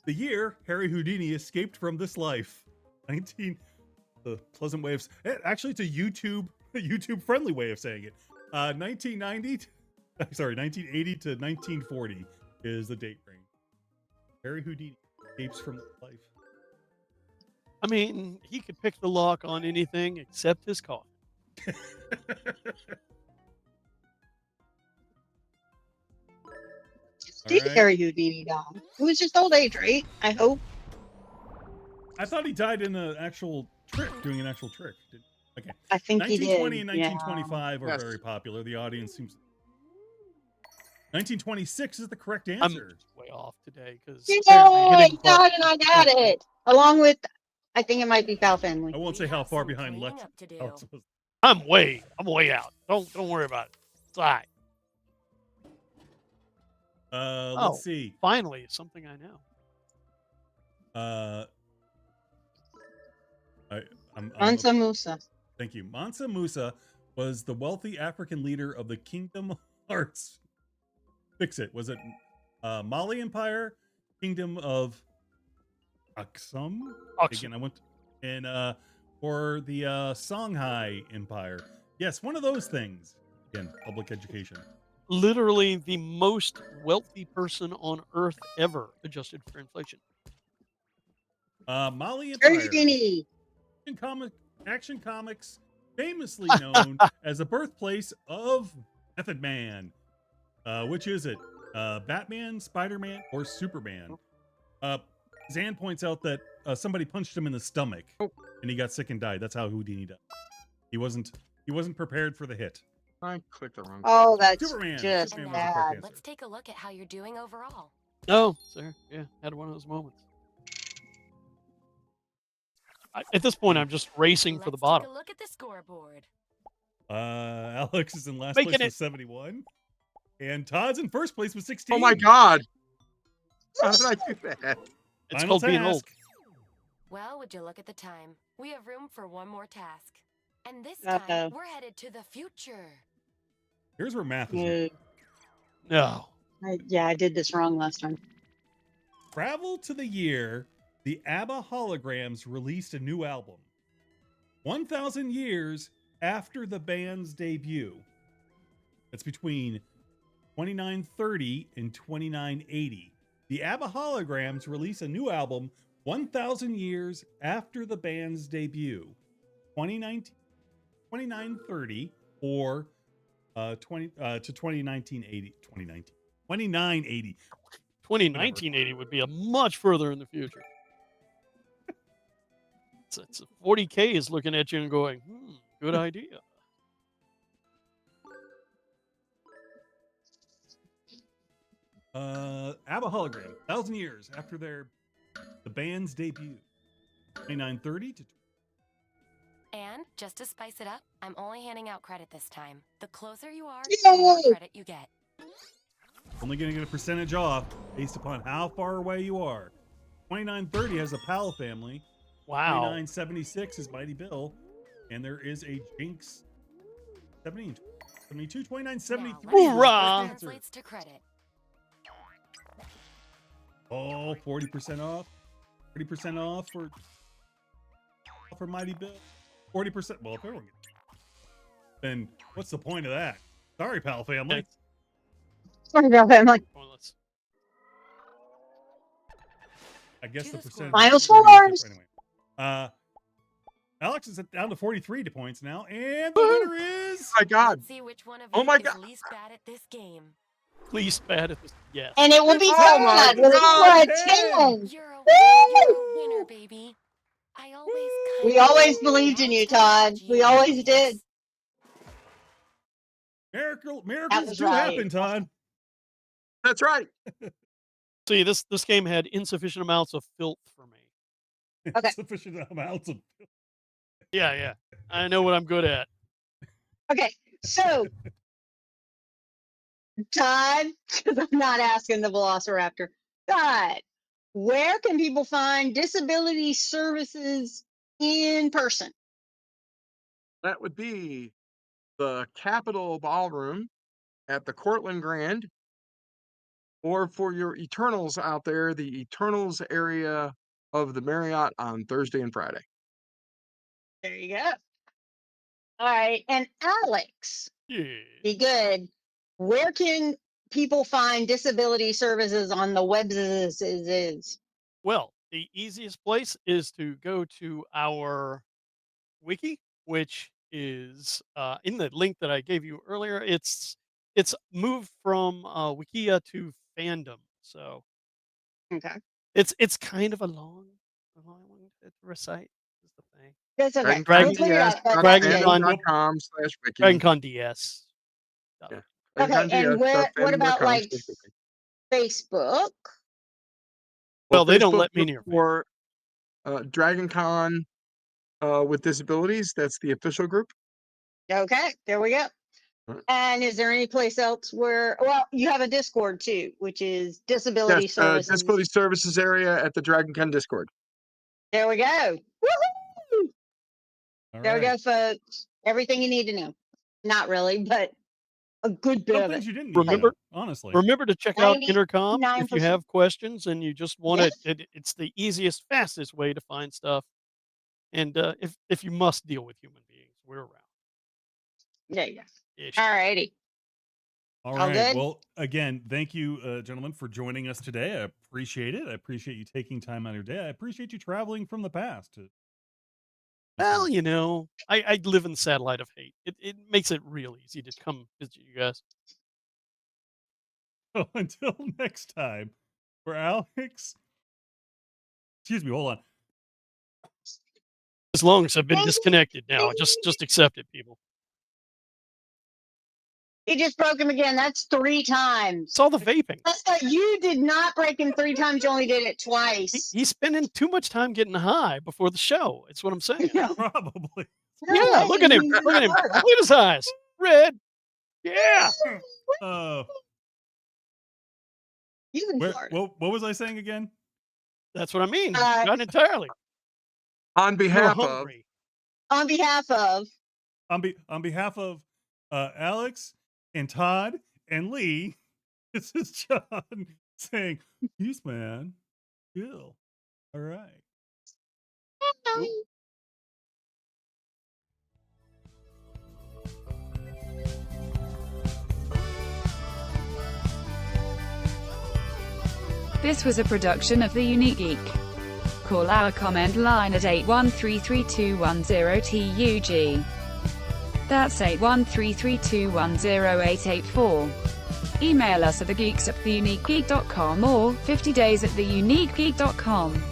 [SPEAKER 4] the year Harry Houdini escaped from this life. The pleasant way of actually it's a YouTube friendly way of saying it. 1980 to 1940 is the date range. Harry Houdini escapes from life.
[SPEAKER 7] I mean, he could pick the lock on anything except his coffin.
[SPEAKER 6] Did
[SPEAKER 4] right.
[SPEAKER 6] Harry Houdini die? It was just old age, right? I hope.
[SPEAKER 4] I thought he died in an actual trick, doing an actual trick. Okay.
[SPEAKER 6] I think he did.
[SPEAKER 4] 1920 and 1925 are
[SPEAKER 1] Yes.
[SPEAKER 4] very popular. The audience seems. 1926 is the correct
[SPEAKER 7] I'm
[SPEAKER 4] answer.
[SPEAKER 7] way off today because
[SPEAKER 6] Yay! I got it! I got it! Along with, I think it might be Foul Family.
[SPEAKER 4] I won't say
[SPEAKER 8] We
[SPEAKER 4] how
[SPEAKER 8] have
[SPEAKER 4] far
[SPEAKER 8] some
[SPEAKER 4] behind
[SPEAKER 8] cleaning
[SPEAKER 4] Lex.
[SPEAKER 8] up to do.
[SPEAKER 4] Alex was.
[SPEAKER 7] I'm way out. Don't worry about it. It's all right.
[SPEAKER 4] Let's see.
[SPEAKER 7] Finally, something I know.
[SPEAKER 4] I'm
[SPEAKER 6] Mansa Musa.
[SPEAKER 4] Thank you. Mansa Musa was the wealthy African leader of the Kingdom Hearts. Fix it. Was it Mali Empire, Kingdom of Aksum? Again, I went or the Songhai Empire. Yes, one of those things. Again, public education.
[SPEAKER 7] Literally the most wealthy person on Earth ever, adjusted for inflation.
[SPEAKER 4] Mali Empire.
[SPEAKER 6] Germany.
[SPEAKER 4] Action Comics, famously known as the birthplace of Method Man. Which is it? Batman, Spider-Man, or Superman? Zan points out that somebody punched him in the stomach and he got sick and died. That's how Houdini died. He wasn't prepared for the hit.
[SPEAKER 1] I clicked the wrong.
[SPEAKER 6] Oh, that's
[SPEAKER 4] Superman.
[SPEAKER 6] just
[SPEAKER 4] Superman was the correct
[SPEAKER 6] bad.
[SPEAKER 4] answer.
[SPEAKER 8] Let's take a look at how you're doing overall.
[SPEAKER 7] Oh, sir. Yeah, had one of those moments. At this point, I'm just racing for the bottom.
[SPEAKER 8] Take a look at the scoreboard.
[SPEAKER 4] Alex is in last
[SPEAKER 7] Making
[SPEAKER 4] place
[SPEAKER 7] it.
[SPEAKER 4] with 71. And Todd's in first place with 16.
[SPEAKER 1] Oh my God! How did I do that?
[SPEAKER 7] It's
[SPEAKER 4] Final
[SPEAKER 7] called being old.
[SPEAKER 4] task.
[SPEAKER 8] Well, would you look at the time? We have room for one more task. And this
[SPEAKER 6] Uh-oh.
[SPEAKER 8] time, we're headed to the future.
[SPEAKER 4] Here's where math is.
[SPEAKER 6] No.
[SPEAKER 7] No.
[SPEAKER 6] Yeah, I did this wrong last time.
[SPEAKER 4] Travel to the year the ABBA Holograms released a new album. 1,000 years after the band's debut. That's between 2930 and 2980. The ABBA Holograms release a new album 1,000 years after the band's debut. 2930 or 2980. 2980.
[SPEAKER 7] 2019-80 would be a much further in the future. It's 40K is looking at you and going, good idea.
[SPEAKER 4] ABBA Hologram, 1,000 years after the band's debut. 2930 to.
[SPEAKER 8] And just to spice it up, I'm only handing out credit this time. The closer you are,
[SPEAKER 6] Yay!
[SPEAKER 8] the more credit you get.
[SPEAKER 4] Only going to get a percentage off based upon how far away you are. 2930 has a Powell family.
[SPEAKER 7] Wow.
[SPEAKER 4] 2976 is Mighty Bill. And there is a Jinx. 72, 2973.
[SPEAKER 8] Now,
[SPEAKER 7] Hoorah!
[SPEAKER 8] let's translates to credit.
[SPEAKER 4] Oh, 40% off. 30% off for Mighty Bill. 40%. Well, if everyone gets it, then what's the point of that? Sorry, pal family.
[SPEAKER 6] Sorry about that. I'm like,
[SPEAKER 4] I guess
[SPEAKER 8] To
[SPEAKER 4] the
[SPEAKER 8] the
[SPEAKER 4] percentage.
[SPEAKER 6] Final
[SPEAKER 4] is gonna be
[SPEAKER 6] scores!
[SPEAKER 4] different anyway. Alex is down to 43 points now, and the winner is.
[SPEAKER 1] Oh my God!
[SPEAKER 8] Let's see which one of
[SPEAKER 1] Oh
[SPEAKER 8] you
[SPEAKER 1] my
[SPEAKER 8] is
[SPEAKER 1] God.
[SPEAKER 8] least bad at this game.
[SPEAKER 7] Least bad at this. Yes.
[SPEAKER 6] and it will be
[SPEAKER 1] Oh my
[SPEAKER 6] Todd with a
[SPEAKER 1] God,
[SPEAKER 6] 10.
[SPEAKER 8] You're a
[SPEAKER 6] Woo!
[SPEAKER 8] winner, baby. I always
[SPEAKER 6] We
[SPEAKER 8] kinda
[SPEAKER 6] always
[SPEAKER 8] knew
[SPEAKER 6] believed in you,
[SPEAKER 8] that's how
[SPEAKER 6] Todd. We
[SPEAKER 8] GM
[SPEAKER 6] always
[SPEAKER 8] is.
[SPEAKER 6] did.
[SPEAKER 4] Miracles
[SPEAKER 6] was
[SPEAKER 4] do
[SPEAKER 6] right.
[SPEAKER 4] happen, Todd.
[SPEAKER 1] That's right.
[SPEAKER 7] See, this game had insufficient amounts of filth for me.
[SPEAKER 6] Okay.
[SPEAKER 4] Sufficient amounts of.
[SPEAKER 7] Yeah. I know what I'm good at.
[SPEAKER 6] Okay, so Todd, because I'm not asking the Velociraptor. Todd, where can people find disability services in person?
[SPEAKER 1] That would be the Capitol Ballroom at the Courtland Grand, or for your Eternals out there, the Eternals area of the Marriott on Thursday and Friday.
[SPEAKER 6] There you go. All right, and Alex,
[SPEAKER 7] Yeah.
[SPEAKER 6] be good. Where can people find disability services on the web?
[SPEAKER 7] Well, the easiest place is to go to our wiki, which is in the link that I gave you earlier. It's moved from Wikia to fandom, so
[SPEAKER 6] Okay,
[SPEAKER 7] it's kind of a long one to recite. Is the thing.
[SPEAKER 6] that's okay.
[SPEAKER 7] Dragon-
[SPEAKER 6] We'll figure it out. But
[SPEAKER 7] Dragon
[SPEAKER 6] that's
[SPEAKER 7] Con-
[SPEAKER 6] good.
[SPEAKER 1] DragonCon/wiki.
[SPEAKER 7] DragonCon DS.
[SPEAKER 1] Yeah.
[SPEAKER 6] Okay, and what about like Facebook?
[SPEAKER 7] Well, they don't let me near
[SPEAKER 1] for DragonCon with disabilities. That's the official group.
[SPEAKER 6] Okay, there we go. And is there any place else where? Well, you have a Discord too, which is disability
[SPEAKER 1] Yes,
[SPEAKER 6] services.
[SPEAKER 1] disability services area at the Dragon Con Discord.
[SPEAKER 6] There we go. Woohoo!
[SPEAKER 4] All
[SPEAKER 6] There we go,
[SPEAKER 4] right.
[SPEAKER 6] folks. Everything you need to know. Not really, but a good bit
[SPEAKER 4] Some
[SPEAKER 6] of it.
[SPEAKER 4] things you didn't need to
[SPEAKER 7] Remember,
[SPEAKER 4] know, honestly.
[SPEAKER 7] remember to check out Intercom if you
[SPEAKER 6] 99%.
[SPEAKER 7] have questions and you just want
[SPEAKER 6] Yes.
[SPEAKER 7] it's the easiest, fastest way to find stuff. And if you must deal with human beings, we're around.
[SPEAKER 6] There you go.
[SPEAKER 7] Ish.
[SPEAKER 6] All righty.
[SPEAKER 4] All
[SPEAKER 6] All
[SPEAKER 4] right.
[SPEAKER 6] good?
[SPEAKER 4] Well, again, thank you, gentlemen, for joining us today. I appreciate it. I appreciate you taking time out of your day. I appreciate you traveling from the past.
[SPEAKER 7] Well, you know, I live in the satellite of hate. It makes it real easy to come visit you guys.
[SPEAKER 4] So until next time, for Alex, excuse me, hold on.
[SPEAKER 7] As long as I've been disconnected now, just accept it, people.
[SPEAKER 6] He just broke him again. That's 3 times.
[SPEAKER 7] It's all the vaping.
[SPEAKER 6] You did not break him 3 times. You only did it twice.
[SPEAKER 7] He's spending too much time getting high before the show. It's what I'm saying.
[SPEAKER 4] Probably.
[SPEAKER 7] Yeah, look at him. Look at him. Look at his eyes. Red. Yeah.
[SPEAKER 4] What was I saying again?
[SPEAKER 7] That's what I mean. Not entirely.
[SPEAKER 1] On behalf
[SPEAKER 7] You're
[SPEAKER 1] of
[SPEAKER 7] hungry.
[SPEAKER 6] On behalf of
[SPEAKER 4] on behalf of Alex and Todd and Leigh, this is John saying, "Peace, man. Chill. All right."
[SPEAKER 5] This was a production of The Unique Geek. Call our comment line at 8133210TUG. That's 81332108884. Email us at thegeeks@theuniquegeek.com or 50days@theuniquegeek.com.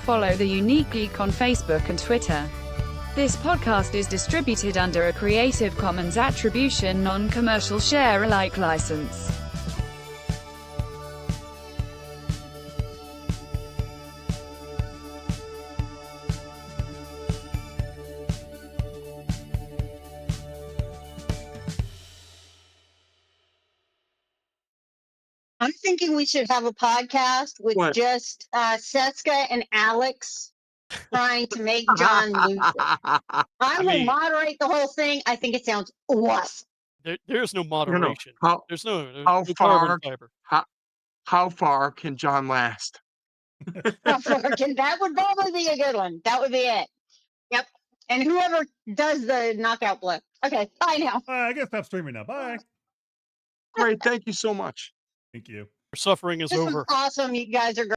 [SPEAKER 5] Follow The Unique Geek on Facebook and Twitter. This podcast is distributed under a Creative Commons Attribution Non-Commercial Share-alike license.
[SPEAKER 6] I'm thinking we should have a podcast with
[SPEAKER 1] What?
[SPEAKER 6] just Seska and Alex trying to make John lose it. I will
[SPEAKER 7] mean-
[SPEAKER 6] moderate the whole thing. I think it sounds awesome.
[SPEAKER 7] There's no moderation.
[SPEAKER 1] How
[SPEAKER 7] There's no
[SPEAKER 1] how
[SPEAKER 7] no
[SPEAKER 1] far
[SPEAKER 7] carbon fiber.
[SPEAKER 1] how far can John last?
[SPEAKER 6] That would probably be a good one. That would be it. Yep. And whoever does the knockout blow. Okay, bye now.
[SPEAKER 4] I guess stop streaming now. Bye.
[SPEAKER 1] Great, thank you so much.
[SPEAKER 4] Thank you.
[SPEAKER 7] Suffering is
[SPEAKER 6] This was
[SPEAKER 7] over.
[SPEAKER 6] awesome. You guys are great.